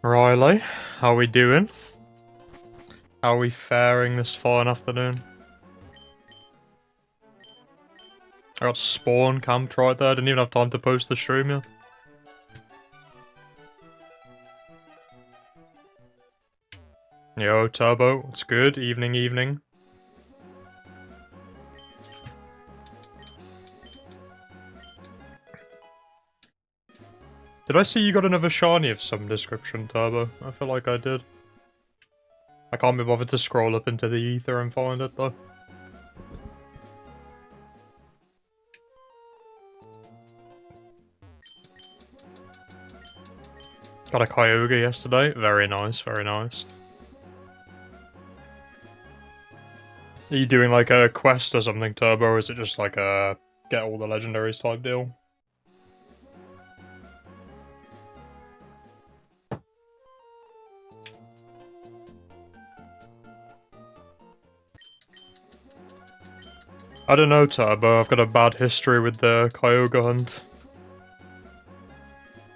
Riley, how we doing? How are we faring this fine afternoon? I got spawn camped right there, didn't even have time to post the stream yet. Yo, Turbo, it's good. Evening. Did I see you got another shiny of some description, Turbo? I feel like I did. I can't be bothered to scroll up into the ether and find it, though. Got a Kyogre yesterday. Very nice, very nice. Are you doing like a quest or something, Turbo, or is it just like a get all the legendaries type deal? I don't know, Turbo. I've got a bad history with the Kyogre hunt.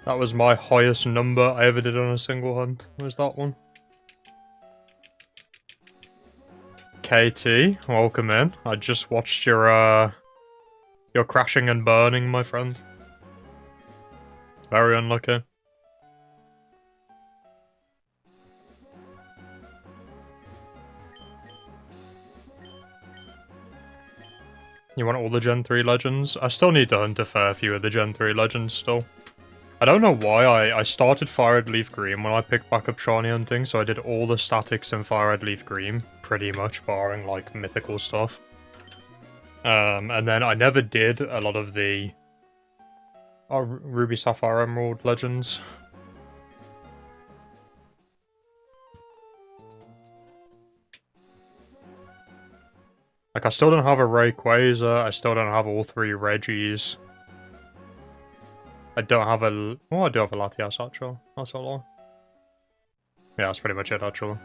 That was my highest number I ever did on a single hunt. Was that one? KT, welcome in. I just watched your crashing and burning, my friend. Very unlucky. You want all the Gen 3 legends? I still need to hunt a fair few of the Gen 3 legends still. I don't know why I started Fire Red Leaf Green when I picked back up shiny hunting, so I did all the statics in Fire Red Leaf Green, pretty much, barring, like, mythical stuff. And then I never did a lot of the Ruby Sapphire Emerald legends. Like, I still don't have a Rayquaza, I still don't have all three Reggies. I don't have a... Oh, I do have a Latias, actually. That's a lie. Yeah, that's pretty much it, actually.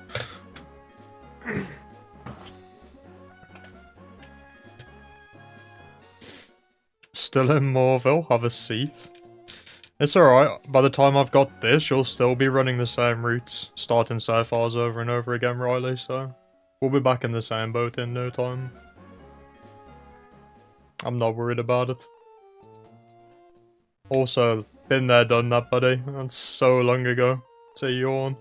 Still in Moorville, have a seat. It's alright, by the time I've got this, you'll still be running the same routes, starting Sapphires over and over again, Riley, so... We'll be back in the same boat in no time. I'm not worried about it. Also, been there, done that, buddy. That's so long ago. It's a yawn.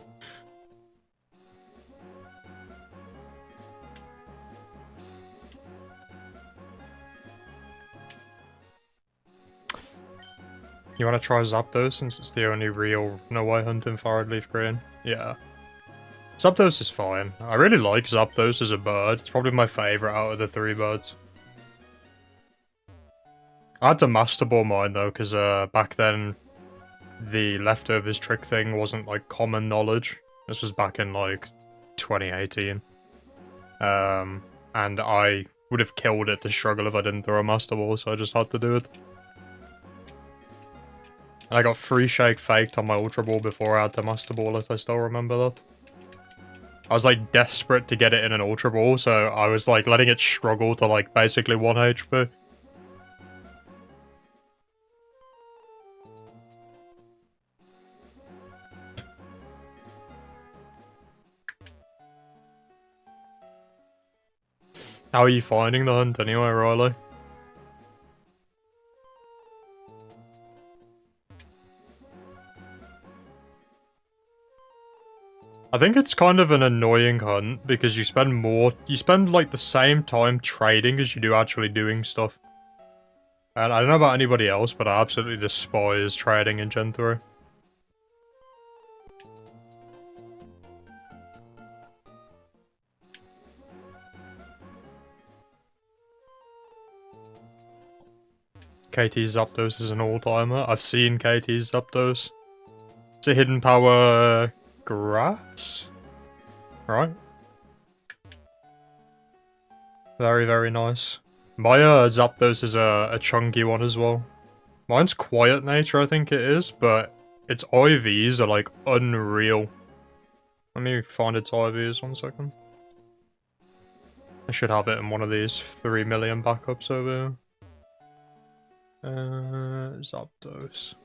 You wanna try Zapdos since it's the only real no-way hunt in Fire Red Leaf Green? Yeah. Zapdos is fine. I really like Zapdos as a bird. It's probably my favourite out of the three birds. I had to Master Ball mine though, because back then the leftovers trick thing wasn't like common knowledge. This was back in like 2018. And I would have killed it to struggle if I didn't throw a Master Ball, so I just had to do it. And I got free Shake faked on my Ultra Ball before I had to Master Ball it, I still remember that. I was like desperate to get it in an Ultra Ball, so I was like letting it struggle to like basically 1 HP. How are you finding the hunt anyway, Riley? I think it's kind of an annoying hunt because you spend like the same time trading as you do actually doing stuff. And I don't know about anybody else, but I absolutely despise trading in Gen 3. KT's Zapdos is an all-timer. I've seen KT's Zapdos. It's a hidden power grass? Right. Very, very nice. My Zapdos is a chunky one as well. Mine's Quiet Nature, I think it is, but its IVs are like unreal. Let me find its IVs 1 second. I should have it in one of these 3 million backups over here. Zapdos.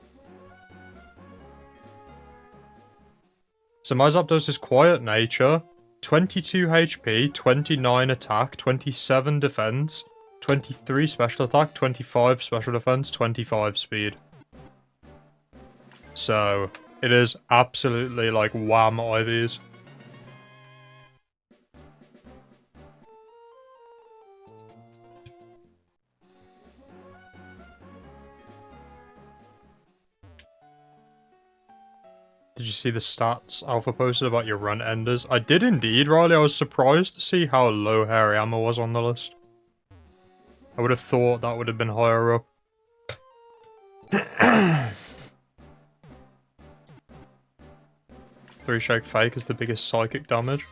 So my Zapdos is Quiet Nature, 22 HP, 29 attack, 27 defense, 23 special attack, 25 special defense, 25 speed. So, it is absolutely like wham IVs. Did you see the stats Alpha posted about your run enders? I did indeed, Riley. I was surprised to see how low Hariyama was on the list. I would have thought that would have been higher up. 3 Shake Fake is the biggest psychic damage.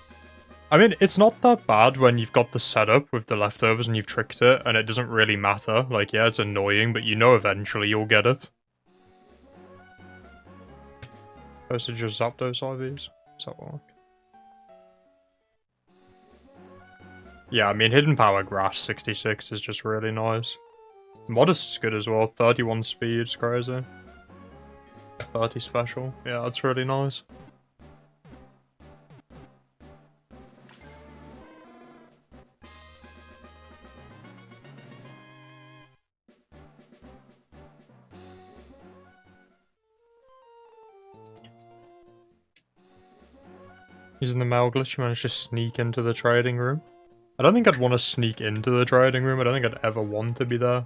I mean, it's not that bad when you've got the setup with the leftovers and you've tricked it, and it doesn't really matter. Like, yeah, it's annoying, but you know eventually you'll get it. Posted just Zapdos IVs. Does that work? Yeah, I mean, Hidden Power Grass 66 is just really nice. Modest's good as well. 31 speed is crazy. 30 special. Yeah, that's really nice. Using the mail glitch, you managed to sneak into the trading room. I don't think I'd want to sneak into the trading room. I don't think I'd ever want to be there.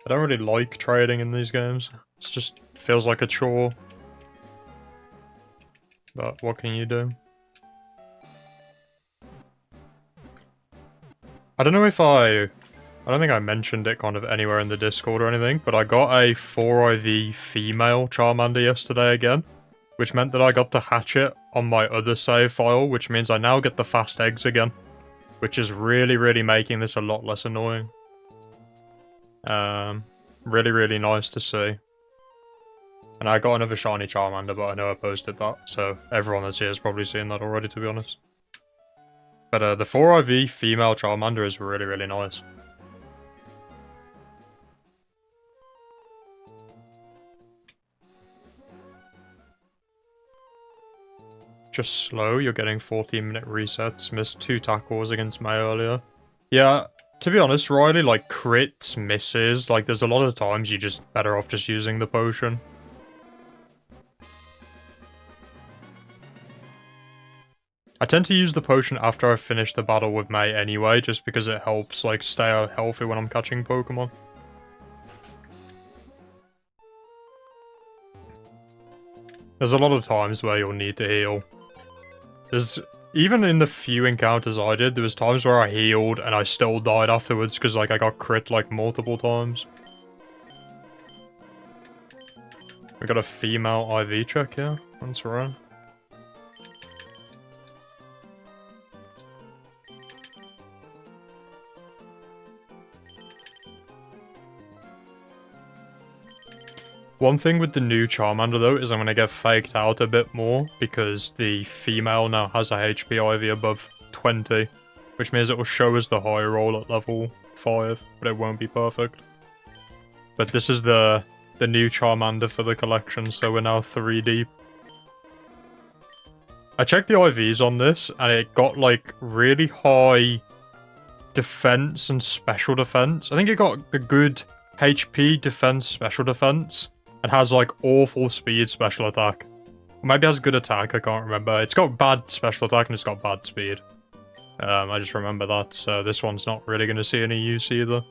I don't really like trading in these games. It just feels like a chore. But what can you do? I don't know if I don't think I mentioned it kind of anywhere in the Discord or anything, but I got a 4IV female Charmander yesterday again, which meant that I got the hatchet on my other save file, which means I now get the fast eggs again, which is really, really making this a lot less annoying. Really, really nice to see. And I got another shiny Charmander, but I know I posted that, so everyone that's here has probably seen that already, to be honest. But the 4IV female Charmander is really, really nice. Just slow, you're getting 14-minute resets, missed 2 tackles against May earlier. Yeah, to be honest, Riley, like, crits, misses, like, there's a lot of times you're just better off just using the potion. I tend to use the potion after I finish the battle with May anyway, just because it helps, like, stay healthy when I'm catching Pokemon. There's a lot of times where you'll need to heal. Even in the few encounters I did, there was times where I healed and I still died afterwards because, like, I got crit, like, multiple times. We got a female IV check here. That's right. One thing with the new Charmander, though, is I'm going to get faked out a bit more, because the female now has a HP IV above 20, which means it will show as the high roll at level 5, but it won't be perfect. But this is the new Charmander for the collection, so we're now 3 deep. I checked the IVs on this, and it got, like, really high defense and special defense. I think it got a good HP, defense, special defense, and has, like, awful speed special attack. Maybe it has good attack, I can't remember. It's got bad special attack and it's got bad speed. I just remember that, so this one's not really going to see any use either.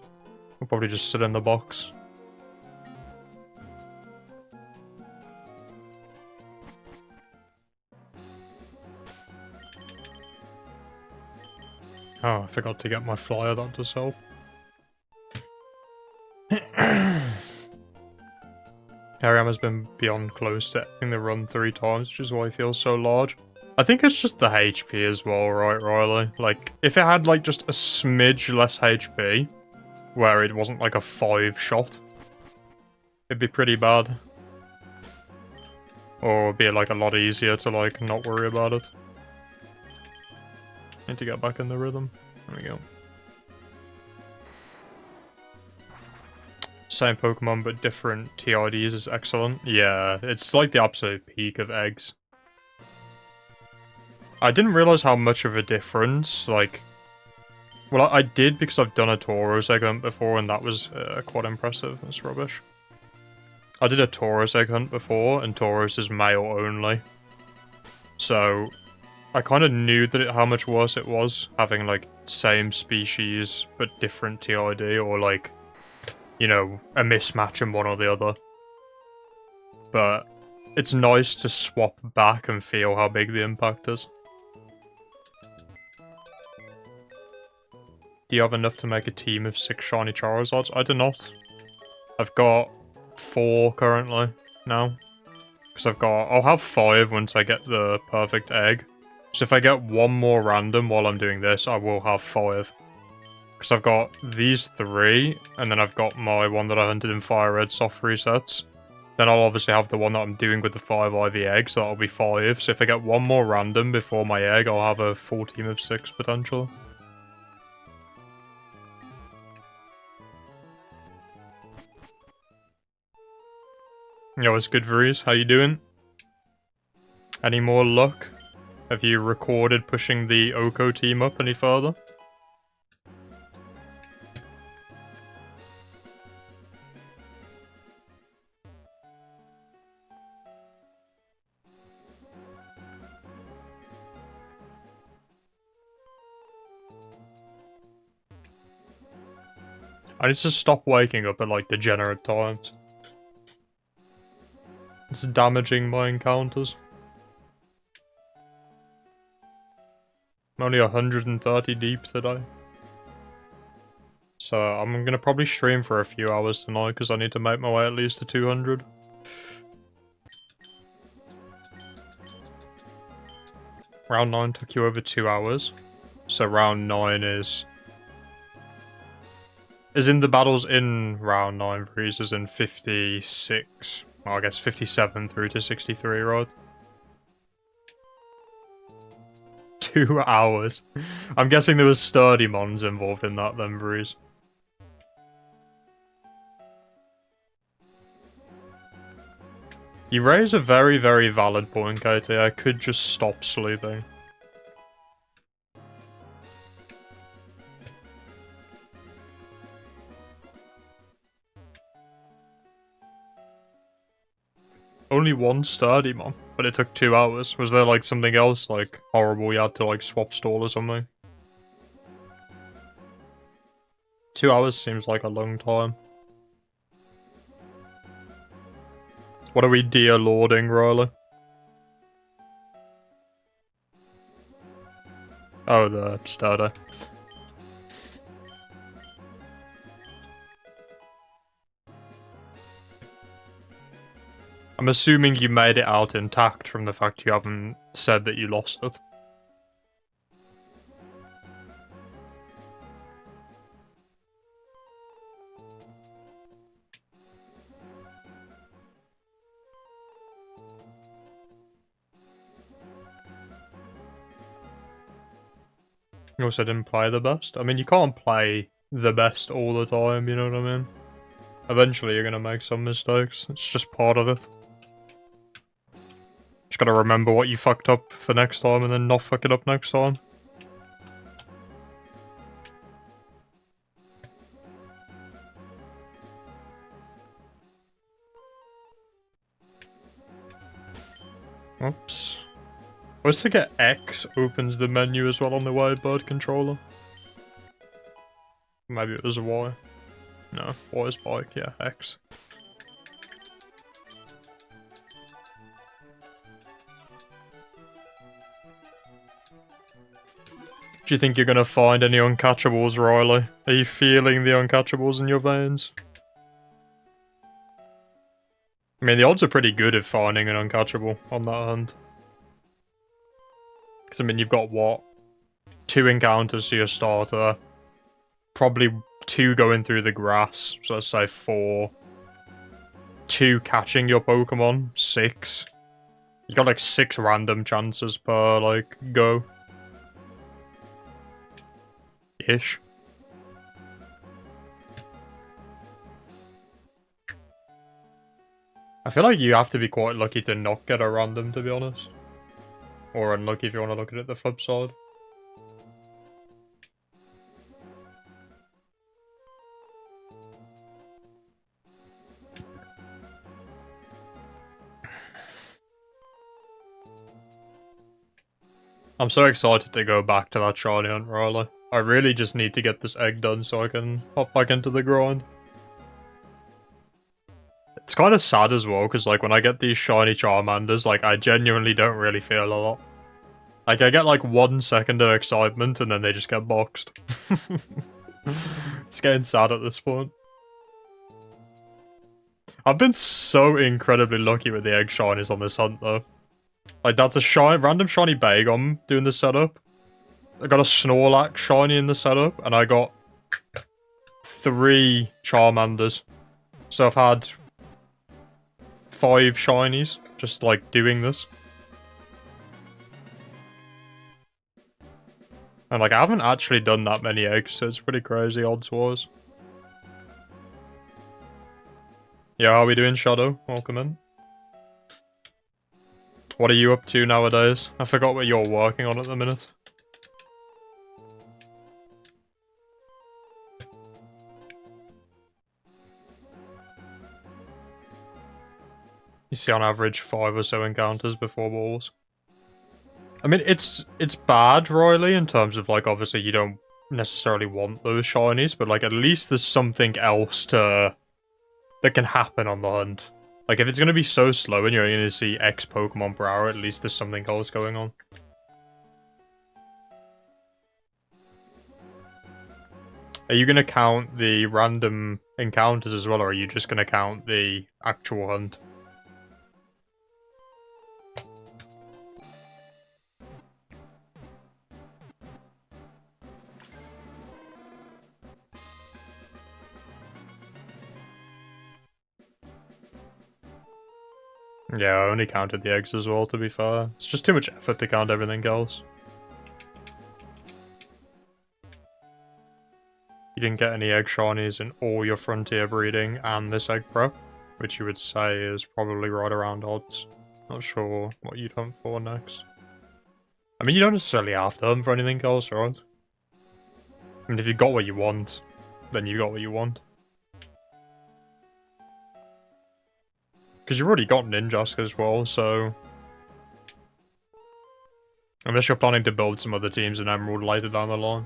We'll probably just sit in the box. Oh, I forgot to get my flyer, that does help. Hariyama's been beyond close to ending the run 3 times, which is why he feels so large. I think it's just the HP as well, right, Riley? Like, if it had, like, just a smidge less HP, where it wasn't, like, a 5 shot, it'd be pretty bad. Or it'd be, like, a lot easier to, like, not worry about it. Need to get back in the rhythm. There we go. Same Pokemon, but different TIDs is excellent. Yeah, it's like the absolute peak of eggs. I didn't realize how much of a difference, like... Well, I did because I've done a Tauros egg hunt before, and that was quite impressive. That's rubbish. I did a Tauros egg hunt before, and Tauros is male only. So, I kind of knew that how much worse it was, having, like, same species, but different TID, or, like, you know, a mismatch in one or the other. But it's nice to swap back and feel how big the impact is. Do you have enough to make a team of 6 shiny Charizards? I do not. I've got 4 currently now. Because I'll have 5 once I get the perfect egg. So if I get one more random while I'm doing this, I will have 5. Because I've got these 3, and then I've got my one that I hunted in Fire Red soft resets. Then I'll obviously have the one that I'm doing with the 5 IV eggs, so that'll be 5. So if I get one more random before my egg, I'll have a full team of 6 potentially. Yo, it's good, Varese. How you doing? Any more luck? Have you recorded pushing the Oko team up any further? I need to stop waking up at, like, degenerate times. It's damaging my encounters. I'm only 130 deep today. So I'm gonna probably stream for a few hours tonight because I need to make my way at least to 200. Round 9 took you over 2 hours. So round 9 is in the battles in round 9 freezes in 56. Well, I guess 57 through to 63, right? 2 hours. I'm guessing there was sturdy mons involved in that then, Breeze. You raise a very, very valid point, KT. I could just stop sleeping. Only one sturdy mon, but it took 2 hours. Was there, like, something else, like, horrible you had to, like, swap stall or something? 2 hours seems like a long time. What are we dear lording, Riley? Oh, the sturdy. I'm assuming you made it out intact from the fact you haven't said that you lost it. You also didn't play the best. I mean, you can't play the best all the time, you know what I mean? Eventually you're gonna make some mistakes. It's just part of it. Just gotta remember what you fucked up for next time and then not fuck it up next time. Oops. I always forget X opens the menu as well on the Wirebird controller. Maybe it was a Y. No, Y is bike, yeah, X. Do you think you're gonna find any uncatchables, Riley? Are you feeling the uncatchables in your veins? I mean, the odds are pretty good of finding an uncatchable on that hunt. Because, I mean, you've got, what? 2 encounters to your starter. Probably 2 going through the grass, so let's say 4. 2 catching your Pokemon, 6. You got, like, 6 random chances per, like, go. Ish. I feel like you have to be quite lucky to not get a random, to be honest. Or unlucky if you want to look at it the flip side. I'm so excited to go back to that shiny hunt, Riley. I really just need to get this egg done so I can hop back into the grind. It's kind of sad as well, because like when I get these shiny Charmanders, like I genuinely don't really feel a lot. Like I get like 1 second of excitement and then they just get boxed. It's getting sad at this point. I've been so incredibly lucky with the egg shinies on this hunt though. Like, that's a random shiny Bagom doing the setup. I got a Snorlax shiny in the setup, and I got 3 Charmanders. So I've had 5 shinies, just, like, doing this. And, like, I haven't actually done that many eggs, so it's pretty crazy odds-wise. Yeah, how are we doing, Shadow? Welcome in. What are you up to nowadays? I forgot what you're working on at the minute. You see on average 5 or so encounters before balls. I mean, it's bad, Riley, in terms of, like, obviously you don't necessarily want those shinies, but, like, at least there's something else that can happen on the hunt. Like, if it's going to be so slow and you're only going to see X Pokemon per hour, at least there's something else going on. Are you going to count the random encounters as well, or are you just going to count the actual hunt? Yeah, I only counted the eggs as well, to be fair. It's just too much effort to count everything else. You didn't get any egg shinies in all your frontier breeding and this egg prep, which you would say is probably right around odds. Not sure what you'd hunt for next. I mean, you don't necessarily have to hunt for anything else, right? I mean, if you got what you want, then you got what you want. Because you've already got Ninjask as well, so... Unless you're planning to build some other teams in Emerald later down the line.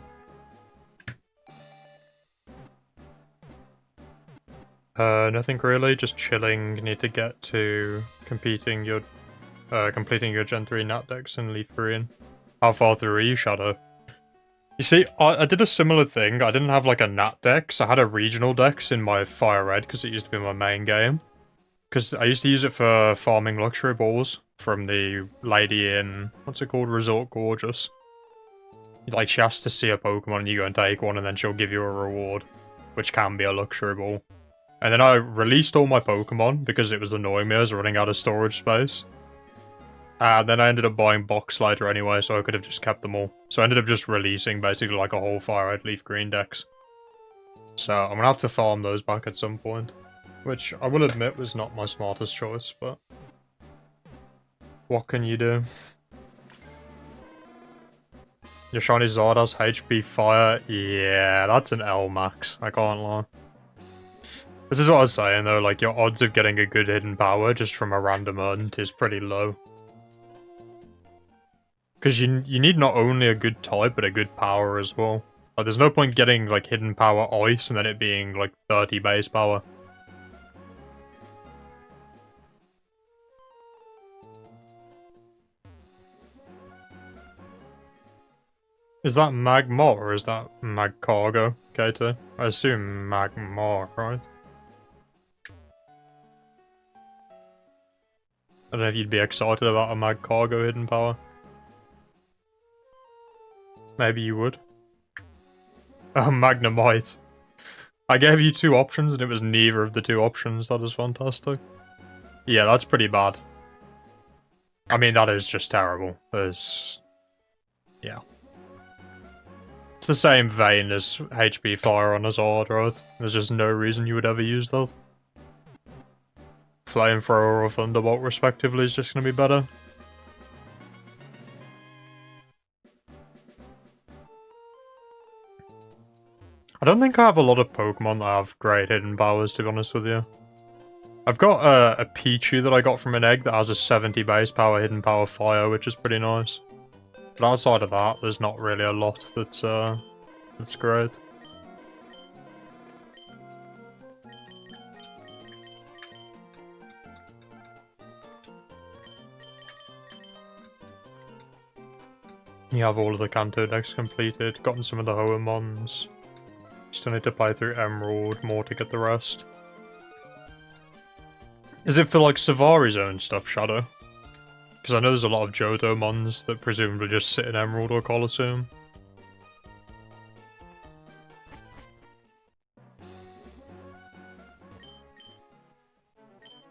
Nothing really, just chilling. Need to get to completing your Gen 3 Nat Dex in Leaf Green. How far through are you, Shadow? You see, I did a similar thing. I didn't have like a Nat Dex. I had a regional Dex in my Fire Red because it used to be my main game. Because I used to use it for farming luxury balls from the lady in, what's it called, Resort Gorgeous. Like, she has to see a Pokemon and you go and take one and then she'll give you a reward, which can be a luxury ball. And then I released all my Pokemon because it was annoying me. I was running out of storage space. And then I ended up buying Box later anyway, so I could have just kept them all. So I ended up just releasing basically like a whole Fire Red Leaf Green Dex. So I'm gonna have to farm those back at some point. Which, I will admit, was not my smartest choice, but... what can you do? Your shiny Zard has HP Fire? Yeah, that's an L max, I can't lie. This is what I was saying though, like, your odds of getting a good hidden power just from a random hunt is pretty low. Because you need not only a good type, but a good power as well. Like, there's no point getting, like, hidden power Ice and then it being, like, 30 base power. Is that Magmar or is that Magcargo, Kato? I assume Magmar, right? I don't know if you'd be excited about a Magcargo hidden power. Maybe you would. Oh, Magnemite. I gave you 2 options and it was neither of the 2 options. That is fantastic. Yeah, that's pretty bad. I mean, that is just terrible. Yeah. It's the same vein as HP Fire on a Zard, right? There's just no reason you would ever use that. Flamethrower or Thunderbolt, respectively, is just going to be better. I don't think I have a lot of Pokemon that have great hidden powers, to be honest with you. I've got a Pichu that I got from an egg that has a 70 base power, hidden power fire, which is pretty nice. But outside of that, there's not really a lot that's great. You have all of the Kanto decks completed, gotten some of the Hoemons. Still need to play through Emerald, more to get the rest. Is it for like Savari's own stuff, Shadow? Because I know there's a lot of Johto mons that presumably just sit in Emerald or Colosseum.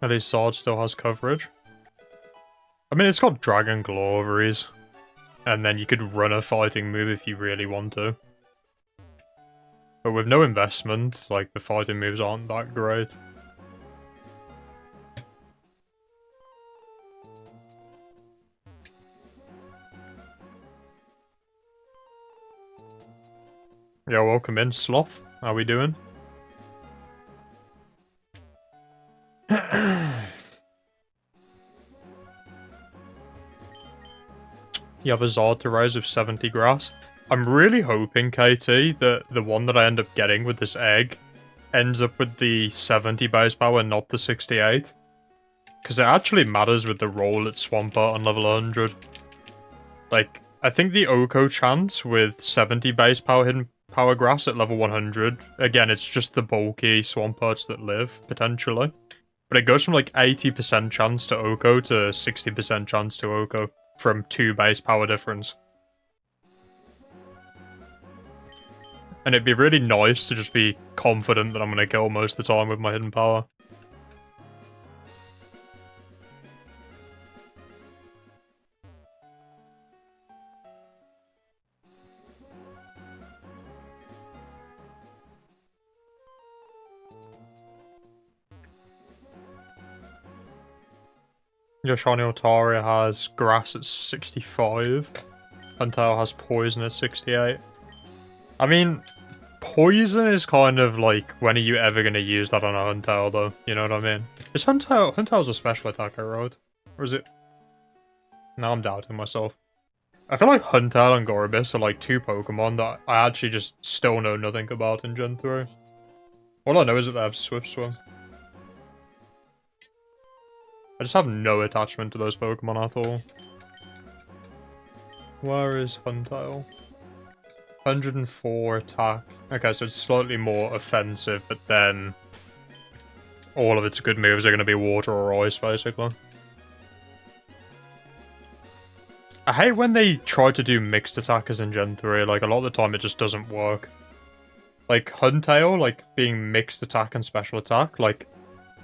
At least Sword still has coverage. I mean, it's got Dragon Claw ovaries. And then you could run a fighting move if you really want to. But with no investment, like, the fighting moves aren't that great. Yeah, welcome in, Sloth. How we doing? You have a Zard to raise with 70 grass. I'm really hoping, KT, that the one that I end up getting with this egg ends up with the 70 base power, not the 68. Because it actually matters with the roll at Swampert on level 100. Like, I think the Oko chance with 70 base power hidden power grass at level 100, again, it's just the bulky Swamperts that live, potentially. But it goes from like 80% chance to Oko to 60% chance to Oko. From 2 base power difference. And it'd be really nice to just be confident that I'm going to kill most of the time with my hidden power. Your shiny Altaria has grass at 65. Huntail has poison at 68. I mean, poison is kind of like, when are you ever going to use that on a Huntail though? You know what I mean? Is Huntail's a special attacker, right? Or is it? Now I'm doubting myself. I feel like Huntail and Gorobis are like 2 Pokemon that I actually just still know nothing about in Gen 3. All I know is that they have Swift Swim. I just have no attachment to those Pokemon at all. Where is Huntail? 104 attack. Okay, so it's slightly more offensive, but then all of its good moves are going to be water or ice, basically. I hate when they try to do mixed attackers in Gen 3, like, a lot of the time it just doesn't work. Like, Huntail, like, being mixed attack and special attack, like,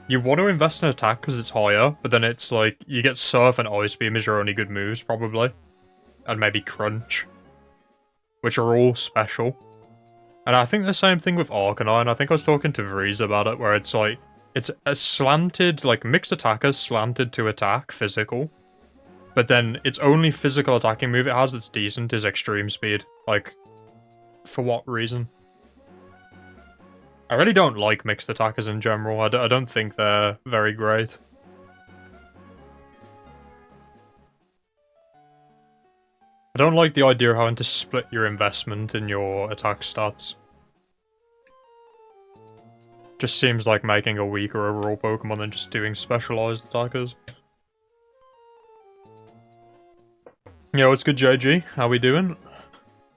you want to invest in attack because it's higher, but then it's like, you get Surf and Ice Beam as your only good moves, probably. And maybe Crunch. Which are all special. And I think the same thing with Arcanine. I think I was talking to Vreeze about it, where it's like, it's a slanted, like, mixed attacker slanted to attack, physical. But then its only physical attacking move it has that's decent is Extreme Speed. Like, for what reason? I really don't like mixed attackers in general. I don't think they're very great. I don't like the idea of having to split your investment in your attack stats. Just seems like making a weaker overall Pokemon than just doing specialized attackers. Yo, what's good, JG? How we doing?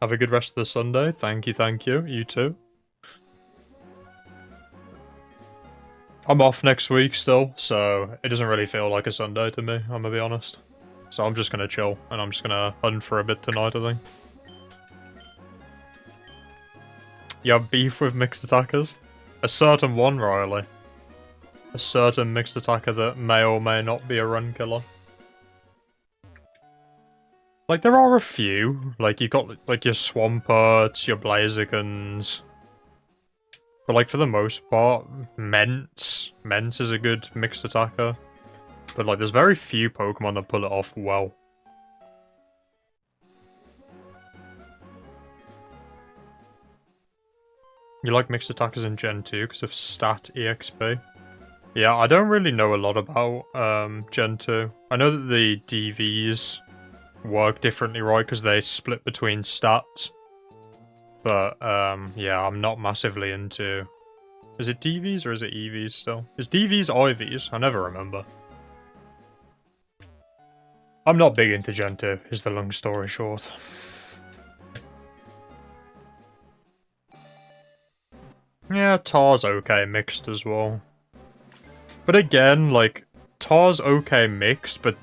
Have a good rest of the Sunday. Thank you, thank you. You too. I'm off next week still, so it doesn't really feel like a Sunday to me, I'm gonna be honest. So I'm just gonna chill, and I'm just gonna hunt for a bit tonight, I think. You have beef with mixed attackers? A certain one, Riley. A certain mixed attacker that may or may not be a run killer. Like, there are a few. Like, you've got, like, your Swamperts, your Blazikons. But, like, for the most part, Mence is a good mixed attacker. But, like, there's very few Pokemon that pull it off well. You like mixed attackers in Gen 2 because of stat EXP? Yeah, I don't really know a lot about Gen 2. I know that the DVs work differently, right, because they split between stats. But, yeah, I'm not massively into... Is it DVs or is it EVs still? Is DVs IVs? I never remember. I'm not big into Gen 2, is the long story short. Yeah, Tar's okay mixed as well. But again, like, Tar's okay mixed, but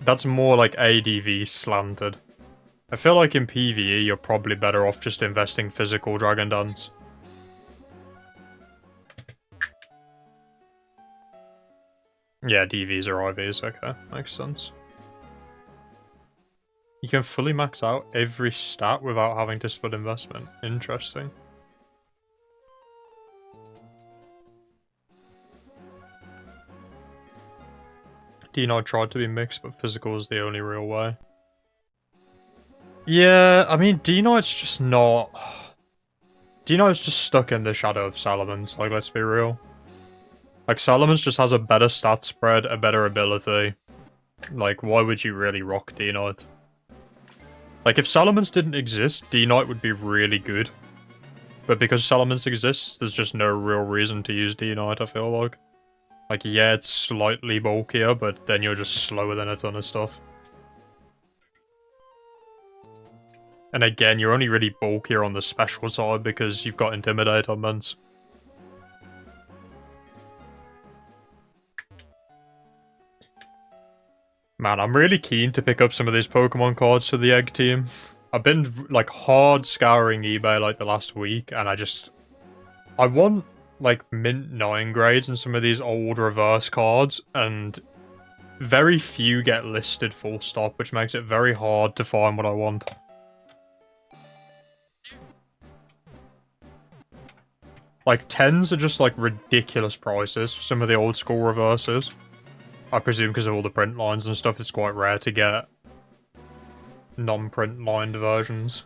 that's more like ADV slanted. I feel like in PvE, you're probably better off just investing physical Dragon Dance. Yeah, DVs or IVs, okay, makes sense. You can fully max out every stat without having to split investment. Interesting. Dino tried to be mixed, but physical is the only real way. Yeah, I mean, D-Knight's just not... D-Knight's just stuck in the shadow of Salamence, like, let's be real. Like, Salamence just has a better stat spread, a better ability. Like, why would you really rock D-Knight? Like, if Salamence didn't exist, D-Knight would be really good. But because Salamence exists, there's just no real reason to use D-Knight, I feel like. Like, yeah, it's slightly bulkier, but then you're just slower than a ton of stuff. And again, you're only really bulkier on the special side because you've got Intimidate on Mence. Man, I'm really keen to pick up some of these Pokemon cards for the Egg team. I've been, like, hard scouring eBay, like, the last week, and I want, like, mint 9 grades in some of these old reverse cards, and very few get listed full stop, which makes it very hard to find what I want. Like, 10s are just, like, ridiculous prices for some of the old school reverses. I presume because of all the print lines and stuff, it's quite rare to get non-print lined versions.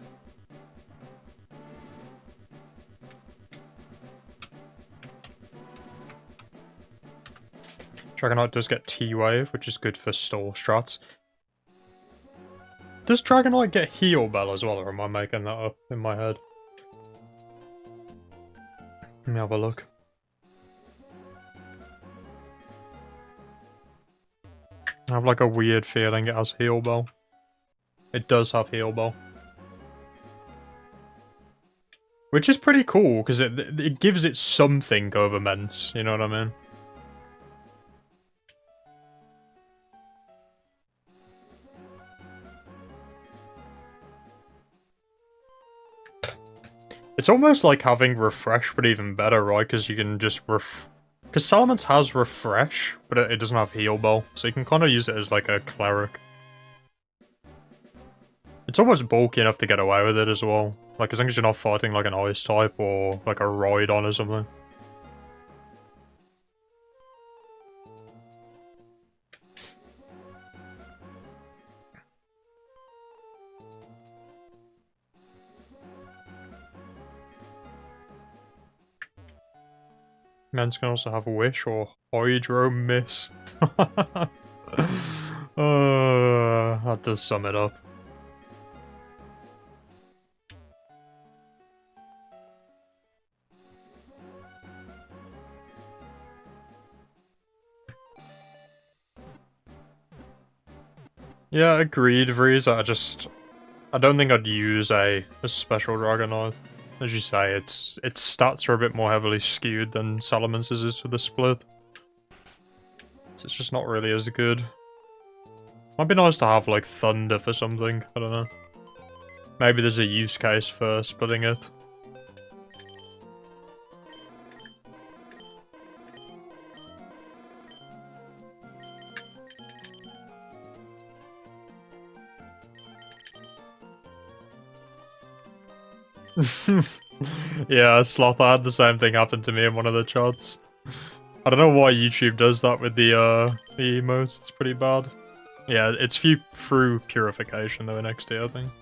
Dragonite does get T-Wave, which is good for store strats. Does Dragonite get Heal Bell as well, or am I making that up in my head? Let me have a look. I have like a weird feeling it has Heal Bell. It does have Heal Bell. Which is pretty cool, because it gives it something over Mence, you know what I mean? It's almost like having Refresh, but even better, right? Because you can just because Salamence has Refresh, but it doesn't have Heal Bell, so you can kind of use it as like a Cleric. It's almost bulky enough to get away with it as well. Like, as long as you're not fighting like an Ice type or like a Rhydon or something. Mence can also have Wish or Hydro Miss. That does sum it up. Yeah, agreed, Vreeze. I don't think I'd use a special Dragonite. As you say, its stats are a bit more heavily skewed than Salamence's is for the split. So it's just not really as good. Might be nice to have, like, Thunder for something, I don't know. Maybe there's a use case for splitting it. Yeah, Sloth, I had the same thing happen to me in one of the chats. I don't know why YouTube does that with the emotes, it's pretty bad. Yeah, it's through purification though in XD, I think.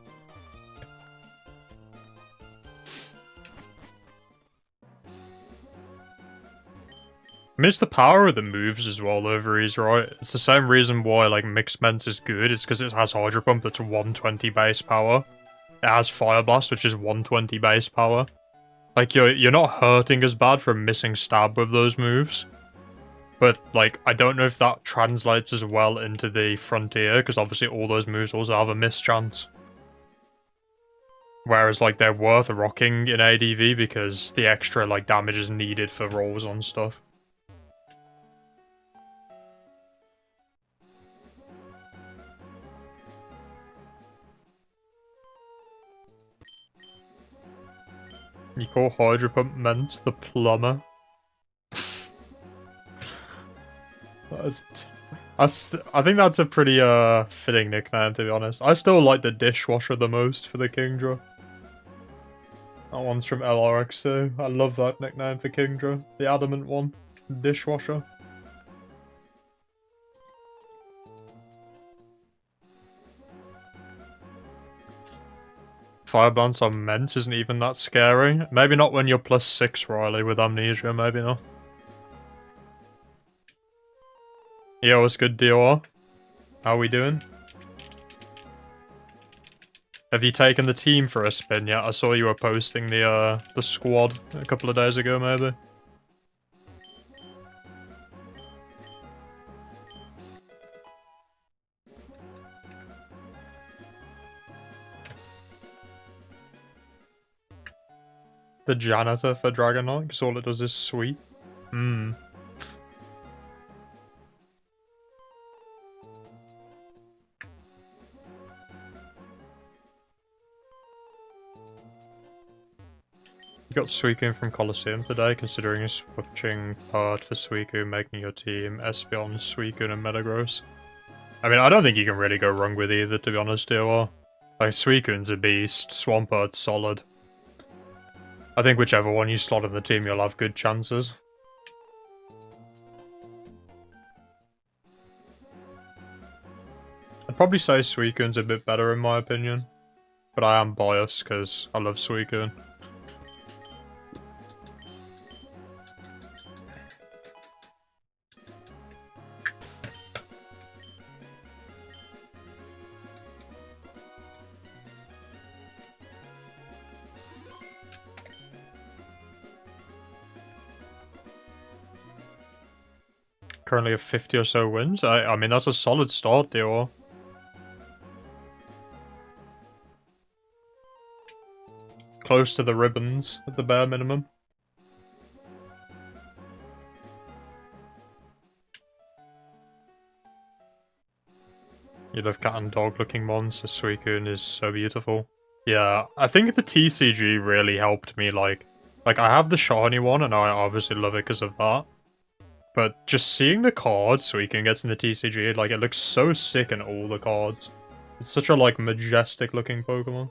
I mean, it's the power of the moves as well, Overease, right? It's the same reason why, like, Mixed Ments is good. It's because it has Hydro Pump that's 120 base power. It has Fire Blast, which is 120 base power. Like, you're not hurting as bad from missing Stab with those moves. But, like, I don't know if that translates as well into the Frontier, because obviously all those moves also have a miss chance. Whereas, like, they're worth rocking in ADV because the extra, like, damage is needed for rolls on stuff. You call Hydro Pump Ment the Plumber? I think that's a pretty fitting nickname, to be honest. I still like the Dishwasher the most for the Kingdra. That one's from LRX2. I love that nickname for Kingdra. The adamant one. Dishwasher. Fire Blance on Ment isn't even that scary. Maybe not when you're +6, Riley, with Amnesia, maybe not. Yo, what's good, DOR? How we doing? Have you taken the team for a spin yet? I saw you were posting the squad a couple of days ago, maybe. The janitor for Dragon Knight, because all it does is sweep. Hmm. You got Suicune from Colosseum today, considering you're switching part for Suicune, making your team Espeon, Suicune, and Metagross. I mean, I don't think you can really go wrong with either, to be honest, DOR. Like, Suicune's a beast, Swampert's solid. I think whichever one you slot in the team, you'll have good chances. I'd probably say Suicune's a bit better in my opinion. But I am biased, because I love Suicune. Currently have 50 or so wins. I mean, that's a solid start, DOR. Close to the ribbons, at the bare minimum. You love cat and dog looking mons, so Suicune is so beautiful. Yeah, I think the TCG really helped me, like I have the shiny one, and I obviously love it because of that. But just seeing the cards Suicune gets in the TCG, like, it looks so sick in all the cards. It's such a, like, majestic looking Pokemon.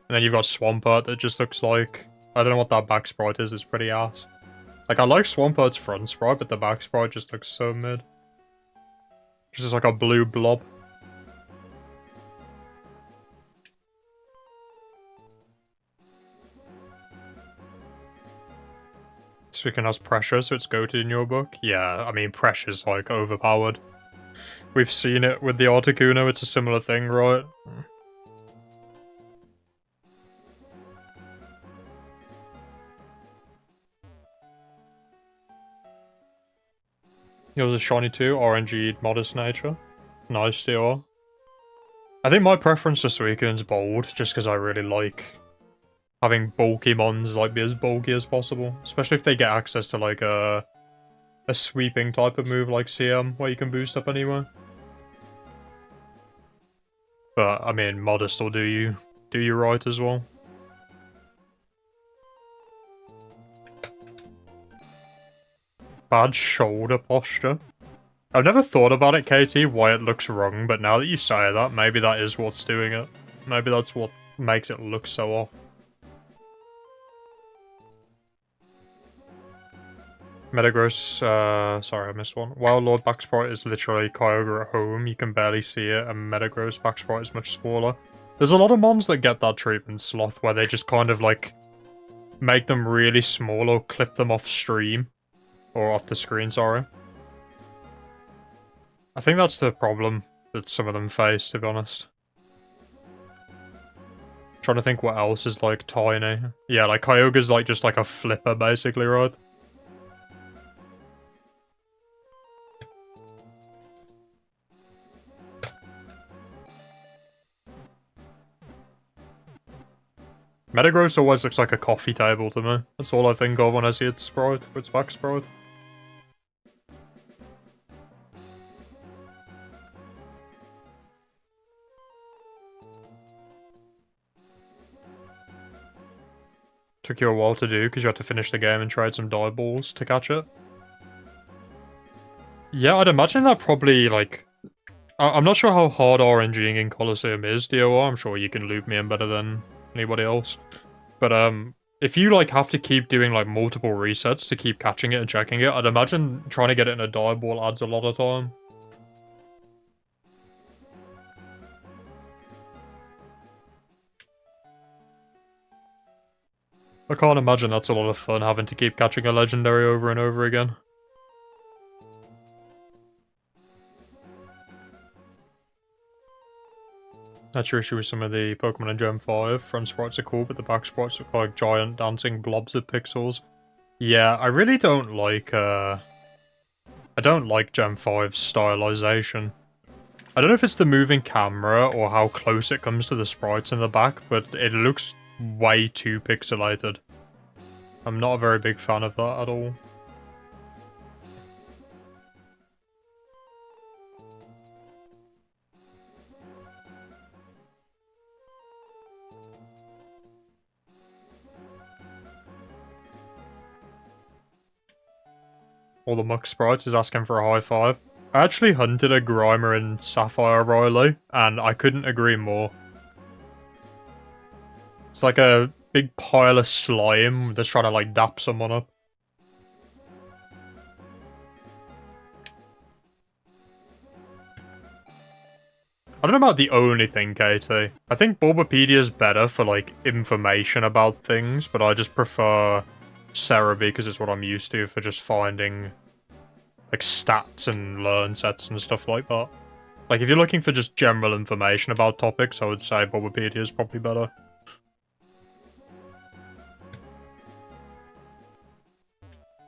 And then you've got Swampert that just looks like... I don't know what that back sprite is, it's pretty ass. Like, I like Swampert's front sprite, but the back sprite just looks so mid. Just like a blue blob. Suicune has pressure, so it's goated in your book. Yeah, I mean, pressure's, like, overpowered. We've seen it with the Articuno, it's a similar thing, right? It was a shiny too, RNG Modest Nature. Nice, DOR. I think my preference for Suicune's bold, just because I really like having bulky mons like be as bulky as possible. Especially if they get access to like a sweeping type of move like CM, where you can boost up anywhere. But, I mean, Modest will do you right as well. Bad shoulder posture. I've never thought about it, KT, why it looks wrong, but now that you say that, maybe that is what's doing it. Maybe that's what makes it look so off. Metagross, sorry, I missed one. Wild Lord back sprite is literally Kyogre at home. You can barely see it, and Metagross back sprite is much smaller. There's a lot of mons that get that treatment, Sloth, where they just kind of, like, make them really small or clip them off stream. Or off the screen, sorry. I think that's the problem that some of them face, to be honest. Trying to think what else is, like, tiny. Yeah, like, Kyogre's, like, just like a flipper, basically, right? Metagross always looks like a coffee table to me. That's all I think of when I see its sprite, its back sprite. Took you a while to do because you had to finish the game and trade some die balls to catch it. Yeah, I'd imagine that probably, like... I'm not sure how hard RNGing in Colosseum is, DOR. I'm sure you can loop me in better than anybody else. But, if you, like, have to keep doing, like, multiple resets to keep catching it and checking it, I'd imagine trying to get it in a die ball adds a lot of time. I can't imagine that's a lot of fun, having to keep catching a legendary over and over again. That's your issue with some of the Pokemon in Gen 5. Front sprites are cool, but the back sprites look like giant dancing blobs of pixels. Yeah, I really don't like, I don't like Gen 5's stylization. I don't know if it's the moving camera or how close it comes to the sprites in the back, but it looks way too pixelated. I'm not a very big fan of that at all. All the muck sprites is asking for a high five. I actually hunted a Grimer in Sapphire Riley, and I couldn't agree more. It's like a big pile of slime that's trying to, like, dap someone up. I don't know about the only thing, Katie. I think Bulbapedia's better for, like, information about things, but I just prefer Cerebi because it's what I'm used to for just finding, like, stats and learn sets and stuff like that. Like, if you're looking for just general information about topics, I would say Bulbapedia is probably better.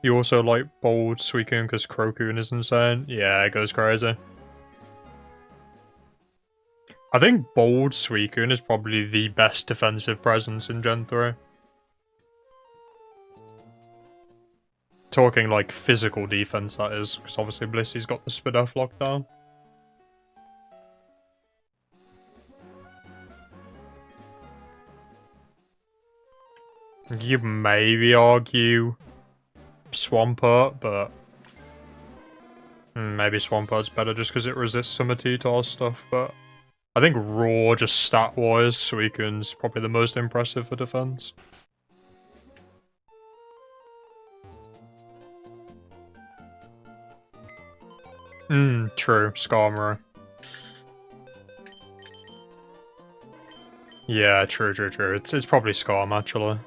You also like Bold Suicune because Crocoon is insane? Yeah, it goes crazy. I think Bold Suicune is probably the best defensive presence in Gen 3. Talking, like, physical defense, that is, because obviously Blissy's got the Spadef lockdown. You maybe argue Swampert, but maybe Swampert's better just because it resists some of T-Tar's stuff, but I think raw, just stat-wise, Suicune's probably the most impressive for defense. True. Skarmory. Yeah, true. It's probably Skarm, actually.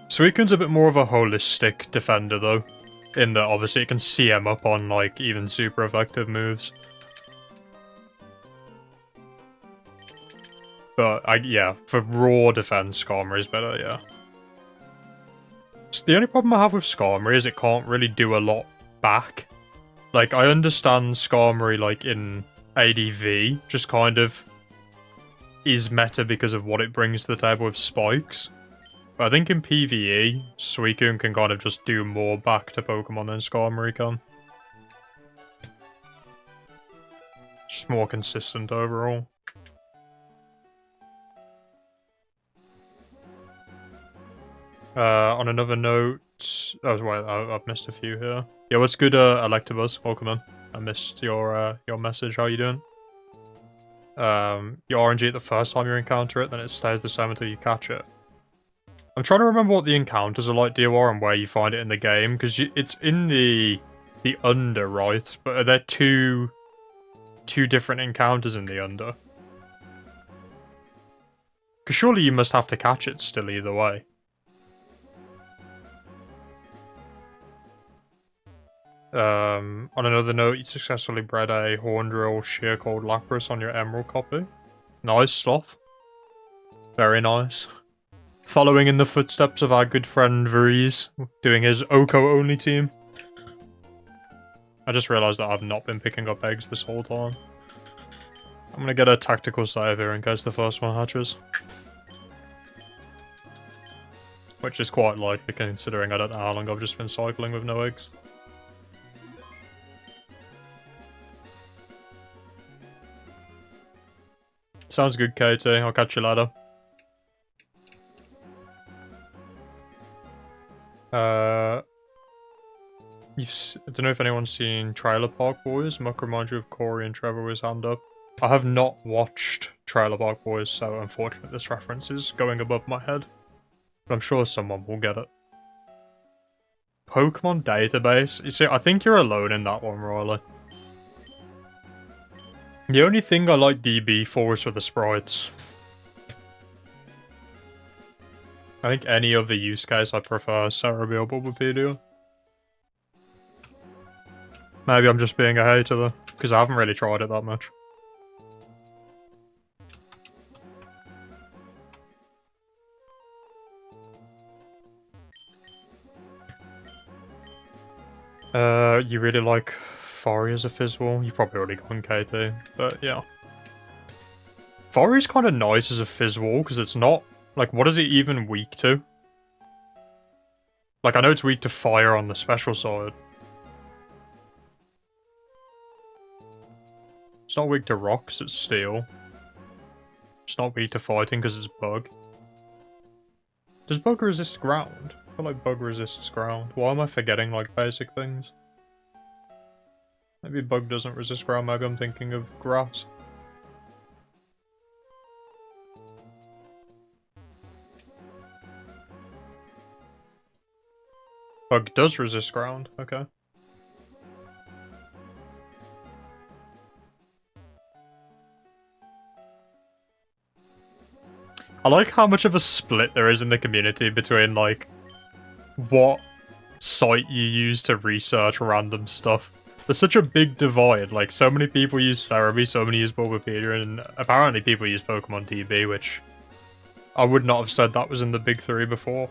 Suicune's a bit more of a holistic defender, though. In that, obviously, it can CM up on, like, even super effective moves. But, yeah, for raw defense, Skarmory is better, yeah. So the only problem I have with Skarmory is it can't really do a lot back. Like, I understand Skarmory, like, in ADV, just kind of is meta because of what it brings to the table with spikes. But I think in PvE, Suicune can kind of just do more back to Pokemon than Skarmory can. Just more consistent overall. On another note... Oh, wait, I've missed a few here. Yeah, what's good, Electabuzz? Welcome in. I missed your message. How you doing? You RNG it the first time you encounter it, then it stays the same until you catch it. I'm trying to remember what the encounters are like, DOR, and where you find it in the game, because it's in the Under, right? But are there two different encounters in the Under? Because surely you must have to catch it still either way. On another note, you successfully bred a Horndrill Sheer Cold Lapras on your Emerald copy. Nice stuff. Very nice. Following in the footsteps of our good friend Vries, doing his Oko only team. I just realised that I've not been picking up eggs this whole time. I'm gonna get a tactical save here in case the first one hatches. Which is quite likely considering I don't know how long I've just been cycling with no eggs. Sounds good, KT. I'll catch you later. I don't know if anyone's seen Trailer Park Boys. Muck remind you of Corey and Trevor with his hand up. I have not watched Trailer Park Boys, so unfortunately this reference is going above my head. But I'm sure someone will get it. Pokemon database? You see, I think you're alone in that one, Riley. The only thing I like DB for is for the sprites. I think any other use case I prefer Cerebi or Bulbapedia. Maybe I'm just being a hater though, because I haven't really tried it that much. You really like Fari as a Fizzwall? You probably already gone KT, but yeah. Fari's kind of nice as a Fizzwall, because it's not... Like, what is it even weak to? Like, I know it's weak to fire on the special side. It's not weak to rocks, it's steel. It's not weak to fighting because it's bug. Does bug resist ground? I feel like bug resists ground. Why am I forgetting, like, basic things? Maybe bug doesn't resist ground, maybe I'm thinking of grass. Bug does resist ground, okay. I like how much of a split there is in the community between, like, what site you use to research random stuff. There's such a big divide, like, so many people use Cerebi, so many use Bulbapedia, and apparently people use Pokemon DB, which I would not have said that was in the big three before.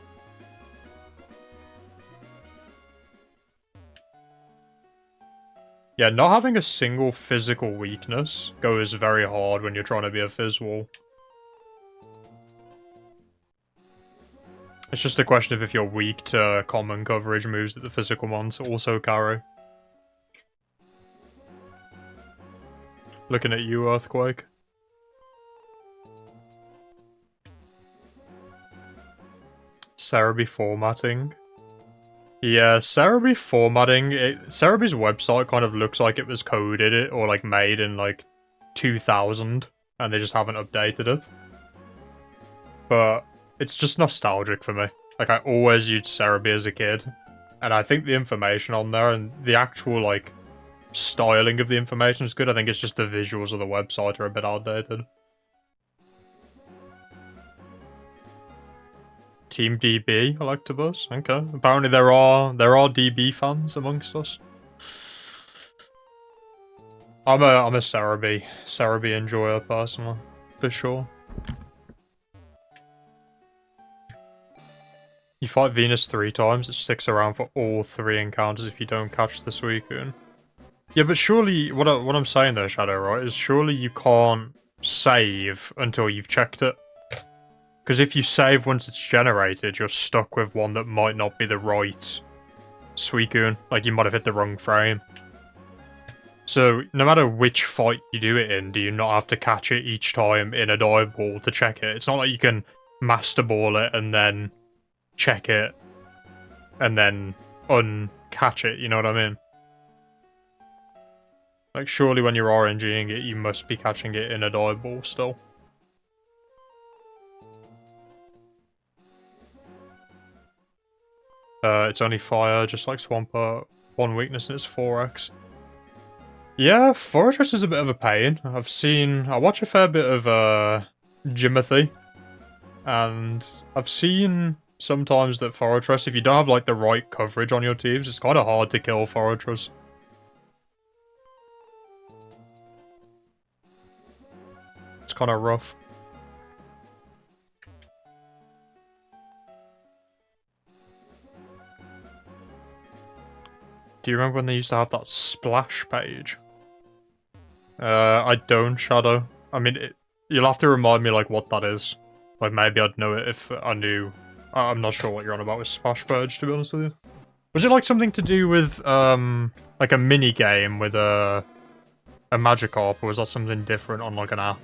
Yeah, not having a single physical weakness goes very hard when you're trying to be a Fizzwall. It's just a question of if you're weak to common coverage moves that the physical ones also carry. Looking at you, Earthquake. Cerebi formatting. Yeah, Cerebi formatting. Cerebi's website kind of looks like it was coded or like made in like 2000 and they just haven't updated it. But it's just nostalgic for me. Like, I always used Cerebi as a kid. And I think the information on there and the actual, like, styling of the information is good. I think it's just the visuals of the website are a bit outdated. Team DB, Electabuzz. Okay. Apparently there are DB fans amongst us. I'm a Cerebi enjoyer personally, for sure. You fight Venus 3 times, it sticks around for all 3 encounters if you don't catch the Suicune. Yeah, but surely, what I'm saying though, Shadow, right, is surely you can't save until you've checked it. Because if you save once it's generated, you're stuck with one that might not be the right Suicune. Like, you might have hit the wrong frame. So, no matter which fight you do it in, do you not have to catch it each time in a dive ball to check it? It's not like you can master ball it and then check it, and then uncatch it, you know what I mean? Like, surely when you're RNGing it, you must be catching it in a dive ball still. It's only fire, just like Swampert. One weakness and it's 4x. Yeah, Fortress is a bit of a pain. I watch a fair bit of, Jimothy. And I've seen sometimes that Fortress, if you don't have like the right coverage on your teams, it's kind of hard to kill Fortress. It's kind of rough. Do you remember when they used to have that splash page? I don't, Shadow. I mean, you'll have to remind me, like, what that is. Like, maybe I'd know it if I knew. I'm not sure what you're on about with splash page, to be honest with you. Was it, like, something to do with, like a mini-game with a Magikarp, or was that something different on, like, an app?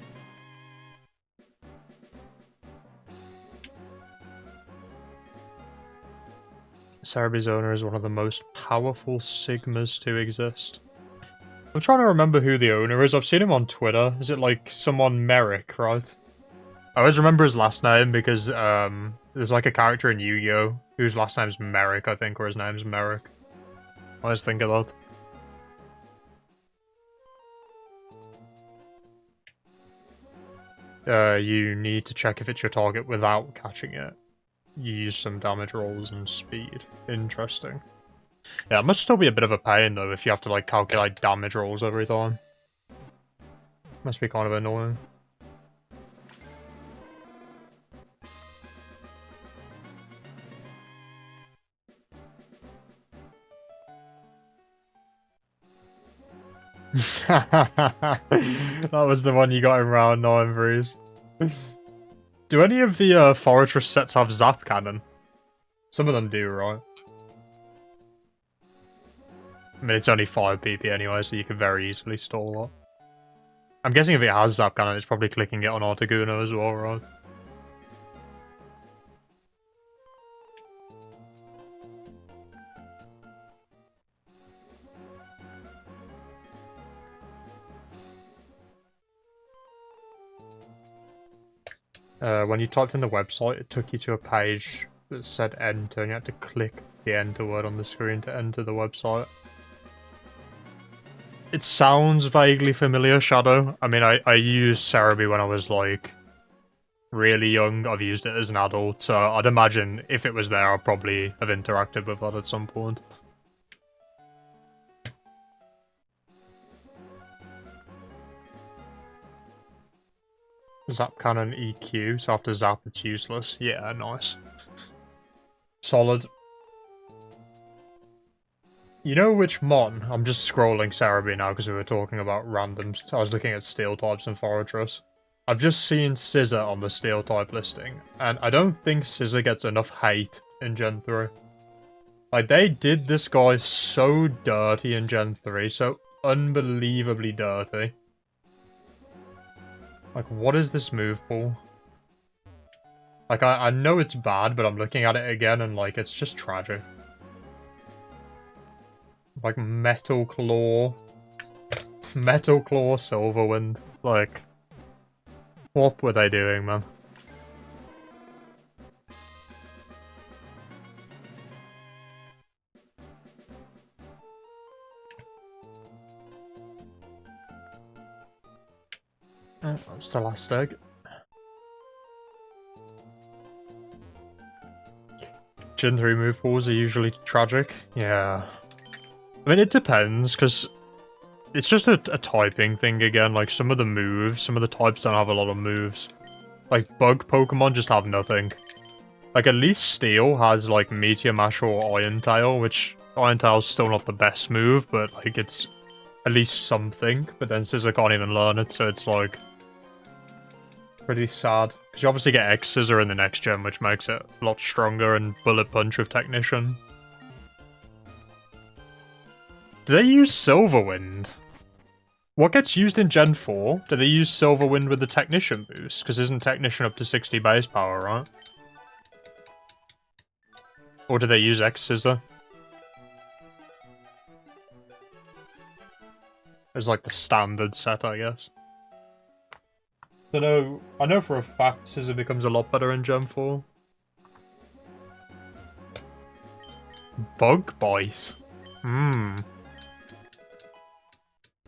Cerebi's owner is one of the most powerful Sigmas to exist. I'm trying to remember who the owner is. I've seen him on Twitter. Is it like someone Merrick, right? I always remember his last name because there's like a character in Yu-Gi-Oh! Whose last name's Merrick, I think, or his name's Merrick. I always think of that. You need to check if it's your target without catching it. You use some damage rolls and speed. Interesting. Yeah, it must still be a bit of a pain, though, if you have to, like, calculate damage rolls every time. Must be kind of annoying. That was the one you got in round 9, Breeze. Do any of the Fortress sets have Zap Cannon? Some of them do, right? I mean, it's only 5 PP anyway, so you can very easily stall that. I'm guessing if it has Zap Cannon, it's probably clicking it on Articuno as well, right? When you typed in the website, it took you to a page that said enter, and you had to click the enter word on the screen to enter the website. It sounds vaguely familiar, Shadow. I mean, I used Cerebi when I was, like, really young. I've used it as an adult, so I'd imagine if it was there, I'd probably have interacted with that at some point. Zap Cannon EQ, so after Zap it's useless. Yeah, nice. Solid. You know which mon? I'm just scrolling Cerebi now because we were talking about randoms. I was looking at steel types and Fortress. I've just seen Scissor on the steel type listing, and I don't think Scissor gets enough hate in Gen 3. Like, they did this guy so dirty in Gen 3, so unbelievably dirty. Like, what is this move pool? Like, I know it's bad, but I'm looking at it again and, like, it's just tragic. Like, Metal Claw. Metal Claw Silverwind. Like, what were they doing, man? That's the last egg. Gen 3 move pools are usually tragic. Yeah. I mean, it depends, because it's just a typing thing again. Like, some of the types don't have a lot of moves. Like, bug Pokemon just have nothing. Like, at least Steel has, like, Meteor Mash or Iron Tail, which Iron Tail's still not the best move, but, like, it's at least something. But then Scissor can't even learn it, so it's, like, pretty sad. Because you obviously get X-Scissor in the next gen, which makes it a lot stronger, and Bullet Punch with Technician. Do they use Silverwind? What gets used in Gen 4? Do they use Silverwind with the Technician boost? Because isn't Technician up to 60 base power, right? Or do they use X-Scissor? It's like the standard set, I guess. I know for a fact Scissor becomes a lot better in Gen 4. Bug Bite?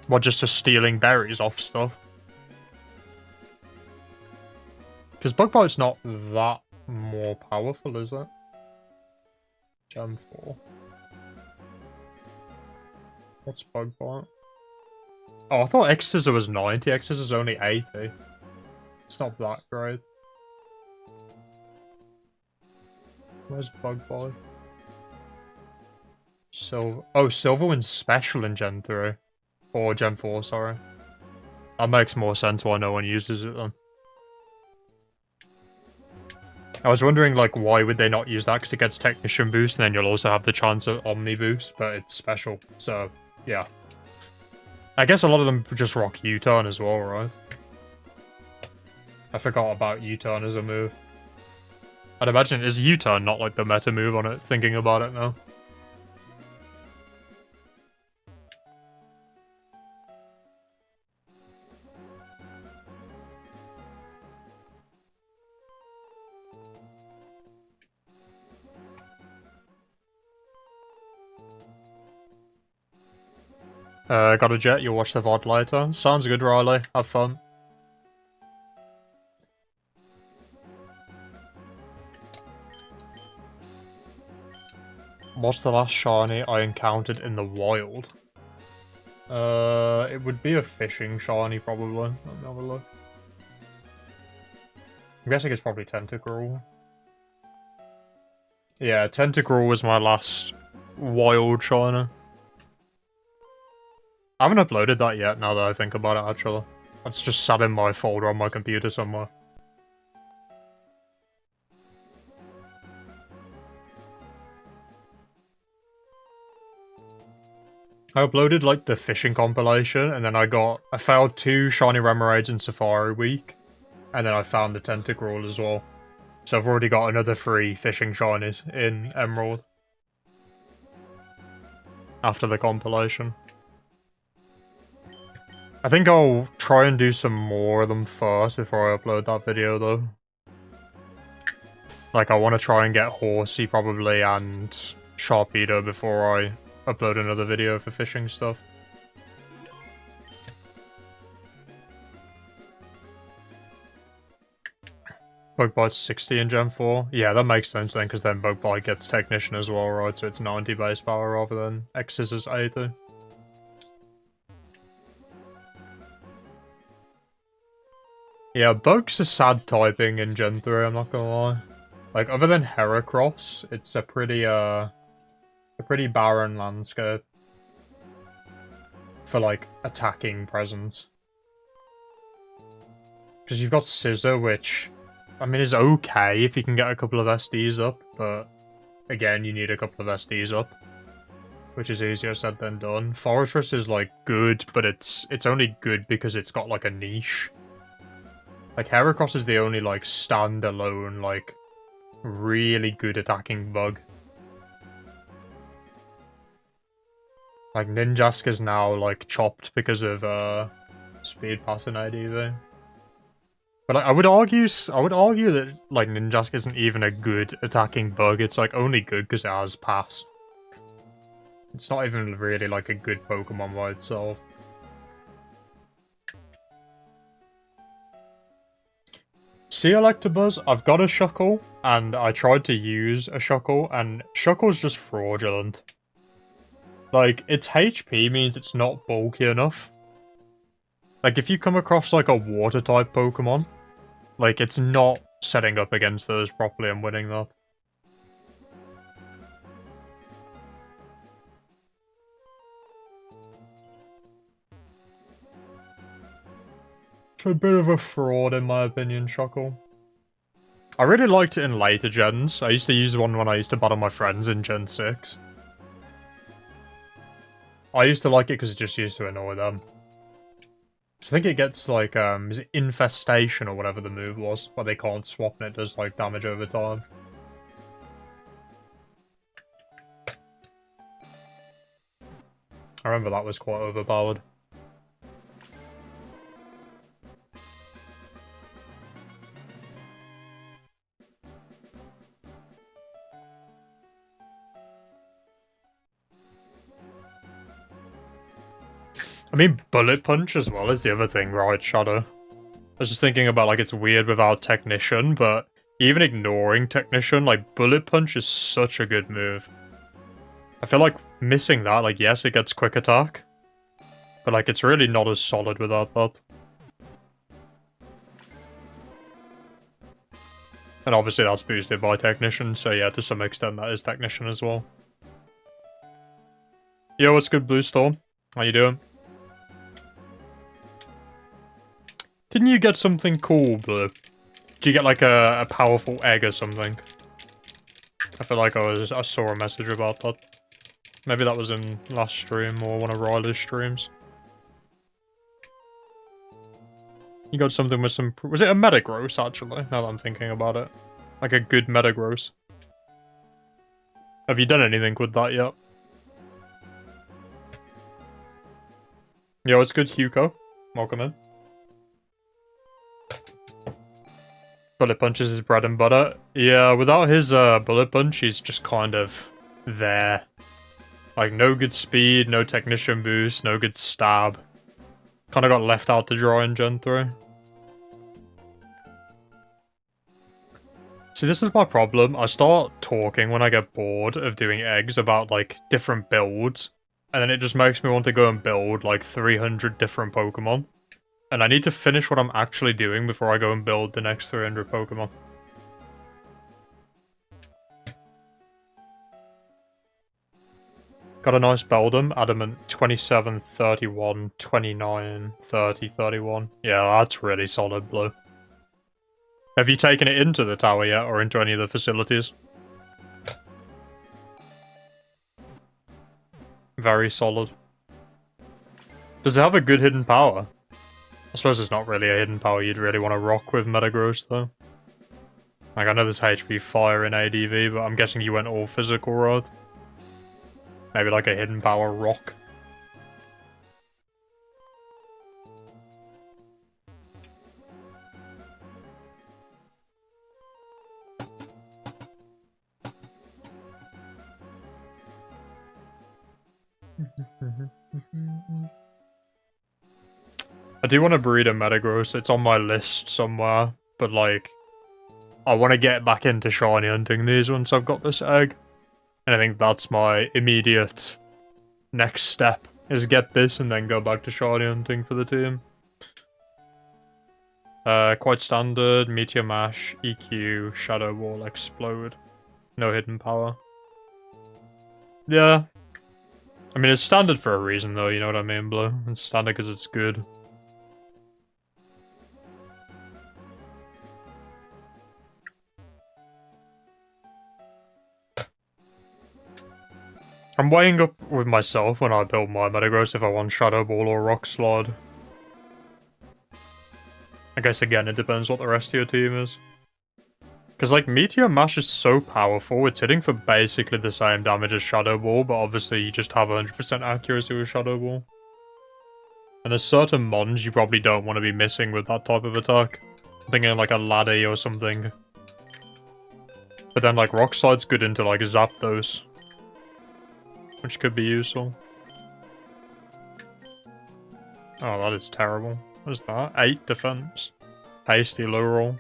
What, just for stealing berries off stuff? Because Bug Bite's not that more powerful, is it? Gen 4. What's Bug Bite? Oh, I thought X-Scissor was 90. X-Scissor's only 80. It's not that great. Where's Bug Bite? Silver. Oh, Silverwind's special in Gen 3. Or Gen 4, sorry. That makes more sense why no one uses it then. I was wondering, like, why would they not use that? Because it gets Technician Boost, and then you'll also have the chance of Omni Boost, but it's special. So, yeah. I guess a lot of them just rock U-Turn as well, right? I forgot about U-Turn as a move. I'd imagine, is U-Turn not, like, the meta move on it, thinking about it now? Got a jet, you'll watch the VOD later. Sounds good, Riley. Have fun. What's the last shiny I encountered in the wild? It would be a fishing shiny, probably. Let me have a look. I'm guessing it's probably Tentacruel. Yeah, Tentacruel was my last wild shiny. I haven't uploaded that yet, now that I think about it, actually. It's just sat in my folder on my computer somewhere. I uploaded, like, the fishing compilation, and then I found 2 shiny Remoraid's in Safari Week, and then I found the Tentacruel as well. So I've already got another 3 fishing shinies in Emerald. After the compilation. I think I'll try and do some more of them first before I upload that video, though. Like, I want to try and get Horsey, probably, and Sharpedo before I upload another video for fishing stuff. Bug Bite's 60 in Gen 4? Yeah, that makes sense then, because then Bug Bite gets Technician as well, right? So it's 90 base power rather than X-Scissor's 80. Yeah, Bug's a sad typing in Gen 3, I'm not gonna lie. Like, other than Heracross, it's a pretty barren landscape. For, like, attacking presence. Because you've got Scissor, which, I mean, is okay if you can get a couple of SDs up, but, again, you need a couple of SDs up. Which is easier said than done. Fortress is, like, good, but it's only good because it's got, like, a niche. Like, Heracross is the only, like, standalone, like, really good attacking bug. Like, Ninjask is now, like, chopped because of, Speed Pass and ADV. But like, I would argue that, like, Ninjask isn't even a good attacking bug. It's, like, only good because it has Pass. It's not even really, like, a good Pokemon by itself. See, Electabuzz, I've got a Shuckle, and I tried to use a Shuckle, and Shuckle's just fraudulent. Like, its HP means it's not bulky enough. Like, if you come across, like, a Water-type Pokemon, like, it's not setting up against those properly and winning that. It's a bit of a fraud, in my opinion, Shuckle. I really liked it in later gens. I used to use one when I used to battle my friends in Gen 6. I used to like it because it just used to annoy them. So I think it gets, like, is it Infestation or whatever the move was, where they can't swap and it does, like, damage over time. I remember that was quite overpowered. I mean, Bullet Punch as well is the other thing, right, Shadow? I was just thinking about, like, it's weird without Technician, but even ignoring Technician, like, Bullet Punch is such a good move. I feel like missing that, like, yes, it gets quick attack, but, like, it's really not as solid without that. And obviously that's boosted by Technician, so yeah, to some extent that is Technician as well. Yo, what's good, Blue Storm? How you doing? Didn't you get something cool, Blue? Did you get, like, a powerful egg or something? I feel like I saw a message about that. Maybe that was in last stream or one of Riley's streams. You got something with some... Was it a Metagross, actually? Now that I'm thinking about it. Like a good Metagross. Have you done anything with that yet? Yo, it's good, Hugo. Welcome in. Bullet Punch is his bread and butter. Yeah, without his Bullet Punch, he's just kind of there. Like, no good speed, no Technician boost, no good stab. Kind of got left out to dry in Gen 3. See, this is my problem. I start talking when I get bored of doing eggs about, like, different builds. And then it just makes me want to go and build, like, 300 different Pokemon. And I need to finish what I'm actually doing before I go and build the next 300 Pokemon. Got a nice Beldum, Adamant 27, 31, 29, 30, 31. Yeah, that's really solid, Blue. Have you taken it into the tower yet, or into any of the facilities? Very solid. Does it have a good hidden power? I suppose it's not really a hidden power you'd really want to rock with Metagross, though. Like, I know there's HP Fire in ADV, but I'm guessing you went all physical, right? Maybe like a hidden power rock. I do want to breed a Metagross. It's on my list somewhere, but like, I want to get back into shiny hunting these once I've got this egg. And I think that's my immediate next step, is get this and then go back to shiny hunting for the team. Quite standard, Meteor Mash, EQ, Shadow Wall, Explode. No hidden power. Yeah. I mean, it's standard for a reason though, you know what I mean, Blue? It's standard because it's good. I'm weighing up with myself when I build my Metagross if I want Shadow Ball or Rock Slide. I guess again, it depends what the rest of your team is. Because like, Meteor Mash is so powerful, it's hitting for basically the same damage as Shadow Ball, but obviously you just have 100% accuracy with Shadow Ball. And there's certain mons you probably don't want to be missing with that type of attack. I'm thinking like a Laddie or something. But then like, Rock Slide's good into like Zapdos, which could be useful. Oh, that is terrible. What is that? 8 defense. Hasty low roll.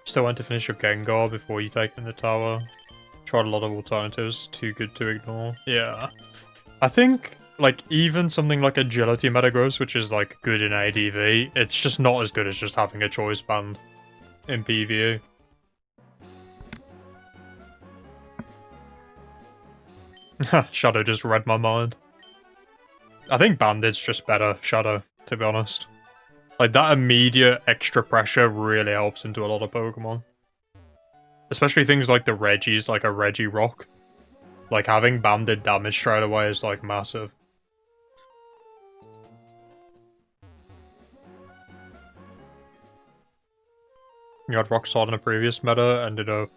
Still want to finish your Gengar before you take in the tower. Tried a lot of alternatives, too good to ignore. Yeah. I think, like, even something like Agility Metagross, which is, like, good in ADV, it's just not as good as just having a Choice Band in PvE. Shadow just read my mind. I think Bandit's just better, Shadow, to be honest. Like, that immediate extra pressure really helps into a lot of Pokemon. Especially things like the Regis, like a Regirock. Like, having banded damage straight away is, like, massive. You had Rock Slide in a previous meta, ended up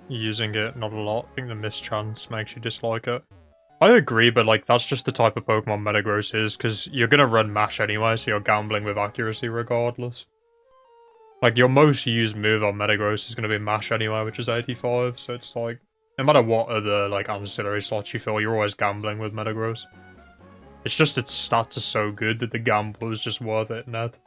using it not a lot. I think the mischance makes you dislike it. I agree, but like, that's just the type of Pokemon Metagross is, because you're gonna run Mash anyway, so you're gambling with accuracy regardless. Like, your most used move on Metagross is gonna be Mash anyway, which is 85, so it's like, no matter what other, like, ancillary slots you fill, you're always gambling with Metagross. It's just its stats are so good that the gamble is just worth it, Ned.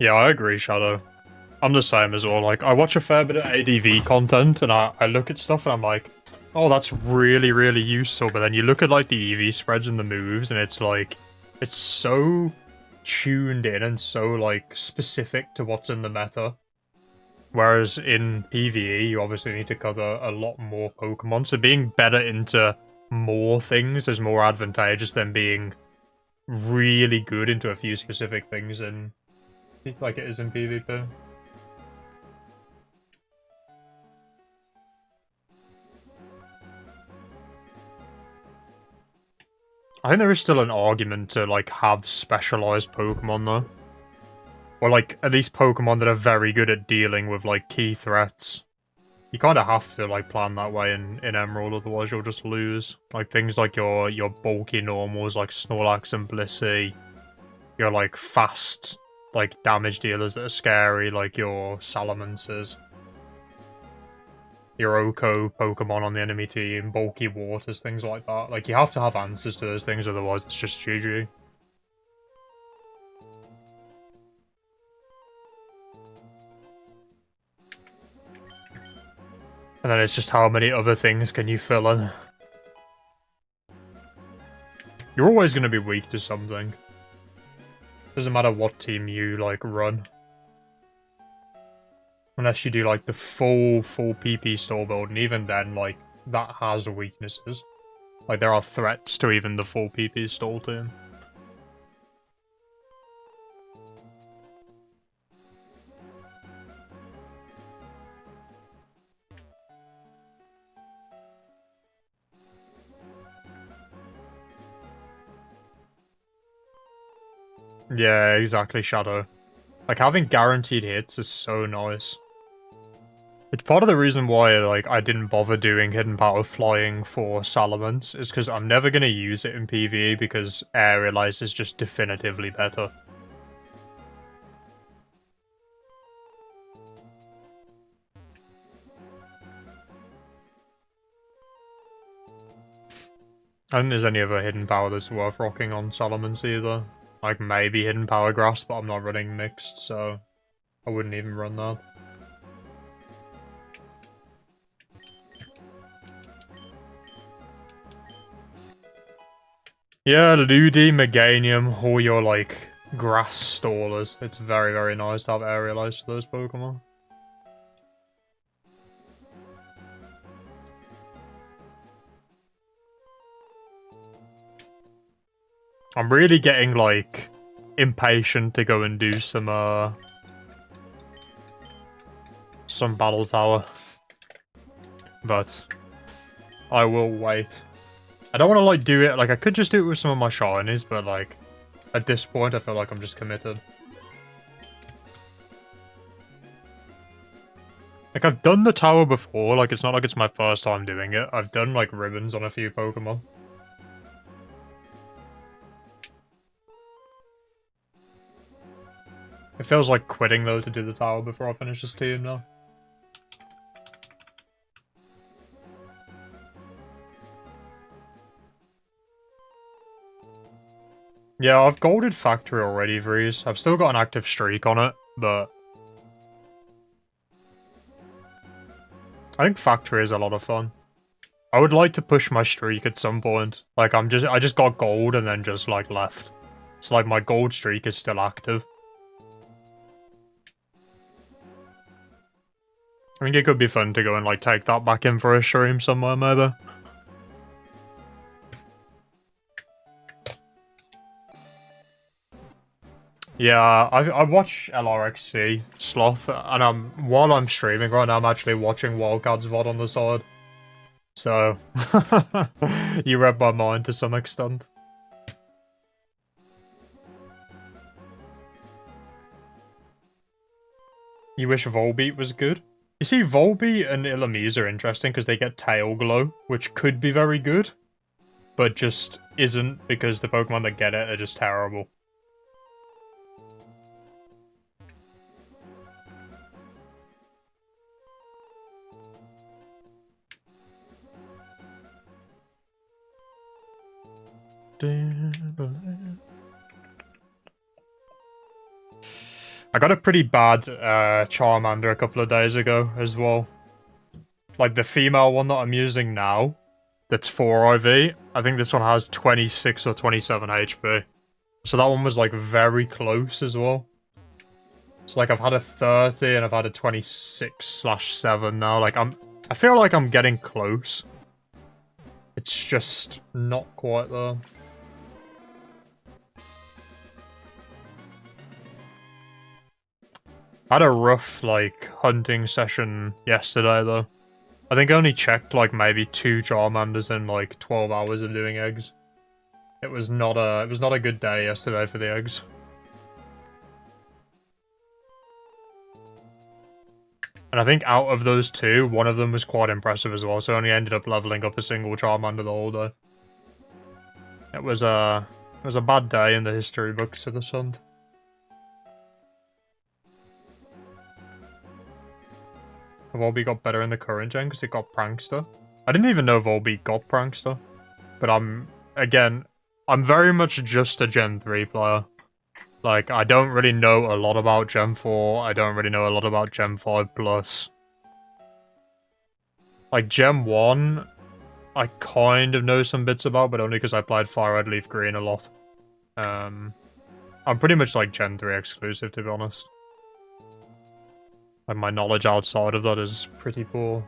Yeah, I agree, Shadow. I'm the same as well. Like, I watch a fair bit of ADV content, and I look at stuff, and I'm like, oh, that's really, really useful. But then you look at, like, the EV spreads and the moves, and it's like, it's so tuned in and so, like, specific to what's in the meta. Whereas in PvE, you obviously need to cover a lot more Pokemon, so being better into more things is more advantageous than being really good into a few specific things in, like it is in PvP. I think there is still an argument to, like, have specialized Pokemon, though. Or, like, at least Pokemon that are very good at dealing with, like, key threats. You kind of have to, like, plan that way in Emerald, otherwise you'll just lose. Like, things like your bulky normals, like Snorlax and Blissey. Your, like, fast, like, damage dealers that are scary, like your Salamence. Your Oko Pokemon on the enemy team, bulky waters, things like that. Like, you have to have answers to those things, otherwise it's just GG. And then it's just how many other things can you fill in. You're always going to be weak to something. Doesn't matter what team you, like, run. Unless you do, like, the full PP store build, and even then, like, that has weaknesses. Like, there are threats to even the full PP stall team. Yeah, exactly, Shadow. Like, having guaranteed hits is so nice. It's part of the reason why, like, I didn't bother doing Hidden Power Flying for Salamence, is because I'm never going to use it in PvE because Aerialize is just definitively better. I don't think there's any other Hidden Power that's worth rocking on Salamence either. Like, maybe Hidden Power Grasp, but I'm not running Mixed, so I wouldn't even run that. Yeah, Ludi, Meganium, all your, like, grass stallers. It's very, very nice to have Aerialize for those Pokemon. I'm really getting, like, impatient to go and do some Battle Tower. But I will wait. I don't want to, like, do it, like, I could just do it with some of my shinies, but, like, at this point, I feel like I'm just committed. Like, I've done the tower before, like, it's not like it's my first time doing it. I've done, like, ribbons on a few Pokemon. It feels like quitting, though, to do the tower before I finish this team now. Yeah, I've golded Factory already, Vreeze. I've still got an active streak on it, but I think Factory is a lot of fun. I would like to push my streak at some point. Like, I just got gold and then just, like, left. It's like my gold streak is still active. I think it could be fun to go and, like, take that back in for a stream somewhere, maybe. Yeah, I watch LRXC, Sloth, and while I'm streaming right now, I'm actually watching Wildcat's VOD on the side. So, you read my mind to some extent. You wish Volbeat was good? You see, Volbeat and Illumise are interesting because they get Tail Glow, which could be very good, but just isn't because the Pokemon that get it are just terrible. I got a pretty bad Charmander a couple of days ago as well. Like the female one that I'm using now, that's 4 IV. I think this one has 26 or 27 HP. So that one was like very close as well. So like I've had a 30 and I've had a 26/7 now. Like I feel like I'm getting close. It's just not quite there. I had a rough like hunting session yesterday though. I think I only checked like maybe 2 Charmanders in like 12 hours of doing eggs. It was not a good day yesterday for the eggs. And I think out of those 2, one of them was quite impressive as well, so I only ended up leveling up a single Charmander the whole day. It was a bad day in the history books of the Sun. Volbeat got better in the current gen because it got Prankster. I didn't even know Volbeat got Prankster. But I'm very much just a Gen 3 player. Like, I don't really know a lot about Gen 4. I don't really know a lot about Gen 5+. Like, Gen 1, I kind of know some bits about, but only because I played Fire Red Leaf Green a lot. I'm pretty much, like, Gen 3 exclusive, to be honest. Like, my knowledge outside of that is pretty poor.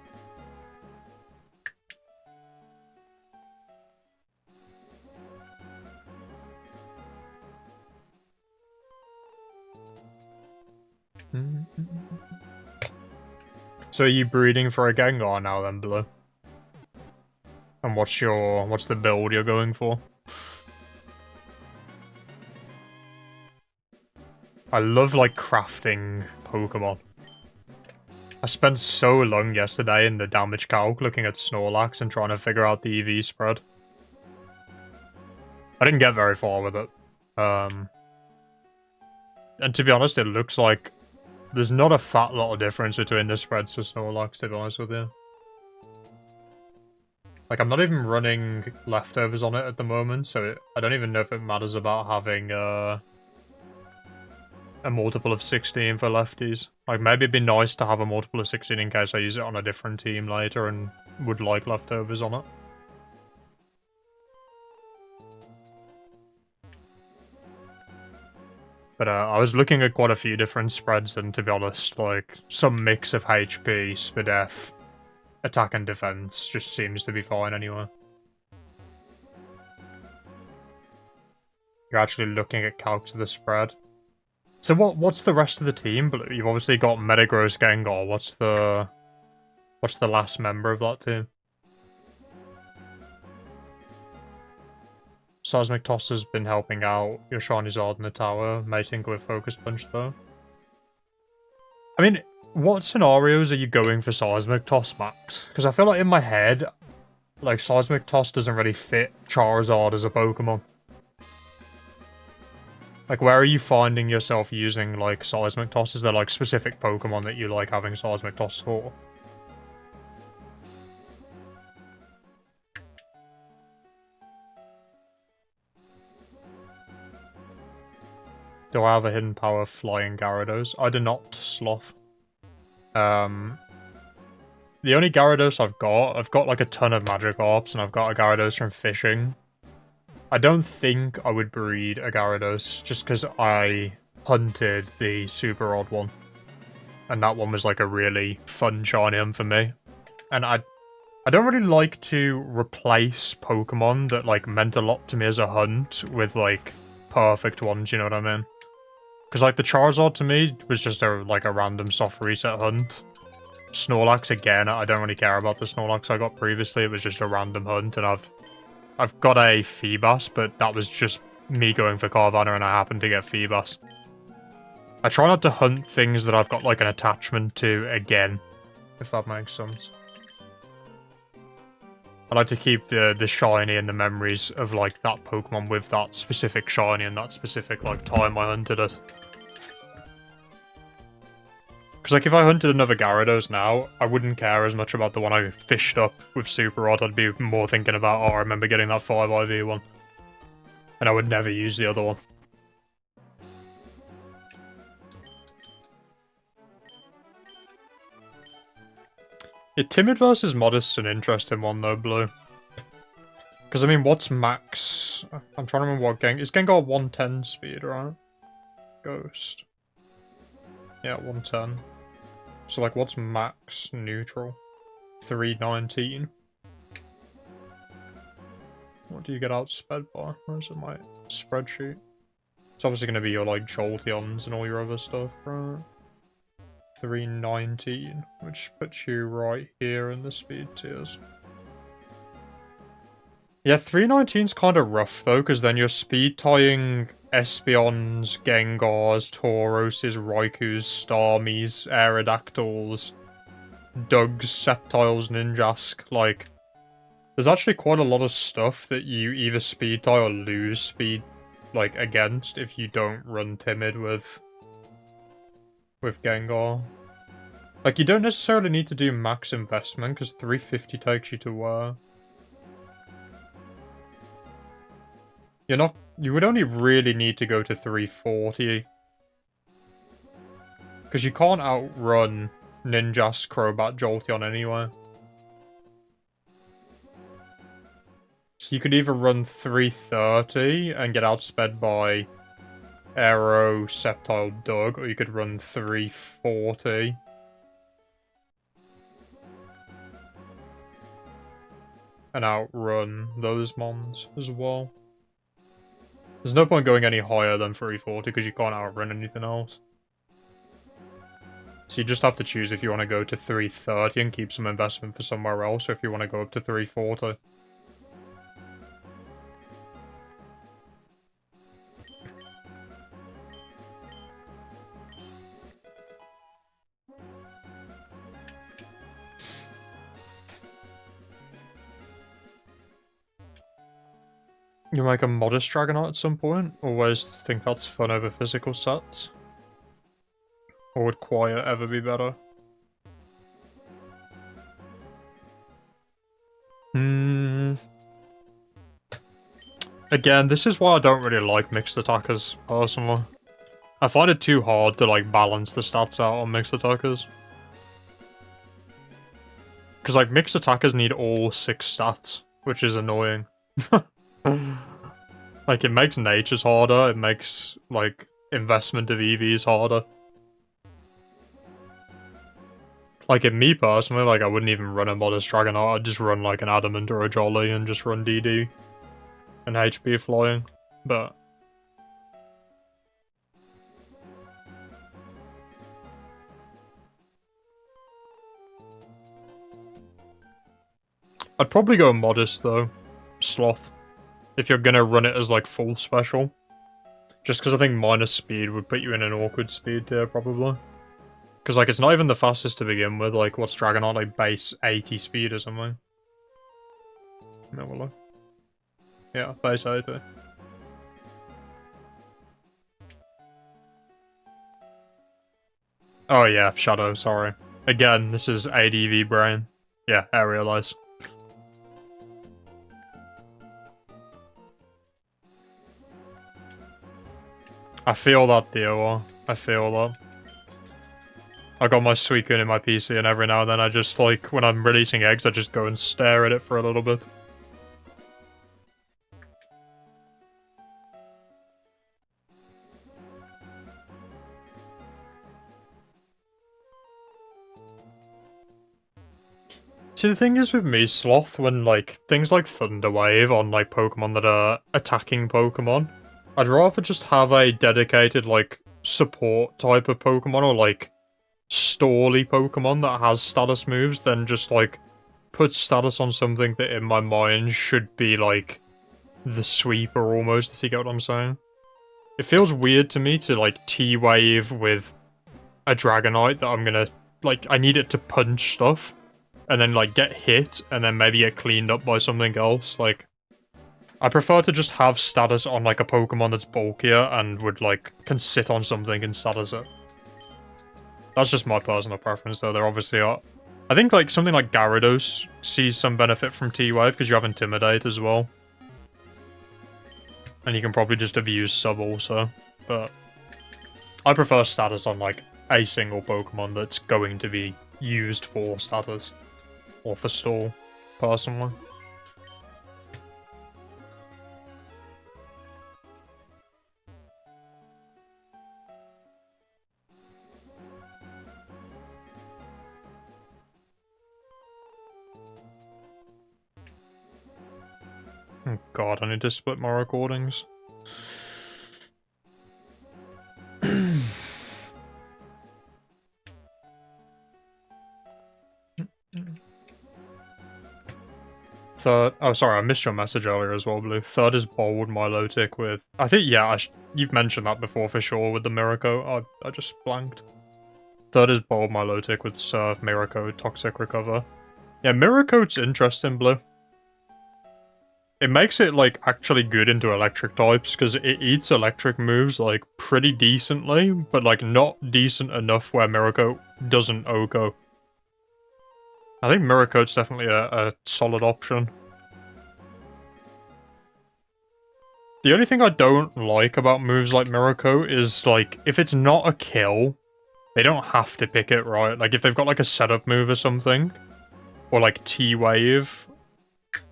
So are you breeding for a Gengar now then, Blue? And what's the build you're going for? I love, like, crafting Pokemon. I spent so long yesterday in the damage calc looking at Snorlax and trying to figure out the EV spread. I didn't get very far with it. And to be honest, it looks like there's not a fat lot of difference between the spreads for Snorlax, to be honest with you. Like, I'm not even running leftovers on it at the moment, so I don't even know if it matters about having a multiple of 16 for lefties. Like, maybe it'd be nice to have a multiple of 16 in case I use it on a different team later and would like leftovers on it. But I was looking at quite a few different spreads, and to be honest, like, some mix of HP, SPDF, attack and defense just seems to be fine anyway. You're actually looking at calcs of the spread. So what's the rest of the team, Blue? You've obviously got Metagross Gengar. What's the last member of that team? Seismic Toss has been helping out your Charizard in the tower, mating with Focus Punch though. I mean, what scenarios are you going for Seismic Toss, Max? Because I feel like in my head, like, Seismic Toss doesn't really fit Charizard as a Pokemon. Like, where are you finding yourself using, like, Seismic Toss? Is there, like, specific Pokemon that you like having Seismic Toss for? Do I have a hidden power flying Gyarados? I do not, Sloth. The only Gyarados I've got like a ton of Magikarps, and I've got a Gyarados from fishing. I don't think I would breed a Gyarados, just because I hunted the super odd one. And that one was like a really fun shiny hunt for me. And I don't really like to replace Pokemon that like meant a lot to me as a hunt with like perfect ones, you know what I mean? Because, like, the Charizard to me was just a random soft reset hunt. Snorlax, again, I don't really care about the Snorlax I got previously. It was just a random hunt, and I've got a Feebas, but that was just me going for Carvanha, and I happened to get Feebas. I try not to hunt things that I've got, like, an attachment to again, if that makes sense. I like to keep the shiny and the memories of, like, that Pokemon with that specific shiny and that specific, like, time I hunted it. Because, like, if I hunted another Gyarados now, I wouldn't care as much about the one I fished up with Super Odd. I'd be more thinking about, oh, I remember getting that 5 IV one. And I would never use the other one. Yeah, Timid versus Modest's an interesting one though, Blue. Because, I mean, what's max? I'm trying to remember what Is Gengar 110 speed, right? Ghost. Yeah, 110. So, like, what's max neutral? 319. What do you get outsped by? Where's it my spreadsheet? It's obviously going to be your, like, Jolteons and all your other stuff, right? 319, which puts you right here in the speed tiers. Yeah, 319's kind of rough, though, because then you're speed tying Espeons, Gengars, Tauroses, Raikus, Starmies, Aerodactyls, Dugs, Sceptiles, Ninjask. Like, there's actually quite a lot of stuff that you either speed tie or lose speed, like, against if you don't run Timid with Gengar. Like, you don't necessarily need to do max investment, because 350 takes you to where? You would only really need to go to 340. Because you can't outrun Ninjask, Crobat, Jolteon anyway. So you could either run 330 and get outsped by Aero, Sceptile, Doug, or you could run 340. And outrun those mons as well. There's no point going any higher than 340 because you can't outrun anything else. So you just have to choose if you want to go to 330 and keep some investment for somewhere else, or if you want to go up to 340. You make a modest Dragonite at some point? Always think that's fun over physical sets? Or would Quiet ever be better? Again, this is why I don't really like mixed attackers, personally. I find it too hard to, like, balance the stats out on mixed attackers. Because, like, mixed attackers need all 6 stats, which is annoying. Like, it makes natures harder, it makes, like, investment of EVs harder. Like, in me personally, like, I wouldn't even run a Modest Dragonite, I'd just run, like, an Adamant or a Jolly and just run DD. And HP flying, but... I'd probably go Modest, though. Sloth. If you're gonna run it as, like, full special. Just because I think minus speed would put you in an awkward speed tier, probably. Because, like, it's not even the fastest to begin with. Like, what's Dragonite? Like, base 80 speed or something. No, will I? Yeah, base 80. Oh, yeah, Shadow, sorry. Again, this is ADV brain. Yeah, Aerialize. I feel that, Theo. I feel that. I got my Suicune in my PC, and every now and then I just, like, when I'm releasing eggs, I just go and stare at it for a little bit. See, the thing is with me, Sloth, when, like, things like Thunder Wave on, like, Pokemon that are attacking Pokemon, I'd rather just have a dedicated, like, support type of Pokemon, or, like, stally Pokemon that has status moves than just, like, put status on something that in my mind should be, like, the sweeper almost, if you get what I'm saying. It feels weird to me to, like, T-Wave with a Dragonite that I'm gonna, like, I need it to punch stuff, and then, like, get hit, and then maybe get cleaned up by something else, like... I prefer to just have status on, like, a Pokemon that's bulkier and would, like, can sit on something and status it. That's just my personal preference, though. There obviously are... I think, like, something like Gyarados sees some benefit from T-Wave, because you have Intimidate as well. And you can probably just abuse Sub also, but... I prefer status on, like, a single Pokemon that's going to be used for status. or for stall, personally. Oh god, I need to split my recordings. Third, oh sorry, I missed your message earlier as well, Blue. Third is bold Milotic with, I think, yeah, you've mentioned that before for sure with the Miracle. I just blanked. Third is bold Milotic with Surf, Miracle, Toxic Recover. Yeah, Miracoat's interesting, Blue. It makes it, like, actually good into electric types, because it eats electric moves, like, pretty decently, but, like, not decent enough where Miracle doesn't OHKO. I think Miracoat's definitely a solid option. The only thing I don't like about moves like Miracle is, like, if it's not a kill, they don't have to pick it, right? Like, if they've got, like, a setup move or something, or, like, T-Wave.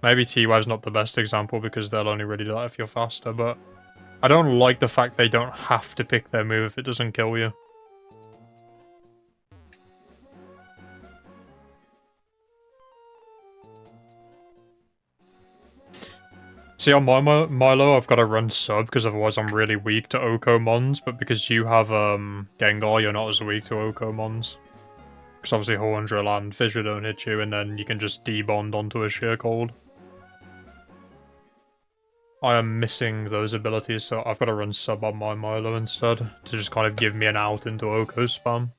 Maybe T-Wave's not the best example because they'll only really do that if you're faster, but I don't like the fact they don't have to pick their move if it doesn't kill you. See, on my Milo, I've got to run sub, because otherwise I'm really weak to OHKO mons, but because you have Gengar, you're not as weak to OHKO mons. Because obviously Horndrill and Fissure don't hit you, and then you can just debond onto a Sheer Cold. I am missing those abilities, so I've got to run sub on my Milo instead, to just kind of give me an out into OHKO spam.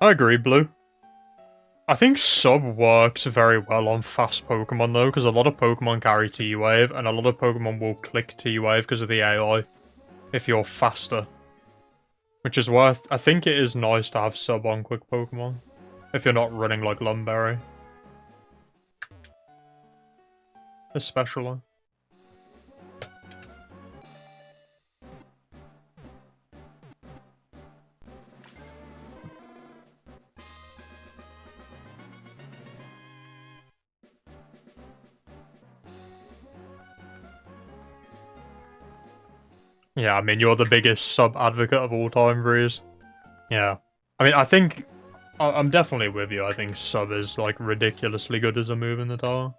I agree, Blue. I think sub works very well on fast Pokemon though, because a lot of Pokemon carry T-Wave, and a lot of Pokemon will click T-Wave because of the AI, if you're faster. Which is why I think it is nice to have sub on quick Pokemon, if you're not running like Lumberry. Especially. Yeah, I mean, you're the biggest sub advocate of all time, Breeze. Yeah. I mean, I think... I'm definitely with you. I think sub is, like, ridiculously good as a move in the tower.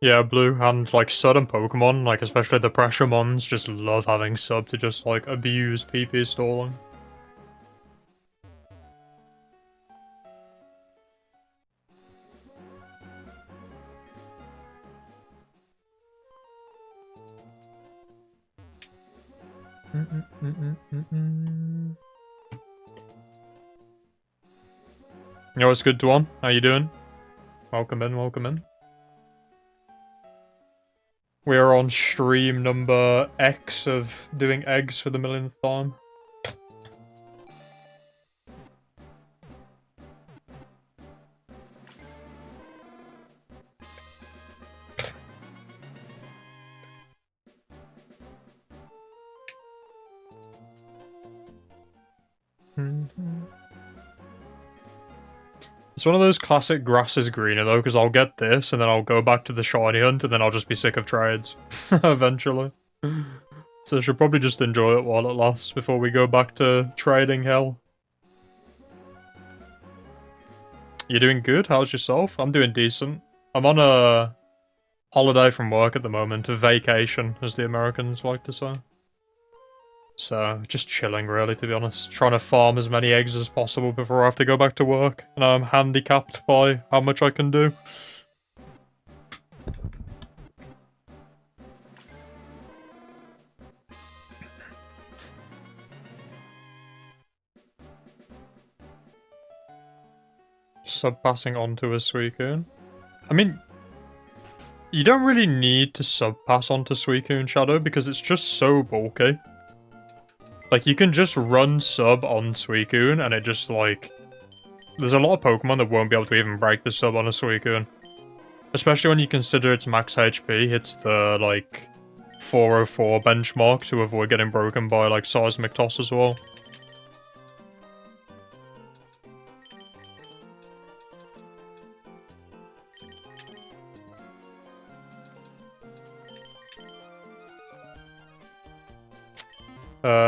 Yeah, Blue, and, like, certain Pokemon, like, especially the Pressure Mons, just love having sub to just, like, abuse PP stalling. Yo, it's good, Dwan. How you doing? Welcome in, welcome in. We are on stream number X of doing eggs for the millionth time. It's one of those classic grass is greener though, because I'll get this and then I'll go back to the shiny hunt and then I'll just be sick of trades. Eventually. So I should probably just enjoy it while it lasts before we go back to trading hell. You doing good? How's yourself? I'm doing decent. I'm on a holiday from work at the moment, a vacation, as the Americans like to say. So, just chilling really, to be honest. Trying to farm as many eggs as possible before I have to go back to work. And I'm handicapped by how much I can do. Sub-passing onto a Suicune. I mean, you don't really need to sub-pass onto Suicune Shadow because it's just so bulky. Like, you can just run sub on Suicune and it just, like... There's a lot of Pokemon that won't be able to even break the sub on a Suicune. Especially when you consider its max HP hits the, like, 404 benchmark to avoid getting broken by, like, Seismic Toss as well.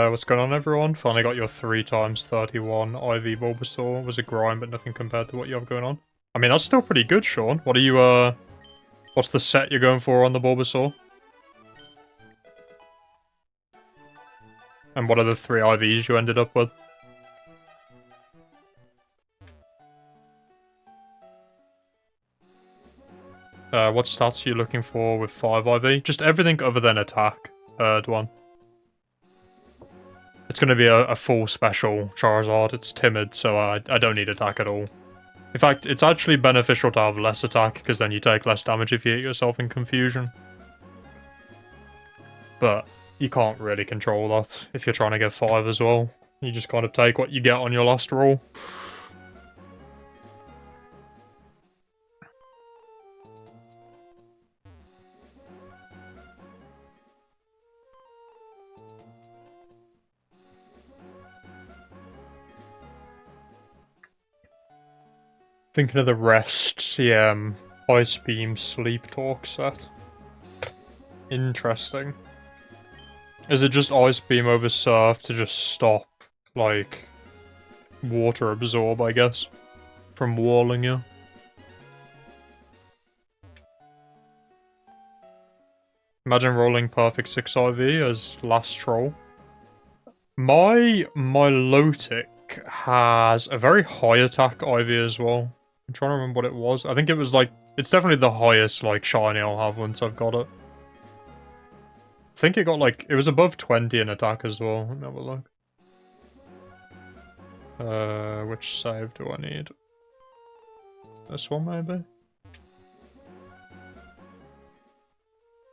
What's going on, everyone? Finally got your 3x31 IV Bulbasaur. Was a grind, but nothing compared to what you have going on. I mean, that's still pretty good, Sean. What are you, what's the set you're going for on the Bulbasaur? And what are the 3 IVs you ended up with? What stats are you looking for with 5 IV? Just everything other than attack, third one. It's going to be a full special Charizard. It's timid, so I don't need attack at all. In fact, it's actually beneficial to have less attack, because then you take less damage if you hit yourself in confusion. But you can't really control that if you're trying to get 5 as well. You just kind of take what you get on your last roll. Thinking of the rest, CM, Ice Beam, Sleep Talk set. Interesting. Is it just Ice Beam over Surf to just stop, like, Water Absorb, I guess, from walling you? Imagine rolling Perfect 6 IV as last troll. My Milotic has a very high attack IV as well. I'm trying to remember what it was. I think it was like... It's definitely the highest, like, shiny I'll have once I've got it. I think it got, like... It was above 20 in attack as well. Let me have a look. Which save do I need? This one, maybe?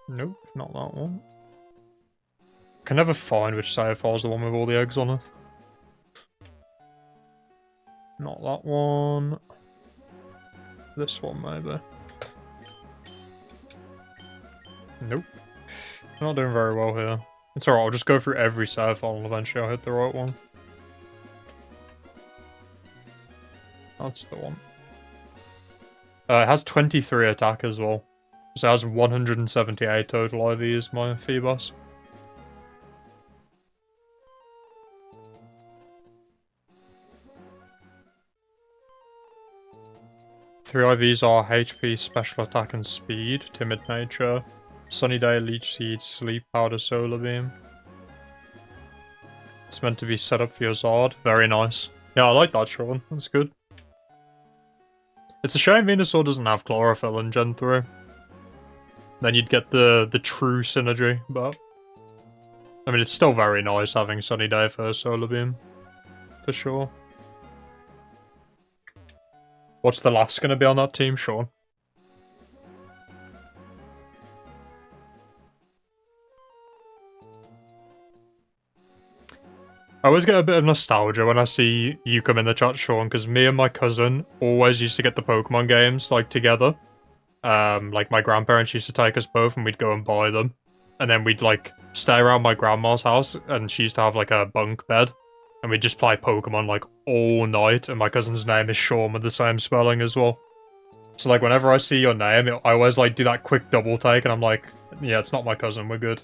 Nope, not that one. Can never find which save file is the one with all the eggs on it. Not that one. This one, maybe. Nope. I'm not doing very well here. It's alright, I'll just go through every save file and eventually I'll hit the right one. That's the one. It has 23 attack as well. So it has 178 total IVs, my Phoebus. Three IVs are HP, Special Attack, and Speed. Timid Nature. Sunny Day, Leech Seed, Sleep Powder, Solar Beam. It's meant to be set up for your Zard. Very nice. Yeah, I like that, Sean. That's good. It's a shame Venusaur doesn't have Chlorophyll in Gen 3. Then you'd get the true synergy, but... I mean, it's still very nice having Sunny Day for Solar Beam. For sure. What's the last going to be on that team, Sean? I always get a bit of nostalgia when I see you come in the chat, Sean, because me and my cousin always used to get the Pokemon games, like, together. Like, my grandparents used to take us both and we'd go and buy them. And then we'd, like, stay around my grandma's house, and she used to have, like, a bunk bed. And we'd just play Pokemon, like, all night, and my cousin's name is Sean with the same spelling as well. So, like, whenever I see your name, I always, like, do that quick double take, and I'm like, yeah, it's not my cousin, we're good.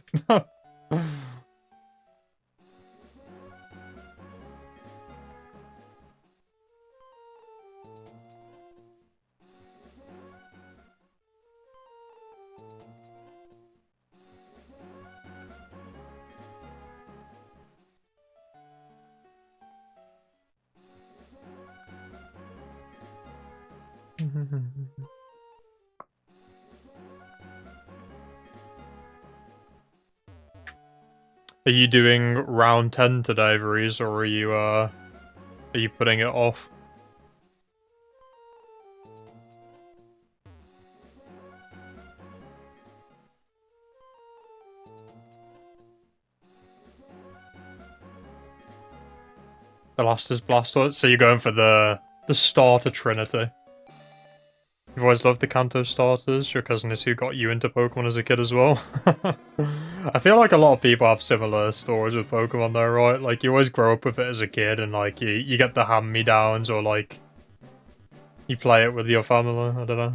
Are you doing round 10 today, Varese, or are you putting it off? The last is Blastoise, so you're going for the starter trinity. You've always loved the Kanto starters. Your cousin is who got you into Pokemon as a kid as well. I feel like a lot of people have similar stories with Pokemon though, right? Like, you always grow up with it as a kid and, like, you get the hand-me-downs or, like, you play it with your family. I don't know.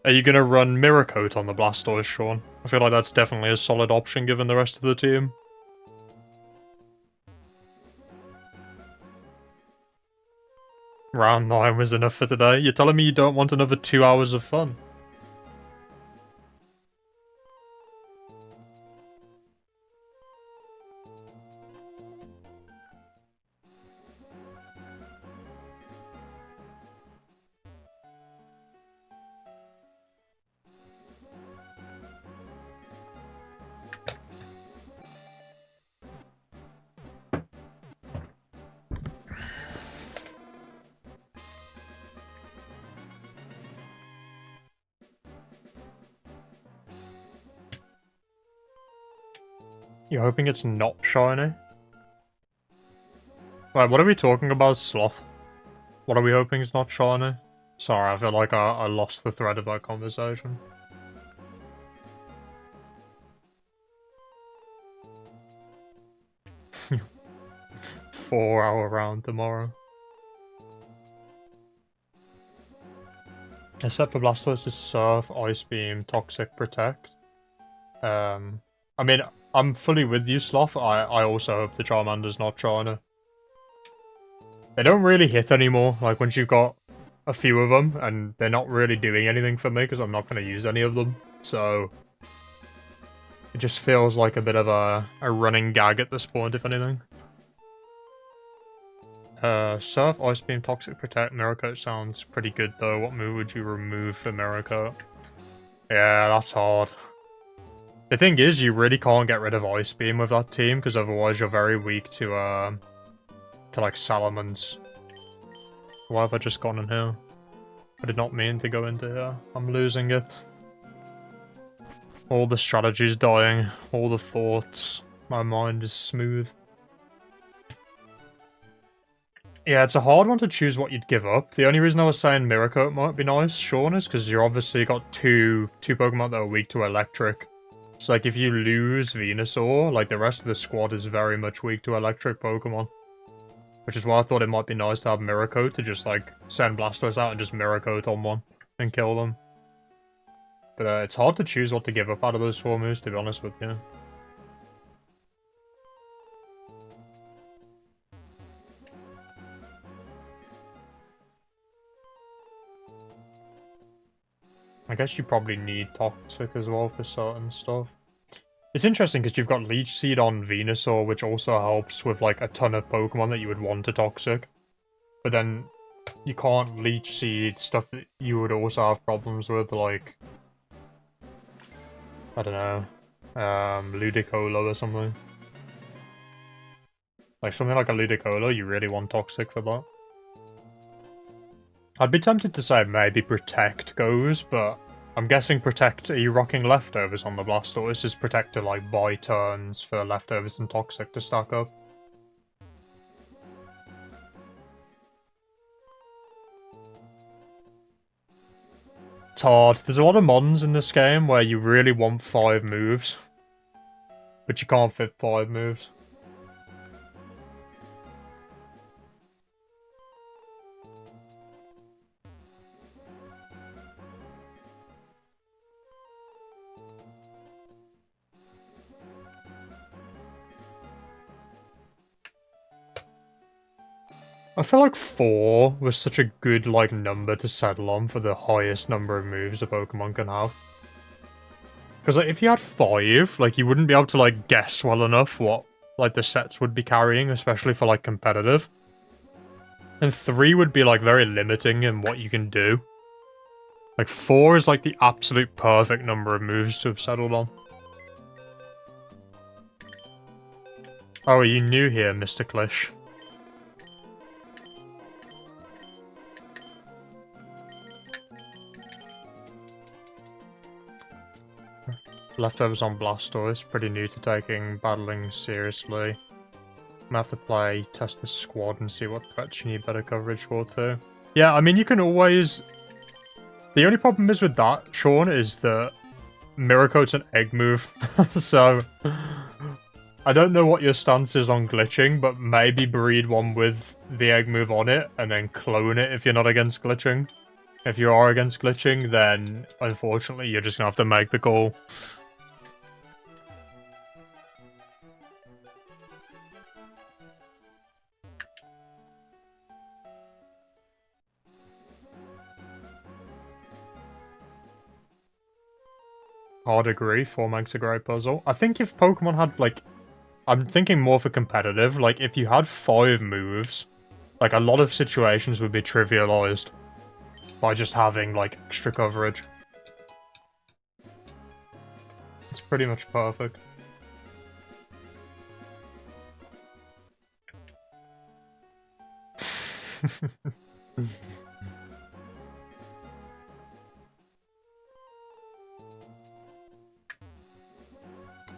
Are you gonna run Mirror Coat on the Blastoise, Sean? I feel like that's definitely a solid option given the rest of the team. Round 9 was enough for today. You're telling me you don't want another 2 hours of fun? You're hoping it's not shiny? Wait, what are we talking about, Sloth? What are we hoping is not shiny? Sorry, I feel like I lost the thread of that conversation. Four-hour round tomorrow. Except for Blastoise is Surf, Ice Beam, Toxic, Protect. I mean, I'm fully with you, Sloth. I also hope the Charmander's not shiny. They don't really hit anymore, like once you've got a few of them, and they're not really doing anything for me because I'm not going to use any of them, so it just feels like a bit of a running gag at this point, if anything. Surf, Ice Beam, Toxic, Protect, Mirror Coat sounds pretty good though. What move would you remove for Mirror Coat? Yeah, that's hard. The thing is, you really can't get rid of Ice Beam with that team, because otherwise you're very weak to like Salamence. Why have I just gone in here? I did not mean to go into here. I'm losing it. All the strategies dying. All the thoughts. My mind is smooth. Yeah, it's a hard one to choose what you'd give up. The only reason I was saying Mirror Coat might be nice, Sean, is because you're obviously got two Pokemon that are weak to Electric. So, like, if you lose Venusaur, like, the rest of the squad is very much weak to Electric Pokemon. Which is why I thought it might be nice to have Mirror Coat to just, like, send Blastoise out and just Mirror Coat on one and kill them. But it's hard to choose what to give up out of those four moves, to be honest with you. I guess you probably need Toxic as well for certain stuff. It's interesting because you've got Leech Seed on Venusaur, which also helps with like a ton of Pokemon that you would want to Toxic. But then you can't Leech Seed stuff that you would also have problems with, like, I don't know, Ludicolo or something. Like something like a Ludicolo, you really want Toxic for that. I'd be tempted to say maybe Protect goes, but I'm guessing Protect, are you rocking Leftovers on the Blastoise? Is Protect to like buy turns for Leftovers and Toxic to stack up? It's hard. There's a lot of mons in this game where you really want 5 moves, but you can't fit 5 moves. I feel like 4 was such a good, like, number to settle on for the highest number of moves a Pokemon can have. Because, like, if you had 5, like, you wouldn't be able to, like, guess well enough what, like, the sets would be carrying, especially for, like, competitive. And 3 would be, like, very limiting in what you can do. Like, 4 is like the absolute perfect number of moves to have settled on. Oh, are you new here, Mr. Klish? Leftovers on Blastoise, pretty new to taking battling seriously. I'm gonna have to test the squad and see what threats you need better coverage for too. Yeah, I mean, you can always... The only problem is with that, Sean, is that Miracoat's an egg move. So, I don't know what your stance is on glitching, but maybe breed one with the egg move on it, and then clone it if you're not against glitching. If you are against glitching, then, unfortunately, you're just gonna have to make the call. Hard agree, 4 makes a great puzzle. I think if Pokemon had, like... I'm thinking more for competitive, like, if you had 5 moves, like, a lot of situations would be trivialized by just having, like, extra coverage. It's pretty much perfect.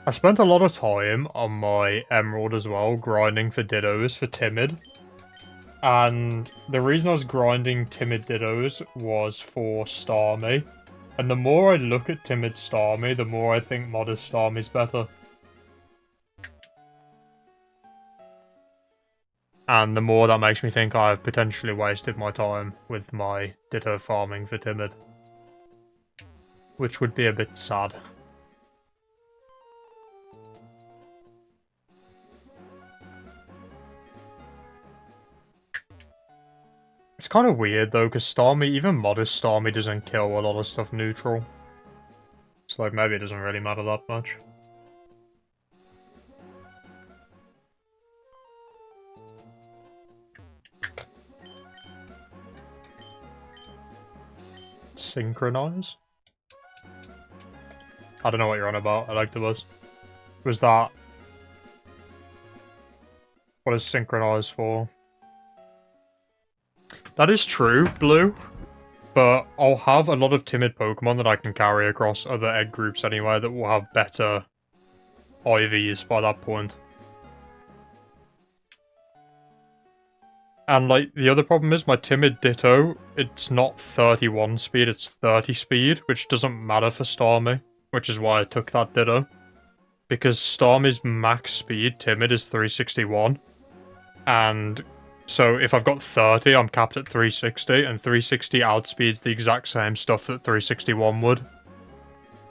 I spent a lot of time on my Emerald as well, grinding for Dittos for Timid. And the reason I was grinding Timid Dittos was for Starmie. And the more I look at Timid Starmie, the more I think Modest Starmie's better. And the more that makes me think I've potentially wasted my time with my Ditto farming for Timid. Which would be a bit sad. It's kind of weird though, because Starmie, even Modest Starmie doesn't kill a lot of stuff neutral. So like, maybe it doesn't really matter that much. Synchronize? I don't know what you're on about, Electabuzz. Was that... What is Synchronize for? That is true, Blue. But I'll have a lot of timid Pokemon that I can carry across other egg groups anyway that will have better IVs by that point. And, like, the other problem is my Timid Ditto, it's not 31 speed, it's 30 speed, which doesn't matter for Starmie, which is why I took that Ditto. Because Starmie's max speed, Timid, is 361. And so if I've got 30, I'm capped at 360, and 360 outspeeds the exact same stuff that 361 would.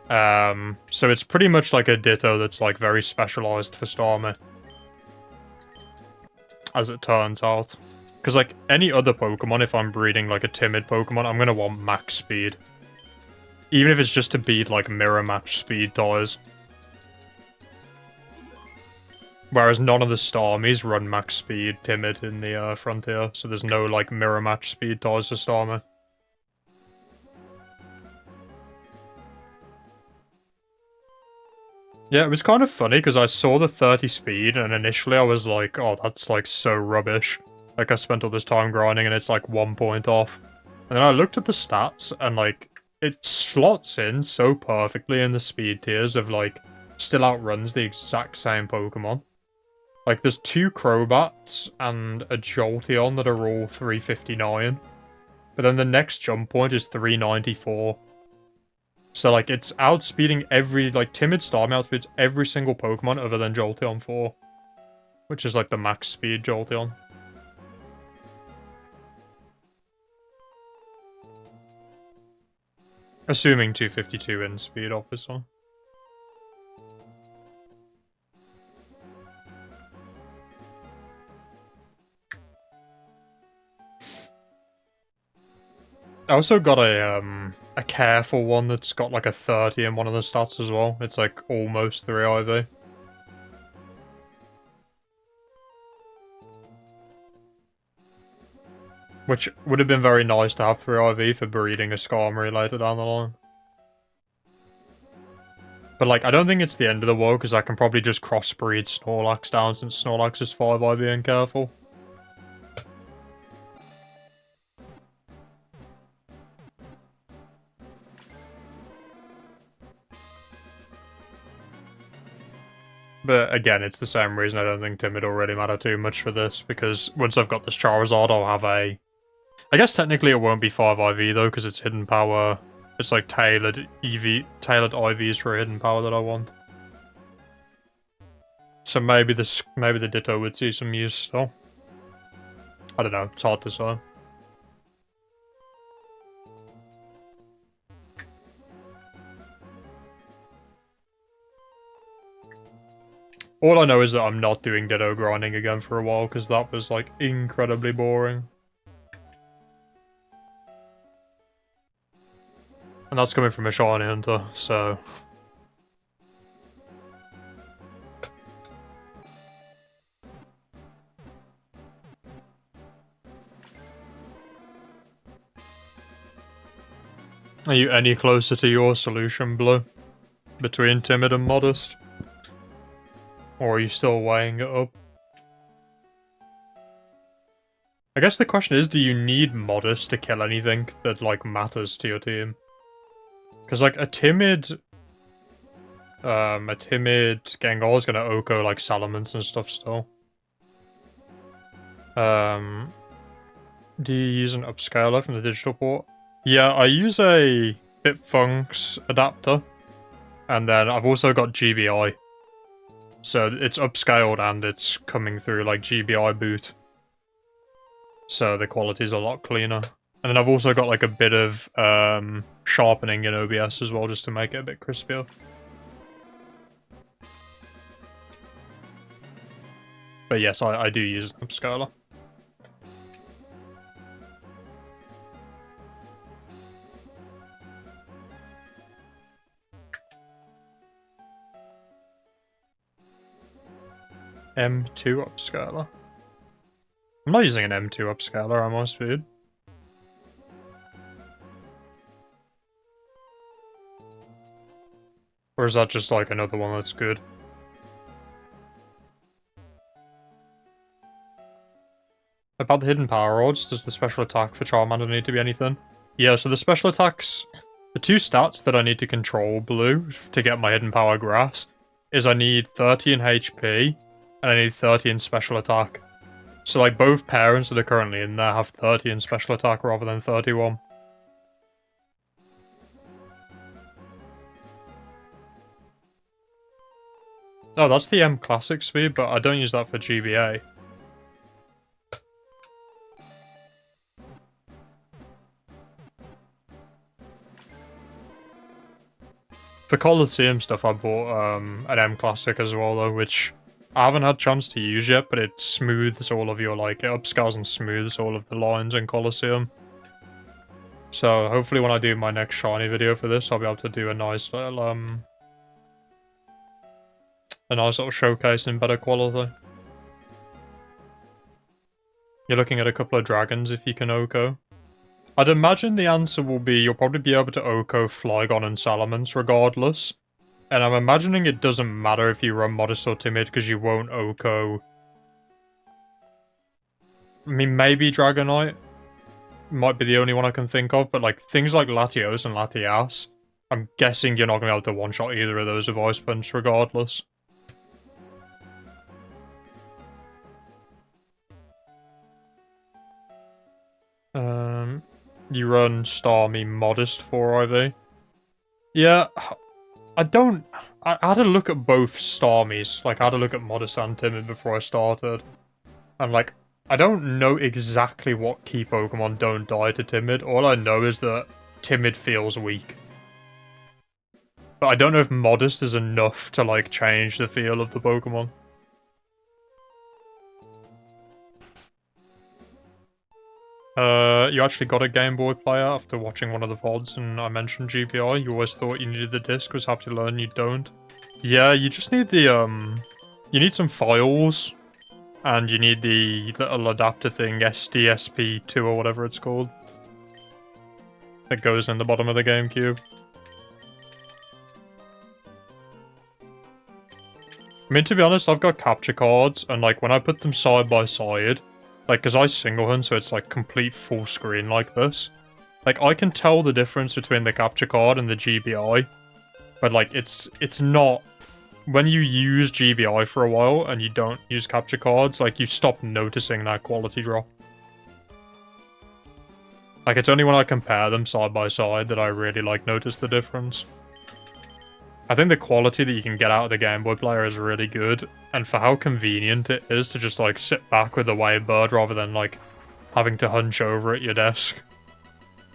So it's pretty much like a Ditto that's, like, very specialized for Starmie. As it turns out. Because, like, any other Pokemon, if I'm breeding, like, a timid Pokemon, I'm gonna want max speed. Even if it's just to beat, like, mirror match speed ties. Whereas none of the Starmies run max speed timid in the Frontier, so there's no, like, mirror match speed ties for Starmie. Yeah, it was kind of funny, because I saw the 30 speed, and initially I was like, oh, that's, like, so rubbish. Like, I spent all this time grinding, and it's, like, 1 point off. And then I looked at the stats, and, like, it slots in so perfectly in the speed tiers of, like, still outruns the exact same Pokemon. Like, there's 2 Crobats and a Jolteon that are all 359. But then the next jump point is 394. So, like, it's outspeeding every, like, Timid Starmie outspeeds every single Pokemon other than Jolteon 4. Which is, like, the max speed Jolteon. Assuming 252 in speed, obviously. I also got a careful one that's got like a 30 in one of the stats as well. It's like almost 3 IV. Which would have been very nice to have 3 IV for breeding a Skarmory later down the line. But, like, I don't think it's the end of the world, because I can probably just crossbreed Snorlax down, since Snorlax is 5 IV and careful. But again, it's the same reason I don't think Timid will really matter too much for this, because once I've got this Charizard, I'll have a... I guess technically it won't be 5 IV though, because it's hidden power. It's like tailored IVs for a hidden power that I want. So maybe the Ditto would see some use still. I don't know, it's hard to say. All I know is that I'm not doing Ditto grinding again for a while, because that was, like, incredibly boring. And that's coming from a Shiny Hunter, so... Are you any closer to your solution, Blue? Between Timid and Modest? Or are you still weighing it up? I guess the question is, do you need Modest to kill anything that, like, matters to your team? Because, like, a timid Gengar is gonna Oko, like, Salamence and stuff still. Do you use an upscaler from the digital port? Yeah, I use a Bitfunks adapter. And then I've also got GBI. So it's upscaled and it's coming through, like, GBI boot. So the quality's a lot cleaner. And then I've also got, like, a bit of sharpening in OBS as well, just to make it a bit crispier. But yes, I do use an upscaler. M2 upscaler. I'm not using an M2 upscaler, am I, Speed? Or is that just, like, another one that's good? About the hidden power rods, does the special attack for Charmander need to be anything? Yeah, so the special attacks... The 2 stats that I need to control, Blue, to get my hidden power grass, is I need 30 in HP, and I need 30 in special attack. So, like, both parents that are currently in there have 30 in special attack rather than 31. Oh, that's the M Classic speed, but I don't use that for GBA. For Coliseum stuff, I bought an M Classic as well, though, which I haven't had a chance to use yet, but it smooths all of your, like, it upscales and smooths all of the lines in Coliseum. So hopefully when I do my next shiny video for this, I'll be able to do a nice little showcase in better quality. You're looking at a couple of dragons if you can Oko. I'd imagine the answer will be you'll probably be able to Oko Flygon and Salamence regardless. And I'm imagining it doesn't matter if you run Modest or Timid because you won't Oko... I mean, maybe Dragonite might be the only one I can think of, but like things like Latios and Latias, I'm guessing you're not going to be able to one-shot either of those with Ice Punch regardless. You run Starmie Modest 4 IV. Yeah, I had a look at both Starmies. Like, I had a look at Modest and Timid before I started. And, like, I don't know exactly what key Pokemon don't die to Timid. All I know is that Timid feels weak. But I don't know if Modest is enough to, like, change the feel of the Pokemon. You actually got a Game Boy player after watching one of the VODs and I mentioned GPI. You always thought you needed the disc, was happy to learn you don't. Yeah, you just need the, you need some files. And you need the little adapter thing, SDSP2 or whatever it's called. That goes in the bottom of the GameCube. I mean, to be honest, I've got capture cards, and like when I put them side by side, like because I single hunt, so it's like complete full screen like this. Like I can tell the difference between the capture card and the GBI, but like it's not. When you use GBI for a while and you don't use capture cards, like you stop noticing that quality drop. Like it's only when I compare them side by side that I really like notice the difference. I think the quality that you can get out of the Game Boy player is really good, and for how convenient it is to just like sit back with the Wavebird rather than like having to hunch over at your desk.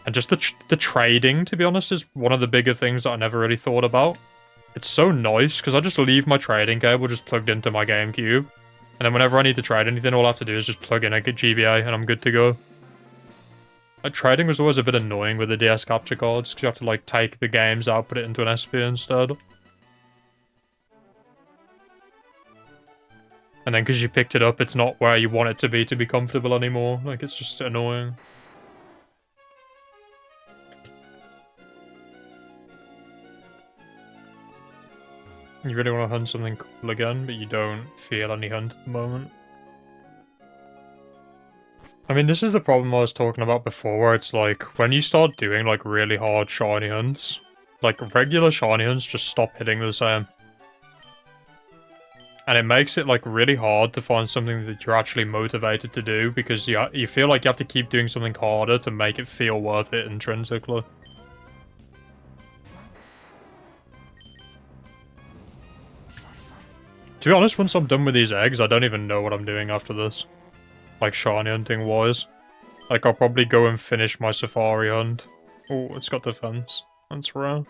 And just the trading, to be honest, is one of the bigger things that I never really thought about. It's so nice, because I just leave my trading cable just plugged into my GameCube, and then whenever I need to trade anything, all I have to do is just plug in a GBA, and I'm good to go. Like, trading was always a bit annoying with the DS capture cards, because you have to, like, take the games out, put it into an SP instead. And then because you picked it up, it's not where you want it to be comfortable anymore. Like, it's just annoying. You really want to hunt something cool again, but you don't feel any hunt at the moment. I mean, this is the problem I was talking about before, where it's like, when you start doing, like, really hard shiny hunts, like, regular shiny hunts just stop hitting the same. And it makes it, like, really hard to find something that you're actually motivated to do, because you feel like you have to keep doing something harder to make it feel worth it intrinsically. To be honest, once I'm done with these eggs, I don't even know what I'm doing after this. Like, shiny hunting wise. Like, I'll probably go and finish my safari hunt. Oh, it's got defense. That's rare.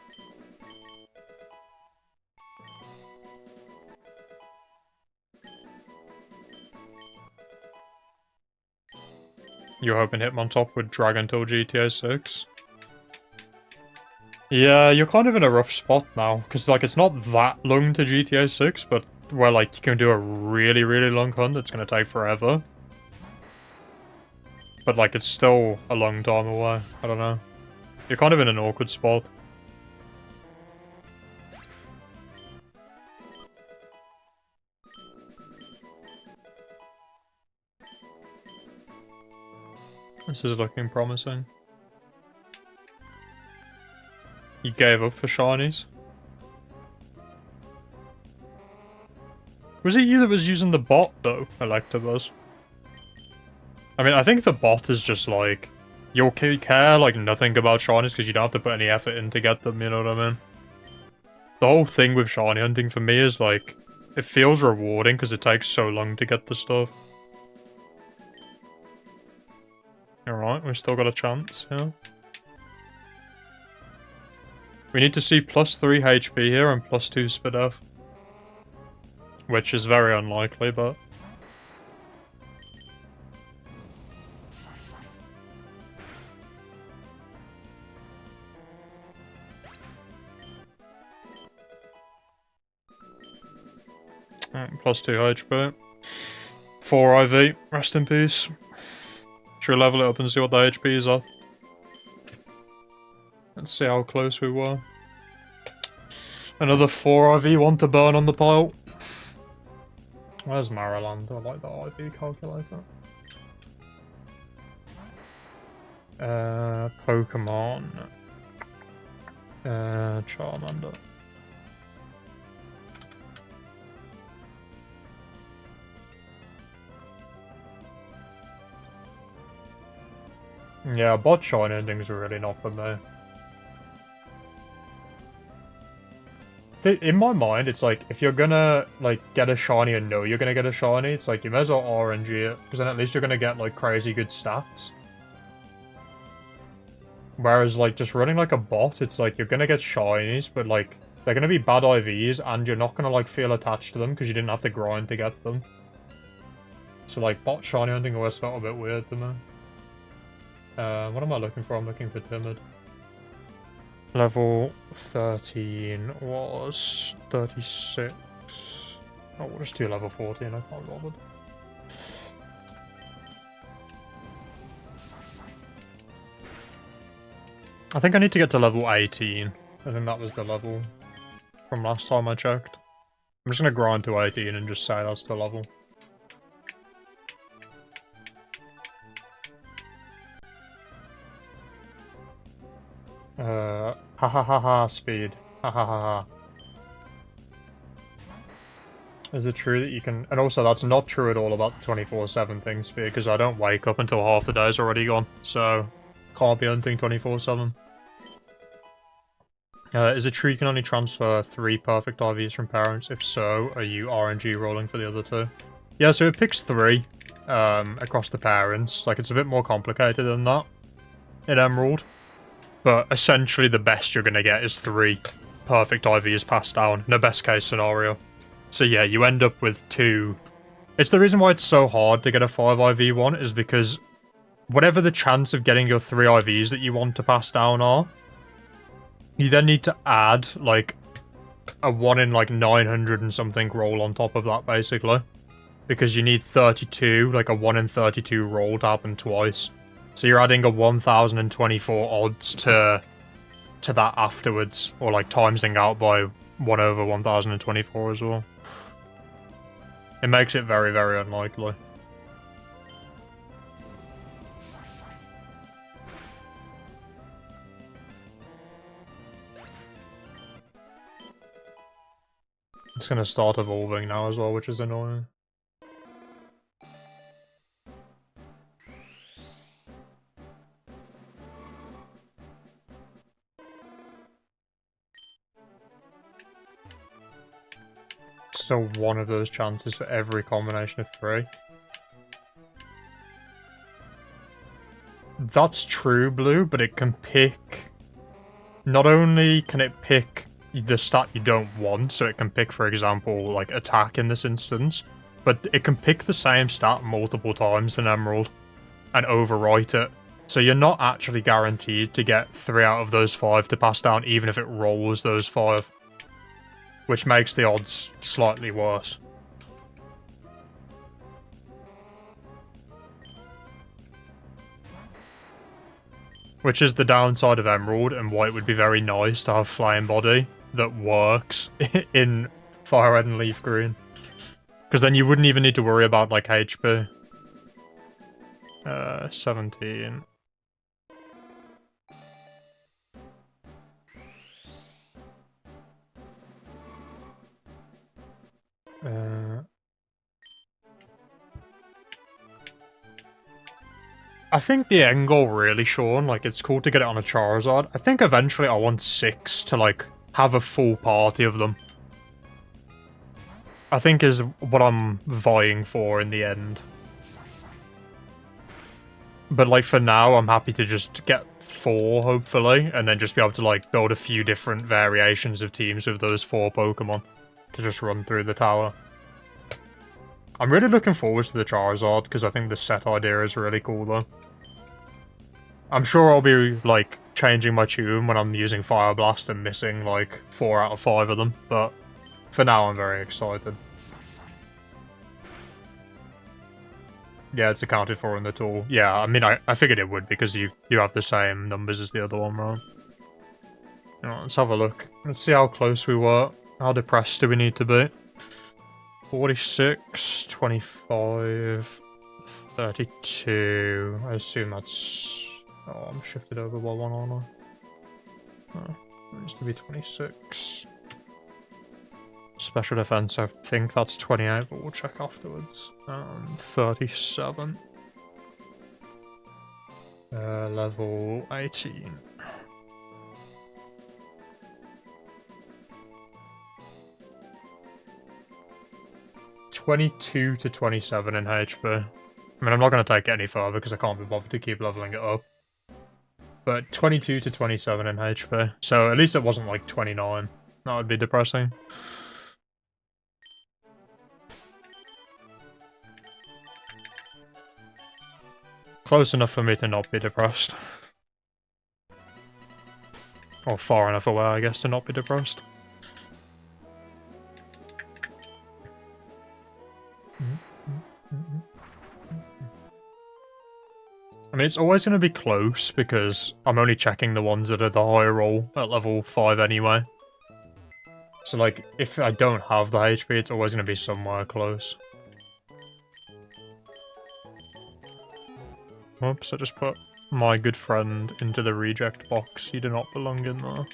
You're hoping Hitmontop would drag until GTA 6? Yeah, you're kind of in a rough spot now, because, like, it's not that long to GTA 6, but where, like, you can do a really, really long hunt that's going to take forever. But, like, it's still a long time away. I don't know. You're kind of in an awkward spot. This is looking promising. You gave up for shinies? Was it you that was using the bot, though, Electabuzz? I mean, I think the bot is just, like, you'll care, like, nothing about shinies because you don't have to put any effort in to get them, you know what I mean? The whole thing with shiny hunting for me is, like, it feels rewarding because it takes so long to get the stuff. Alright, we've still got a chance, yeah. We need to see +3 HP here and +2 Spadef. Which is very unlikely, but... +2 HP. 4 IV, rest in peace. Should we level it up and see what the HP is at? Let's see how close we were. Another 4 IV, one to burn on the pile. Where's Mariland? I like that IV calculator. Pokemon. Charmander. Yeah, bot shiny endings are really not for me. In my mind, it's like, if you're gonna, like, get a shiny and know you're gonna get a shiny, it's like, you may as well RNG it, because then at least you're gonna get, like, crazy good stats. Whereas, like, just running like a bot, it's like, you're gonna get shinies, but, like, they're gonna be bad IVs, and you're not gonna, like, feel attached to them, because you didn't have to grind to get them. So, like, bot shiny hunting always felt a bit weird to me. What am I looking for? I'm looking for Timid. Level 13 was 36. Oh, we'll just do level 14, I can't bother. I think I need to get to level 18. I think that was the level from last time I checked. I'm just gonna grind to 18 and just say that's the level. Ha ha ha ha, speed. Ha ha ha ha. Is it true that you can... And also, that's not true at all about the 24/7 thing, speed, because I don't wake up until half the day's already gone, so... Can't be hunting 24/7. Is it true you can only transfer 3 perfect IVs from parents? If so, are you RNG rolling for the other 2? Yeah, so it picks 3 across the parents. Like, it's a bit more complicated than that in Emerald. But essentially the best you're going to get is 3 perfect IVs passed down in a best case scenario. So yeah, you end up with 2. It's the reason why it's so hard to get a 5 IV one, is because whatever the chance of getting your 3 IVs that you want to pass down are, you then need to add, like, a 1 in, like, 900 and something roll on top of that, basically. Because you need 32, like a 1 in 32 roll to happen twice. So you're adding a 1024 odds to that afterwards, or, like, timesing out by 1 over 1024 as well. It makes it very, very unlikely. It's gonna start evolving now as well, which is annoying. Still one of those chances for every combination of 3. That's true, Blue, but it can pick... Not only can it pick the stat you don't want, so it can pick, for example, like, attack in this instance, but it can pick the same stat multiple times in Emerald and overwrite it. So you're not actually guaranteed to get 3 out of those 5 to pass down, even if it rolls those 5. Which makes the odds slightly worse. Which is the downside of Emerald, and why it would be very nice to have Flame Body that works in Fire Red and Leaf Green. Because then you wouldn't even need to worry about, like, HP. 17. I think the end goal really, Sean, like, it's cool to get it on a Charizard. I think eventually I want 6 to, like, have a full party of them. I think is what I'm vying for in the end. But, like, for now, I'm happy to just get 4, hopefully, and then just be able to, like, build a few different variations of teams with those 4 Pokemon to just run through the tower. I'm really looking forward to the Charizard, because I think the set idea is really cool, though. I'm sure I'll be, like, changing my tune when I'm using Fire Blast and missing, like, 4 out of 5 of them, but for now I'm very excited. Yeah, it's accounted for in the tool. Yeah, I mean, I figured it would, because you have the same numbers as the other one, right? Alright, let's have a look. Let's see how close we were. How depressed do we need to be? 46, 25, 32. I assume that's... Oh, I'm shifted over by 1, aren't I? Oh, it needs to be 26. Special defense, I think that's 28, but we'll check afterwards. 37. Level 18. (22 to 27 in HP. I mean, I'm not going to take it any further because I can't be bothered to keep leveling it up. But 22 to 27 in HP. So at least it wasn't like 29. That would be depressing. Close enough for me to not be depressed. Or far enough away, I guess, to not be depressed. I mean, it's always going to be close because I'm only checking the ones that are the higher roll at level 5 anyway. So, like, if I don't have the HP, it's always going to be somewhere close. Oops, I just put my good friend into the reject box. You do not belong in there.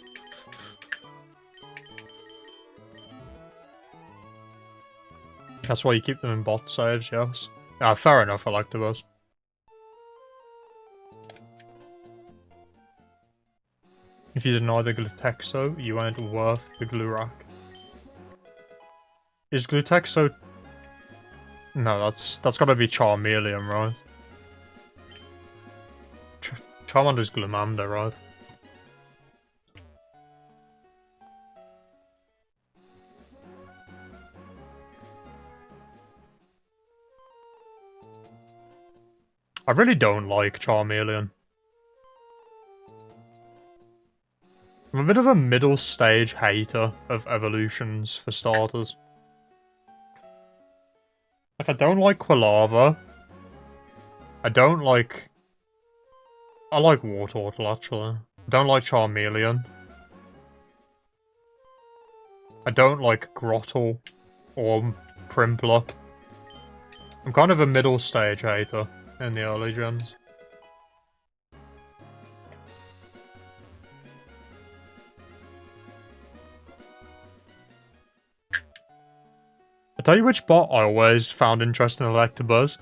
That's why you keep them in bot saves, yes. Fair enough, I like the buzz. If you deny the Glutexo, you ain't worth the Glurak. Is Glutexo... No, that's gotta be Charmeleon, right? Charmander's Glumanda, right? I really don't like Charmeleon. I'm a bit of a middle stage hater of evolutions, for starters. Like, I don't like Quilava. I don't like... I like Wartortle, actually. I don't like Charmeleon. I don't like Grottle or Primpler. I'm kind of a middle stage hater in the early gens. I'll tell you which bot I always found interesting in Electabuzz.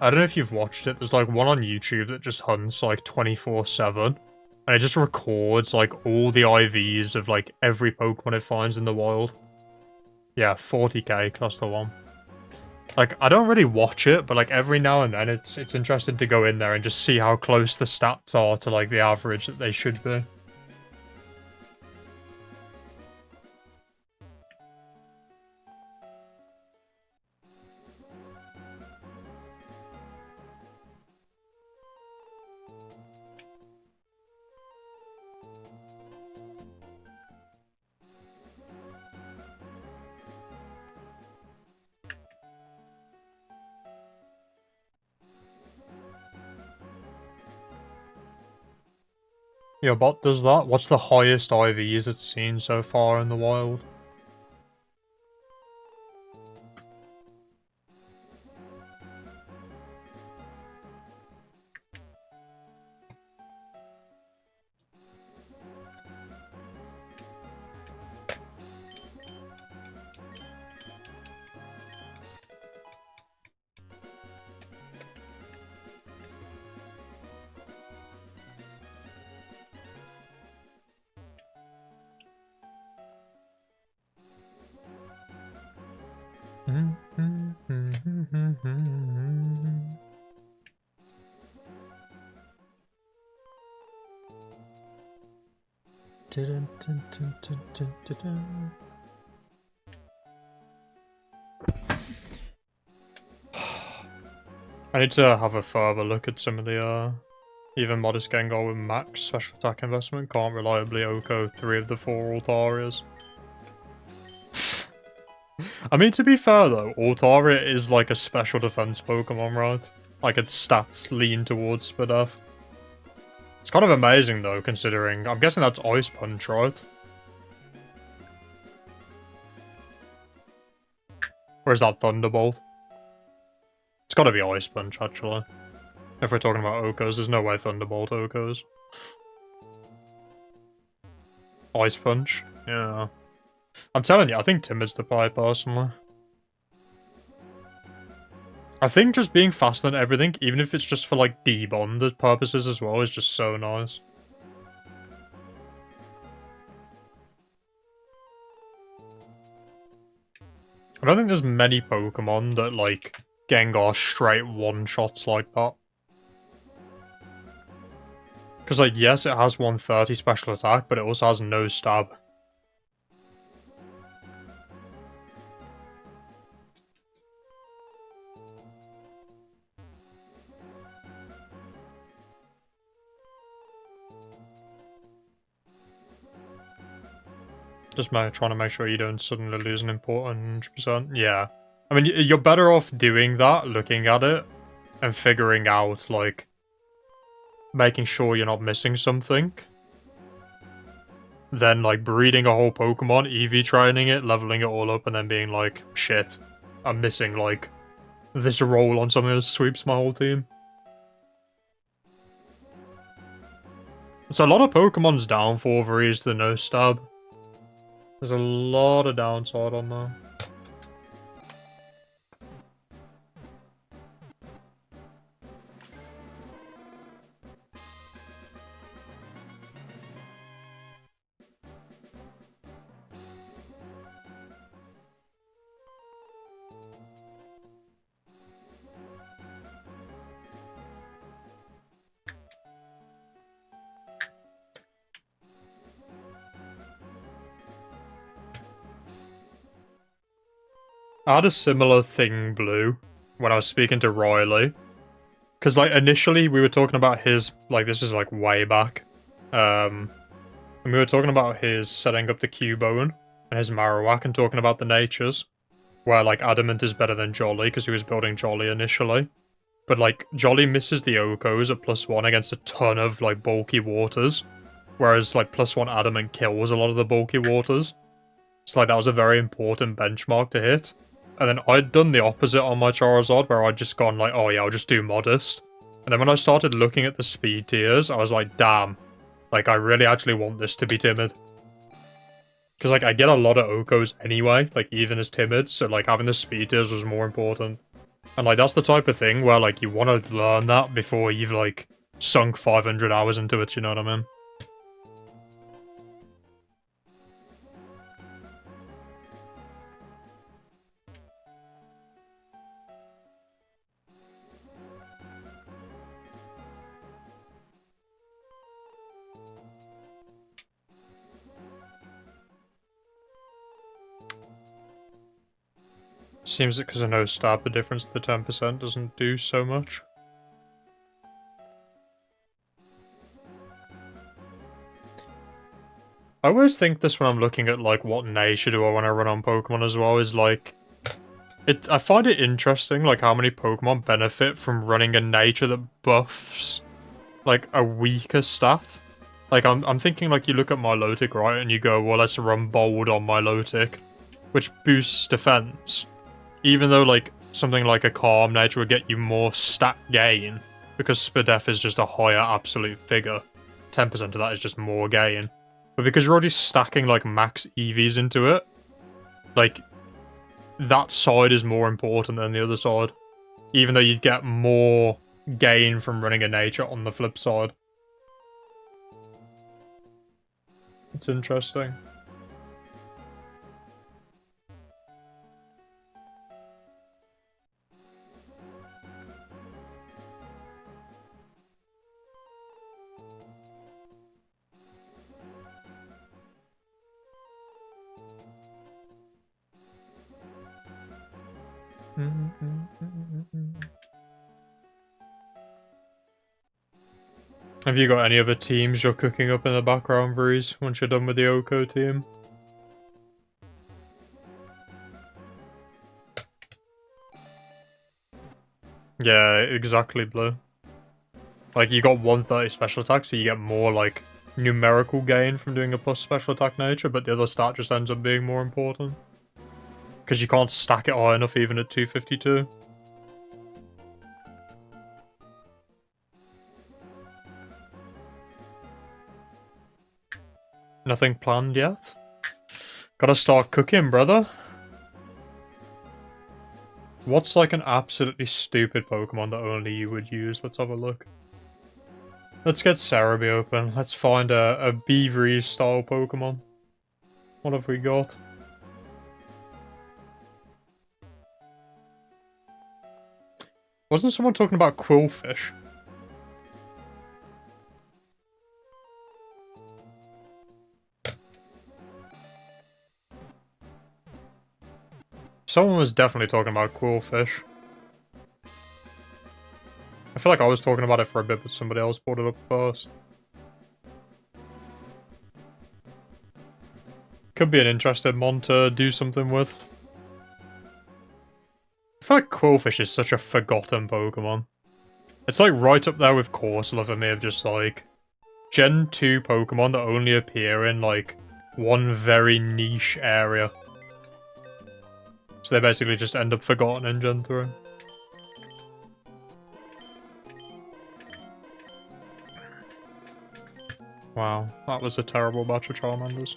I don't know if you've watched it, there's like one on YouTube that just hunts like 24/7. And it just records like all the IVs of like every Pokemon it finds in the wild. Yeah, 40k, that's the one. Like, I don't really watch it, but like every now and then it's interesting to go in there and just see how close the stats are to like the average that they should be. Your bot does that? What's the highest IVs it's seen so far in the wild? I need to have a further look at some of the, even Modest Gengar with max special attack investment can't reliably OHKO 3 of the 4 Altarias. I mean, to be fair though, Altaria is like a special defense Pokemon, right? Like its stats lean towards Spadef. It's kind of amazing though, considering, I'm guessing that's Ice Punch, right? Or is that Thunderbolt? It's gotta be Ice Punch, actually. If we're talking about OHKOs, there's no way Thunderbolt OHKOs. Ice Punch? Yeah. I'm telling you, I think Timid's the play, personally. I think just being faster than everything, even if it's just for, like, debond purposes as well, is just so nice. I don't think there's many Pokemon that, like, Gengar straight one-shots like that. Because, like, yes, it has 130 special attack, but it also has no stab. Just trying to make sure you don't suddenly lose an important 100%. Yeah. I mean, you're better off doing that, looking at it, and figuring out, like, making sure you're not missing something. Then, like, breeding a whole Pokemon, EV training it, leveling it all up, and then being like, shit, I'm missing, like, this roll on something that sweeps my whole team. So a lot of Pokemon's downfall for is the no stab. There's a lot of downside on that. I had a similar thing, Blue, when I was speaking to Riley. Because, like, initially we were talking about his, like, this is, like, way back. And we were talking about his setting up the Cubone and his Marowak and talking about the natures. Where, like, Adamant is better than Jolly because he was building Jolly initially. But, like, Jolly misses the Okos at +1 against a ton of, like, bulky waters. Whereas, like, +1 Adamant kills a lot of the bulky waters. So, like, that was a very important benchmark to hit. And then I'd done the opposite on my Charizard, where I'd just gone like, oh yeah, I'll just do Modest. And then when I started looking at the speed tiers, I was like, damn. Like, I really actually want this to be Timid. Because, like, I get a lot of Okos anyway, like, even as Timid, so, like, having the speed tiers was more important. And, like, that's the type of thing where, like, you want to learn that before you've, like, sunk 500 hours into it, you know what I mean? Seems that because of no stab, the difference to the 10% doesn't do so much. I always think this when I'm looking at, like, what nature do I want to run on Pokemon as well, is, like... I find it interesting, like, how many Pokemon benefit from running a nature that buffs, like, a weaker stat. Like, I'm thinking, like, you look at Milotic, right, and you go, well, let's run Bold on Milotic, which boosts defense. Even though, like, something like a Calm nature would get you more stat gain, because Spadef is just a higher absolute figure. 10% of that is just more gain. But because you're already stacking, like, max EVs into it, like, that side is more important than the other side. Even though you'd get more gain from running a nature on the flip side. It's interesting. Have you got any other teams you're cooking up in the background, Breeze, once you're done with the Oko team? Yeah, exactly, Blue. Like, you got 130 special attack, so you get more, like, numerical gain from doing a plus special attack nature, but the other stat just ends up being more important. Because you can't stack it high enough even at 252. Nothing planned yet? Gotta start cooking, brother. What's like an absolutely stupid Pokemon that only you would use? Let's have a look. Let's get Cerebi open. Let's find a Beavery style Pokemon. What have we got? Wasn't someone talking about Quillfish? Someone was definitely talking about Quillfish. I feel like I was talking about it for a bit, but somebody else brought it up first. Could be an interesting mon to do something with. I feel like Quillfish is such a forgotten Pokemon. It's like right up there with Corsola for me of just like Gen 2 Pokemon that only appear in like one very niche area. So they basically just end up forgotten in Gen 3. Wow, that was a terrible batch of Charmanders.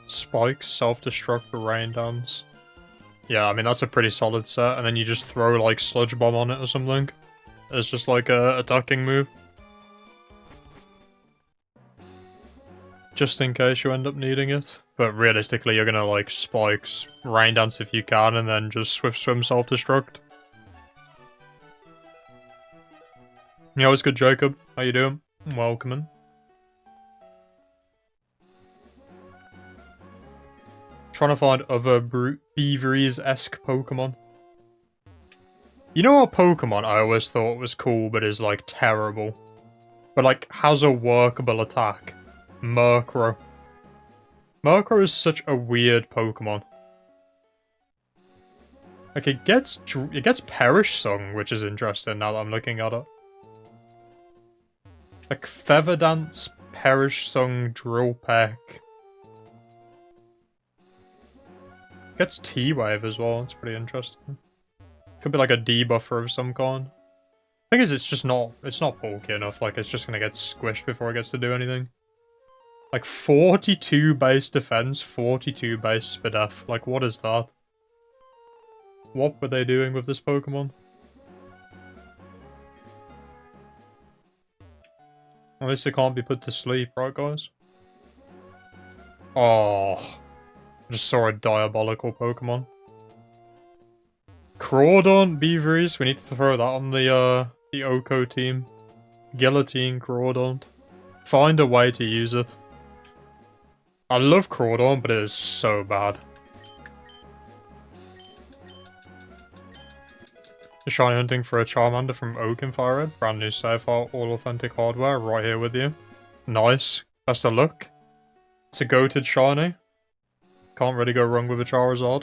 Spikes, self-destruct, rain dance. Yeah, I mean that's a pretty solid set, and then you just throw like Sludge Bomb on it or something. It's just like a attacking move. Just in case you end up needing it. But realistically, you're gonna like Spikes, Rain Dance if you can, and then just Swift Swim self-destruct. Yeah, what's good, Jacob? How you doing? Welcome in. Trying to find other Beaveries-esque Pokemon. You know what Pokemon I always thought was cool, but is like terrible? But like has a workable attack? Murkrow. Murkrow is such a weird Pokemon. Like it gets Perish Sung, which is interesting now that I'm looking at it. Like Feather Dance, Perish Sung, Drill Peck. Gets T-Wave as well, it's pretty interesting. Could be like a debuffer of some kind. Thing is, it's not bulky enough, like it's just gonna get squished before it gets to do anything. Like 42 base defense, 42 base Spadef, like what is that? What were they doing with this Pokemon? At least it can't be put to sleep, right guys? Oh, I just saw a diabolical Pokemon. Crawdaunt Beaveries, we need to throw that on the Oko team. Guillotine Crawdaunt. Find a way to use it. I love Crawdaunt, but it is so bad. Shiny hunting for a Charmander from Oak in Fire Red. Brand new save file, all authentic hardware, right here with you. Nice. Best of luck. It's a goated shiny. Can't really go wrong with a Charizard.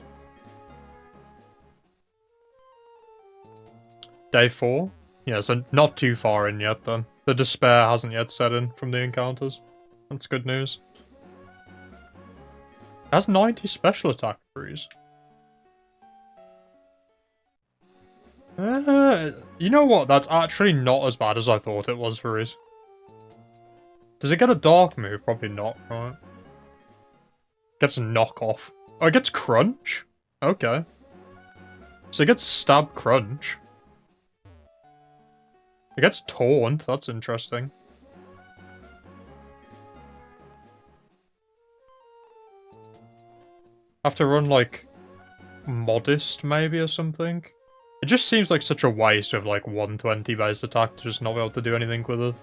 Day 4. Yeah, so not too far in yet then. The despair hasn't yet set in from the encounters. That's good news. It has 90 special attack freeze. You know what? That's actually not as bad as I thought it was for his. Does it get a dark move? Probably not, right? Gets knockoff. Oh, it gets crunch? Okay. So it gets stab crunch. It gets taunt, that's interesting. Have to run like modest maybe or something. It just seems like such a waste of like 120 base attack to just not be able to do anything with it.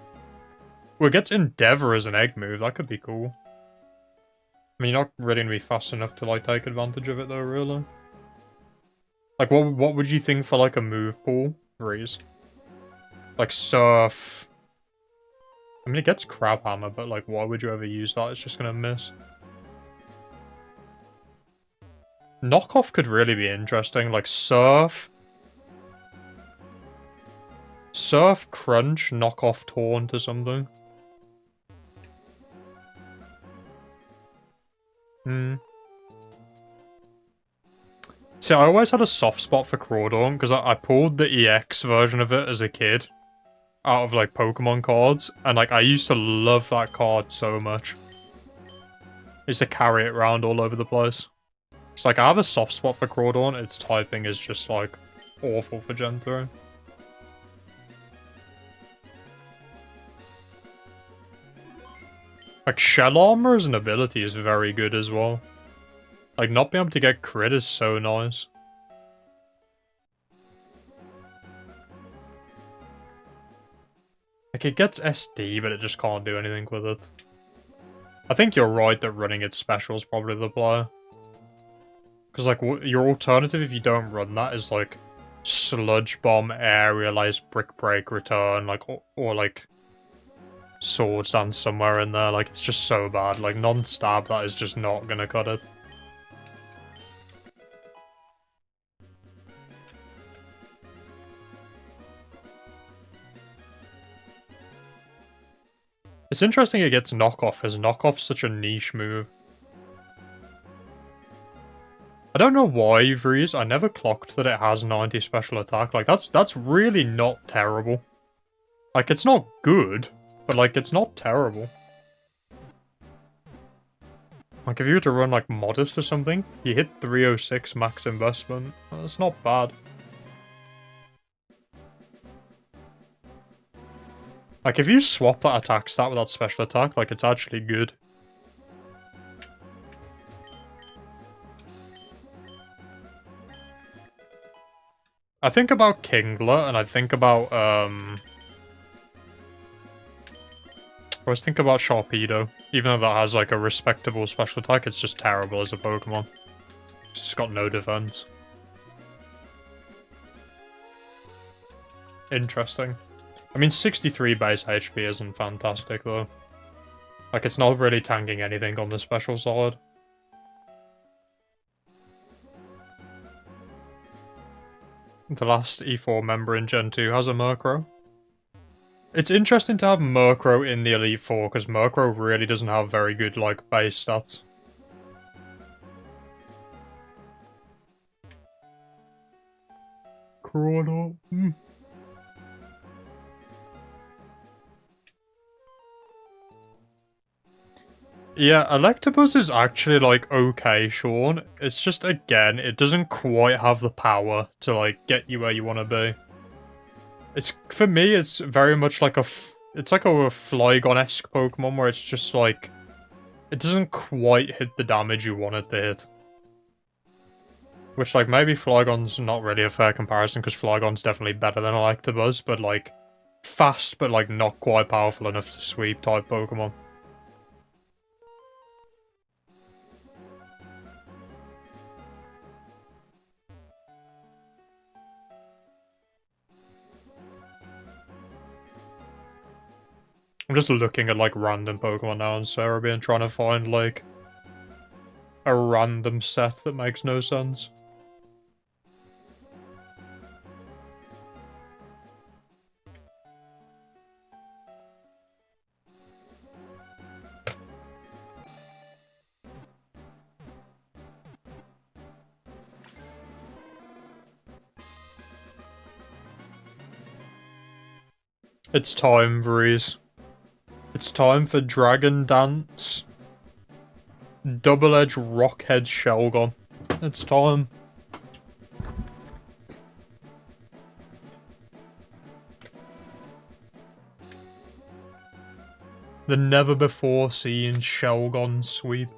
Well, it gets Endeavor as an egg move, that could be cool. I mean, you're not really gonna be fast enough to like take advantage of it though, really. Like what would you think for like a move pool, Reese? Like Surf. I mean it gets Crab Hammer, but like why would you ever use that? It's just gonna miss. Knockoff could really be interesting, like Surf. Surf, Crunch, Knockoff, Taunt or something. See, I always had a soft spot for Crawdaunt, because I pulled the EX version of it as a kid. Out of, like, Pokemon cards. And, like, I used to love that card so much. I used to carry it around all over the place. It's like, I have a soft spot for Crawdaunt. Its typing is just, like, awful for Gen 3. Like, Shell Armor as an ability is very good as well. Like, not being able to get crit is so nice. Like, it gets SD, but it just can't do anything with it. I think you're right that running its special is probably the play. Because, like, your alternative if you don't run that is, like, Sludge Bomb, Aerialize, Brick Break, Return, like, or like, Swords Dance somewhere in there. Like, it's just so bad. Like, non-stab, that is just not gonna cut it. It's interesting it gets knockoff, because knockoff's such a niche move. I don't know why, Vreeze. I never clocked that it has 90 special attack. Like, that's really not terrible. Like, it's not good, but, like, it's not terrible. Like, if you were to run, like, Modest or something, you hit 306 max investment. That's not bad. Like, if you swap that attack stat with that special attack, like, it's actually good. I think about Kingler, and I think about, I always think about Sharpedo. Even though that has, like, a respectable special attack, it's just terrible as a Pokemon. It's just got no defense. Interesting. I mean, 63 base HP isn't fantastic, though. Like, it's not really tanking anything on the special side. The last E4 member in Gen 2 has a Murkrow. It's interesting to have Murkrow in the Elite Four, because Murkrow really doesn't have very good, like, base stats. Corona. Yeah, Electabuzz is actually, like, okay, Sean. It's just, again, it doesn't quite have the power to, like, get you where you want to be. It's, for me, it's very much like it's like a Flygon-esque Pokemon where it's just, like, it doesn't quite hit the damage you want it to hit. Which, like, maybe Flygon's not really a fair comparison, because Flygon's definitely better than Electabuzz, but, like, fast, but, like, not quite powerful enough to sweep type Pokemon. I'm just looking at, like, random Pokemon now in Cerebi and trying to find, like, a random set that makes no sense. It's time, Vreeze. It's time for Dragon Dance. Double-edged Rockhead Shelgon. It's time. The never-before-seen Shelgon sweep.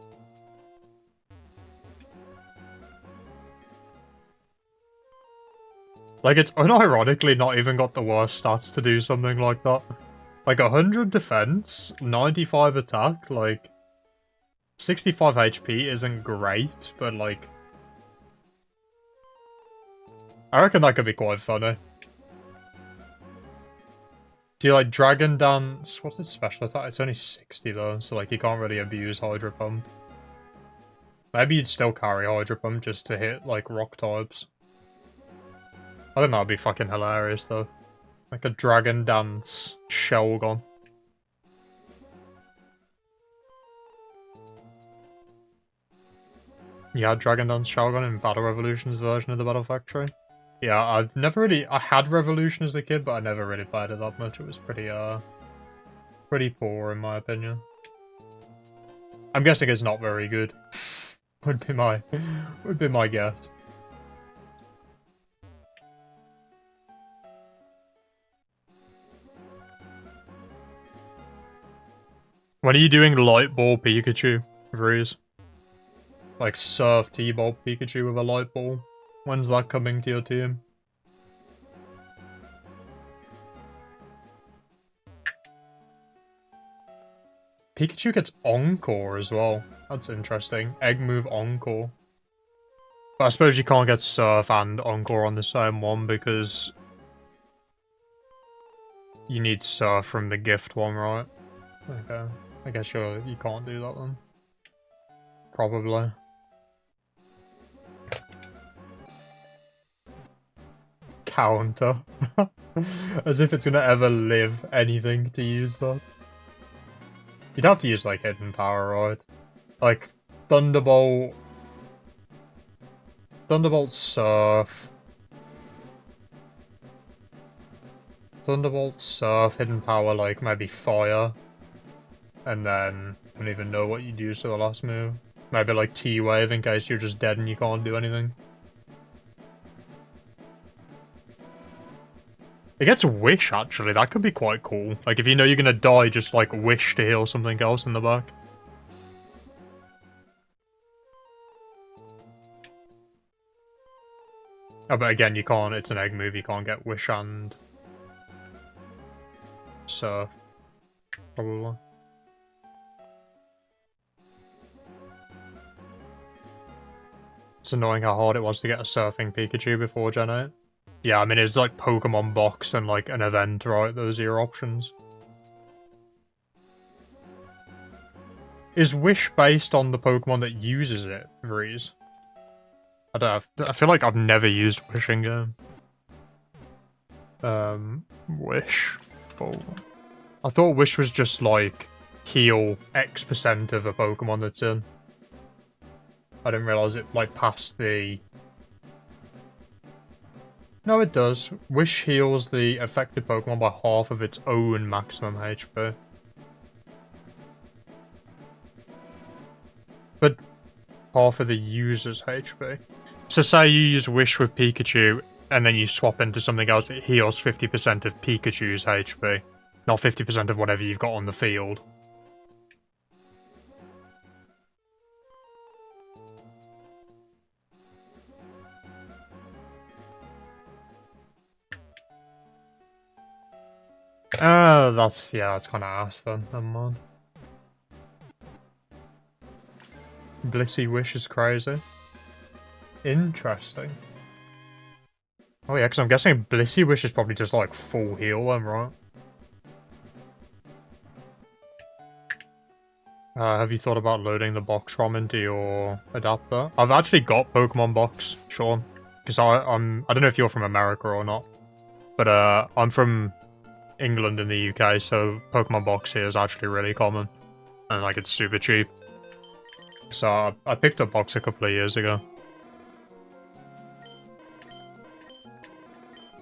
Like, it's unironically not even got the worst stats to do something like that. Like, 100 defense, 95 attack, like, 65 HP isn't great, but, like, I reckon that could be quite funny. Do you like Dragon Dance? What's its special attack? It's only 60 though, so, like, you can't really abuse Hydro Pump. Maybe you'd still carry Hydro Pump just to hit, like, rock types. I think that would be fucking hilarious, though. Like a Dragon Dance Shelgon. Yeah, Dragon Dance Shelgon in Battle Revolution's version of the Battle Factory. Yeah, I've never really... I had Revolution as a kid, but I never really played it that much. It was pretty, pretty poor, in my opinion. I'm guessing it's not very good. would be my guess. When are you doing Light Ball Pikachu, Vreeze? Like, Surf T-Ball Pikachu with a Light Ball? When's that coming to your team? Pikachu gets Encore as well. That's interesting. Egg move Encore. But I suppose you can't get Surf and Encore on the same one because you need Surf from the gift one, right? Okay. I guess you can't do that then. Probably. Counter. As if it's gonna ever live anything to use that. You'd have to use, like, hidden power, right? Like, Thunderbolt... Thunderbolt Surf... Thunderbolt Surf, hidden power, like, maybe Fire. And then, I don't even know what you'd use for the last move. Maybe, like, T-Wave in case you're just dead and you can't do anything. It gets Wish, actually. That could be quite cool. Like, if you know you're gonna die, just, like, Wish to heal something else in the back. Oh, but again, you can't. It's an egg move. You can't get Wish and... Surf. Probably. It's annoying how hard it was to get a Surfing Pikachu before Gen 8. Yeah, I mean, it's like Pokemon Box and, like, an event, right? Those are your options. Is Wish based on the Pokemon that uses it, Vreeze? I don't know. I feel like I've never used Wish in game. Wish. Oh. I thought Wish was just, like, heal X% of a Pokemon that's in. I didn't realize it, like, passed the... No, it does. Wish heals the affected Pokemon by half of its own maximum HP. But half of the user's HP. So say you use Wish with Pikachu, and then you swap into something else that heals 50% of Pikachu's HP. Not 50% of whatever you've got on the field. That's kind of ass then. Never mind. Blissey Wish is crazy. Interesting. Oh yeah, because I'm guessing Blissey Wish is probably just like full heal then, right? Have you thought about loading the box ROM into your adapter? I've actually got Pokemon Box, Sean. Because I don't know if you're from America or not. But I'm from England in the UK, so Pokemon Box here is actually really common. And like it's super cheap. So I picked up Box a couple of years ago.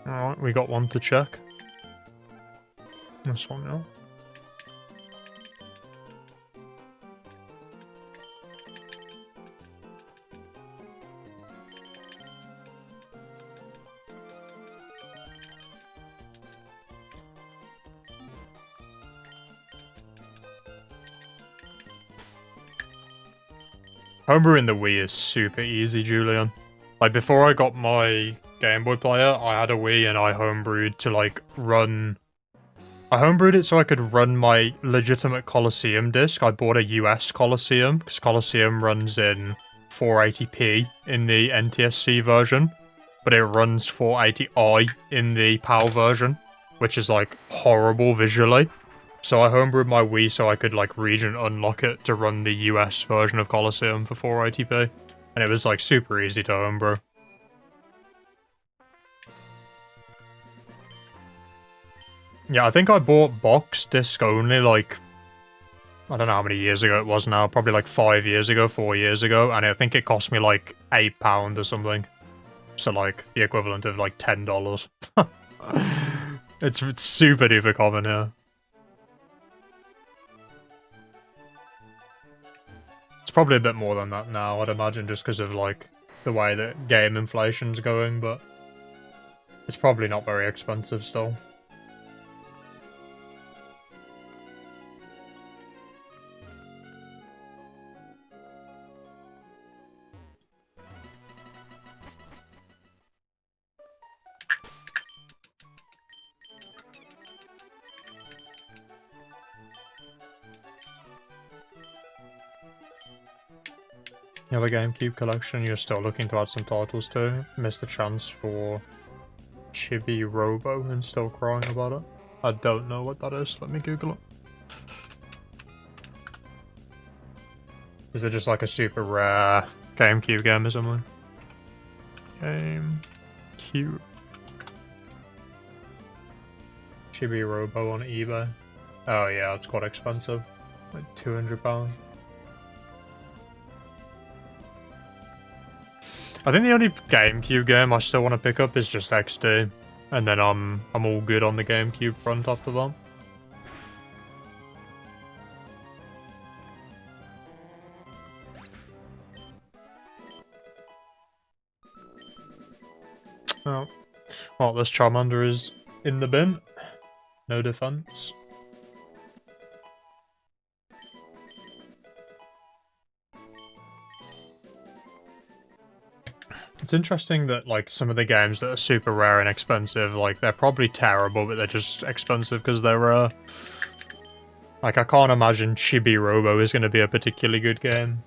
Alright, we got one to check. This one, yeah. Homebrew in the Wii is super easy, Julian. Like, before I got my Game Boy player, I had a Wii and I homebrewed to, like, run... I homebrewed it so I could run my legitimate Coliseum disc. I bought a US Coliseum, because Coliseum runs in 480p in the NTSC version, but it runs 480i in the PAL version, which is, like, horrible visually. So I homebrewed my Wii so I could, like, region unlock it to run the US version of Coliseum for 480p. And it was, like, super easy to homebrew. Yeah, I think I bought box disc only, like, I don't know how many years ago it was now, probably like 5 years ago, 4 years ago, and I think it cost me like £8 or something. So, like, the equivalent of, like, $10. It's super duper common here. It's probably a bit more than that now, I'd imagine, just because of, like, the way that game inflation's going, but it's probably not very expensive still. You have a GameCube collection, you're still looking to add some titles to. Missed the chance for Chibi Robo and still crying about it. I don't know what that is, let me Google it. Is it just like a super rare GameCube game or something? GameCube. Chibi Robo on eBay. Oh yeah, it's quite expensive. Like £200. I think the only GameCube game I still want to pick up is just XD. And then I'm all good on the GameCube front after that. Oh. Well, this Charmander is in the bin. No defense. It's interesting that, like, some of the games that are super rare and expensive, like, they're probably terrible, but they're just expensive because they're rare. Like, I can't imagine Chibi Robo is going to be a particularly good game.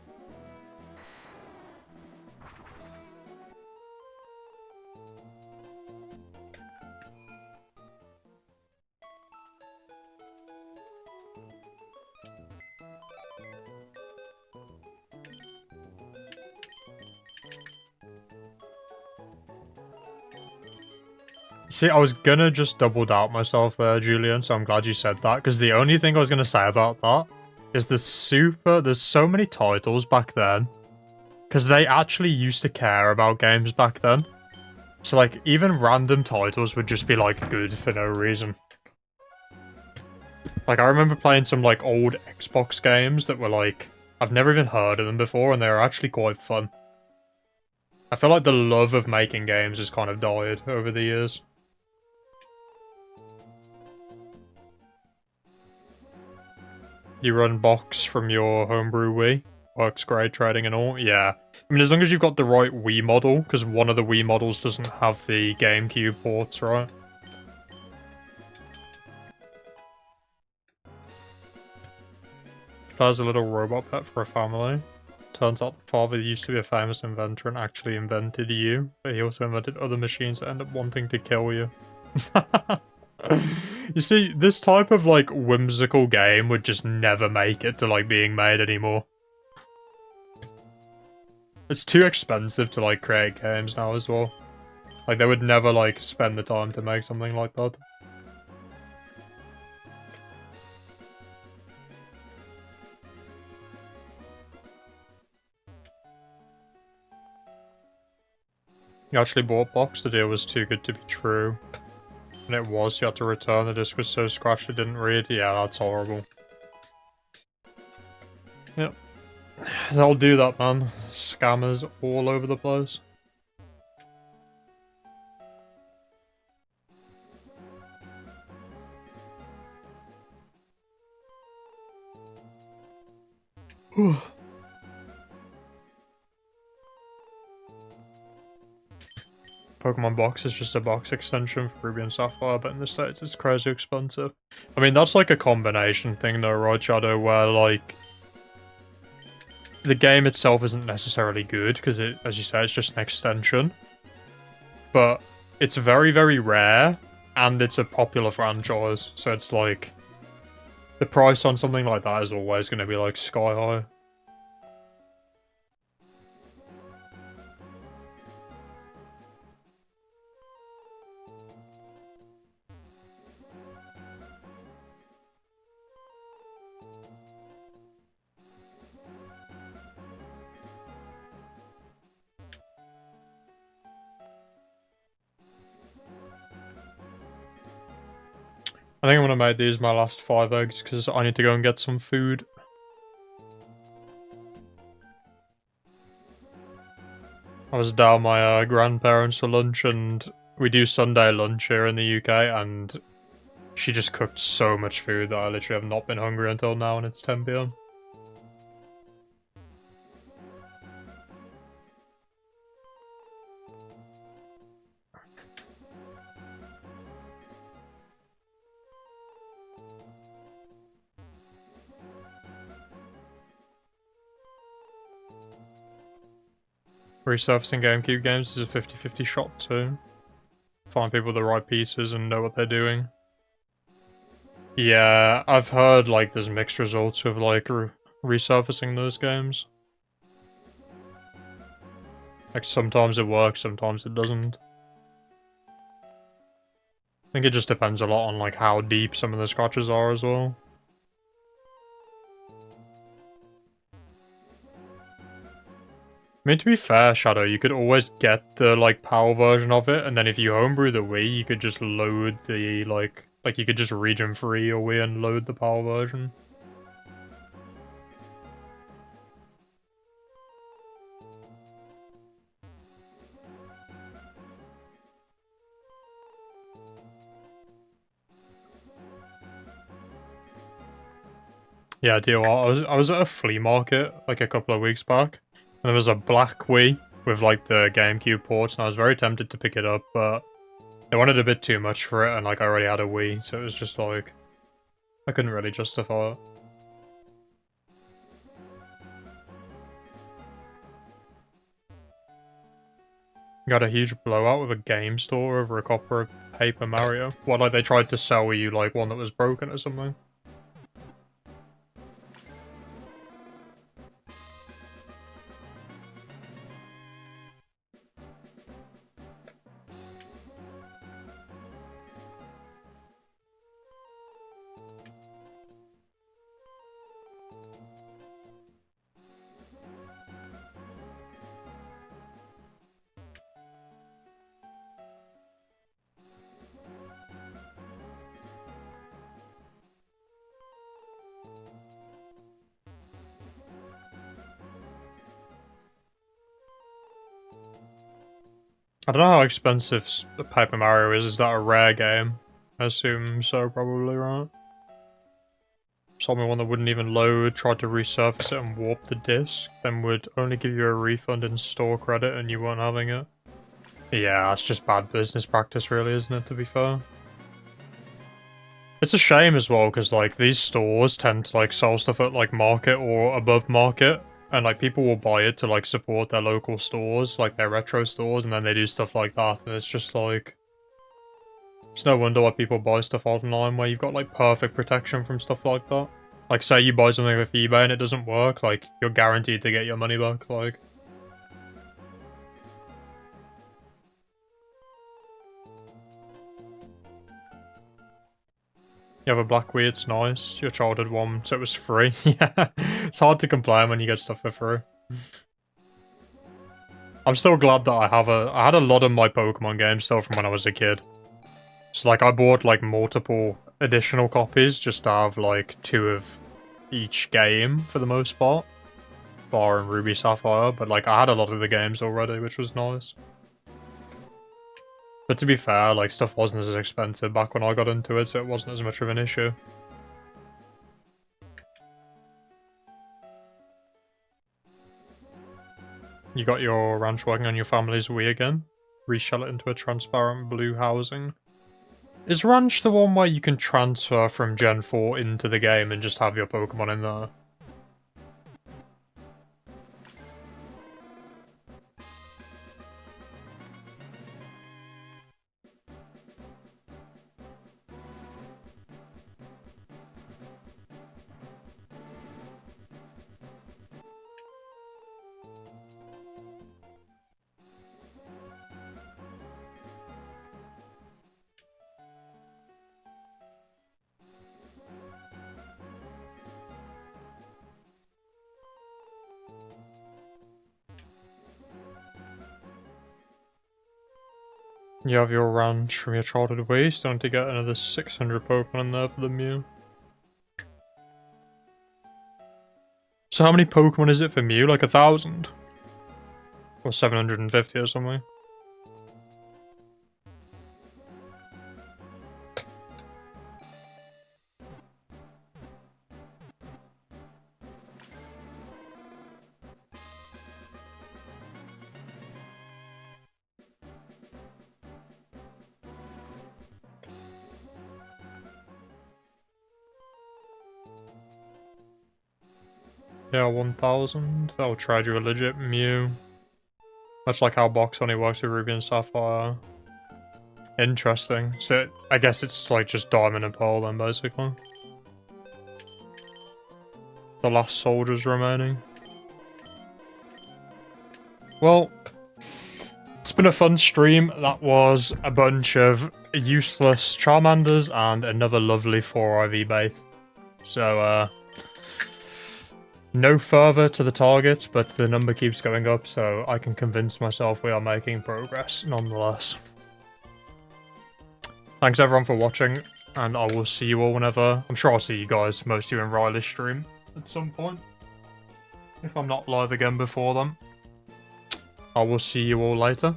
See, I was gonna just double doubt myself there, Julian, so I'm glad you said that, because the only thing I was gonna say about that is there's so many titles back then, because they actually used to care about games back then. So, like, even random titles would just be, like, good for no reason. Like, I remember playing some, like, old Xbox games that were, like, I've never even heard of them before, and they were actually quite fun. I feel like the love of making games has kind of died over the years. You run box from your homebrew Wii. Works great, trading and all. Yeah. I mean, as long as you've got the right Wii model, because one of the Wii models doesn't have the GameCube ports, right? There's a little robot pet for a family. Turns out the father used to be a famous inventor and actually invented you, but he also invented other machines that end up wanting to kill you. You see, this type of, like, whimsical game would just never make it to, like, being made anymore. It's too expensive to, like, create games now as well. Like, they would never, like, spend the time to make something like that. You actually bought box, the deal was too good to be true. And it was, you had to return, the disc was so scratched it didn't read. Yeah, that's horrible. Yep. They'll do that, man. Scammers all over the place. Pokemon Box is just a box extension for Ruby and Sapphire, but in the States it's crazy expensive. I mean, that's like a combination thing though, right, Shadow, where, like, the game itself isn't necessarily good, because it, as you say, it's just an extension. But it's very, very rare, and it's a popular franchise, so it's like, the price on something like that is always going to be, like, sky high. I think I'm gonna make these my last 5 eggs, because I need to go and get some food. I was down my grandparents for lunch, and we do Sunday lunch here in the UK, and she just cooked so much food that I literally have not been hungry until now, and it's 10 PM. Resurfacing GameCube games is a 50-50 shot too. Find people with the right pieces and know what they're doing. Yeah, I've heard like there's mixed results with like resurfacing those games. Like sometimes it works, sometimes it doesn't. I think it just depends a lot on like how deep some of the scratches are as well. I mean, to be fair, Shadow, you could always get the, like, PAL version of it, and then if you homebrew the Wii, you could just load the, like you could just region free your Wii and load the PAL version. Yeah, deal. I was at a flea market, like, a couple of weeks back, and there was a black Wii with, like, the GameCube ports, and I was very tempted to pick it up, but they wanted a bit too much for it, and, like, I already had a Wii, so it was just, like, I couldn't really justify it. Got a huge blowout with a game store over a copy of Paper Mario. What, like, they tried to sell you, like, one that was broken or something? I don't know how expensive Paper Mario is. Is that a rare game? I assume so, probably, right? Sold me one that wouldn't even load, tried to resurface it and warp the disc, then would only give you a refund in store credit and you weren't having it. Yeah, that's just bad business practice, really, isn't it, to be fair? It's a shame as well, because, like, these stores tend to, like, sell stuff at, like, market or above market. And, like, people will buy it to, like, support their local stores, like, their retro stores, and then they do stuff like that, and it's just, like... It's no wonder why people buy stuff online where you've got, like, perfect protection from stuff like that. Like, say you buy something with eBay and it doesn't work, like, you're guaranteed to get your money back, like... You have a black Wii, it's nice. Your childhood one, so it was free. Yeah, it's hard to complain when you get stuff for free. I'm still glad that I had a lot of my Pokemon games still from when I was a kid. So, like, I bought, like, multiple additional copies just to have, like, 2 of each game, for the most part. Bar and Ruby Sapphire, but, like, I had a lot of the games already, which was nice. But to be fair, like, stuff wasn't as expensive back when I got into it, so it wasn't as much of an issue. You got your ranch working on your family's Wii again? Reshell it into a transparent blue housing. Is Ranch the one where you can transfer from Gen 4 into the game and just have your Pokemon in there? You have your ranch from your childhood Wii, starting to get another 600 Pokemon in there for the Mew. So how many Pokemon is it for Mew? Like 1,000? Or 750 or something? Yeah, 1,000. That'll trade you a legit Mew. Much like how Box only works with Ruby and Sapphire. Interesting. So I guess it's like just Diamond and Pearl then, basically. The last soldiers remaining. Well, it's been a fun stream. That was a bunch of useless Charmanders and another lovely 4 IV bait. So, no further to the target, but the number keeps going up, so I can convince myself we are making progress, nonetheless. Thanks everyone for watching, and I will see you all whenever... I'm sure I'll see you guys, most of you in Riley's stream, at some point. If I'm not live again before then. I will see you all later.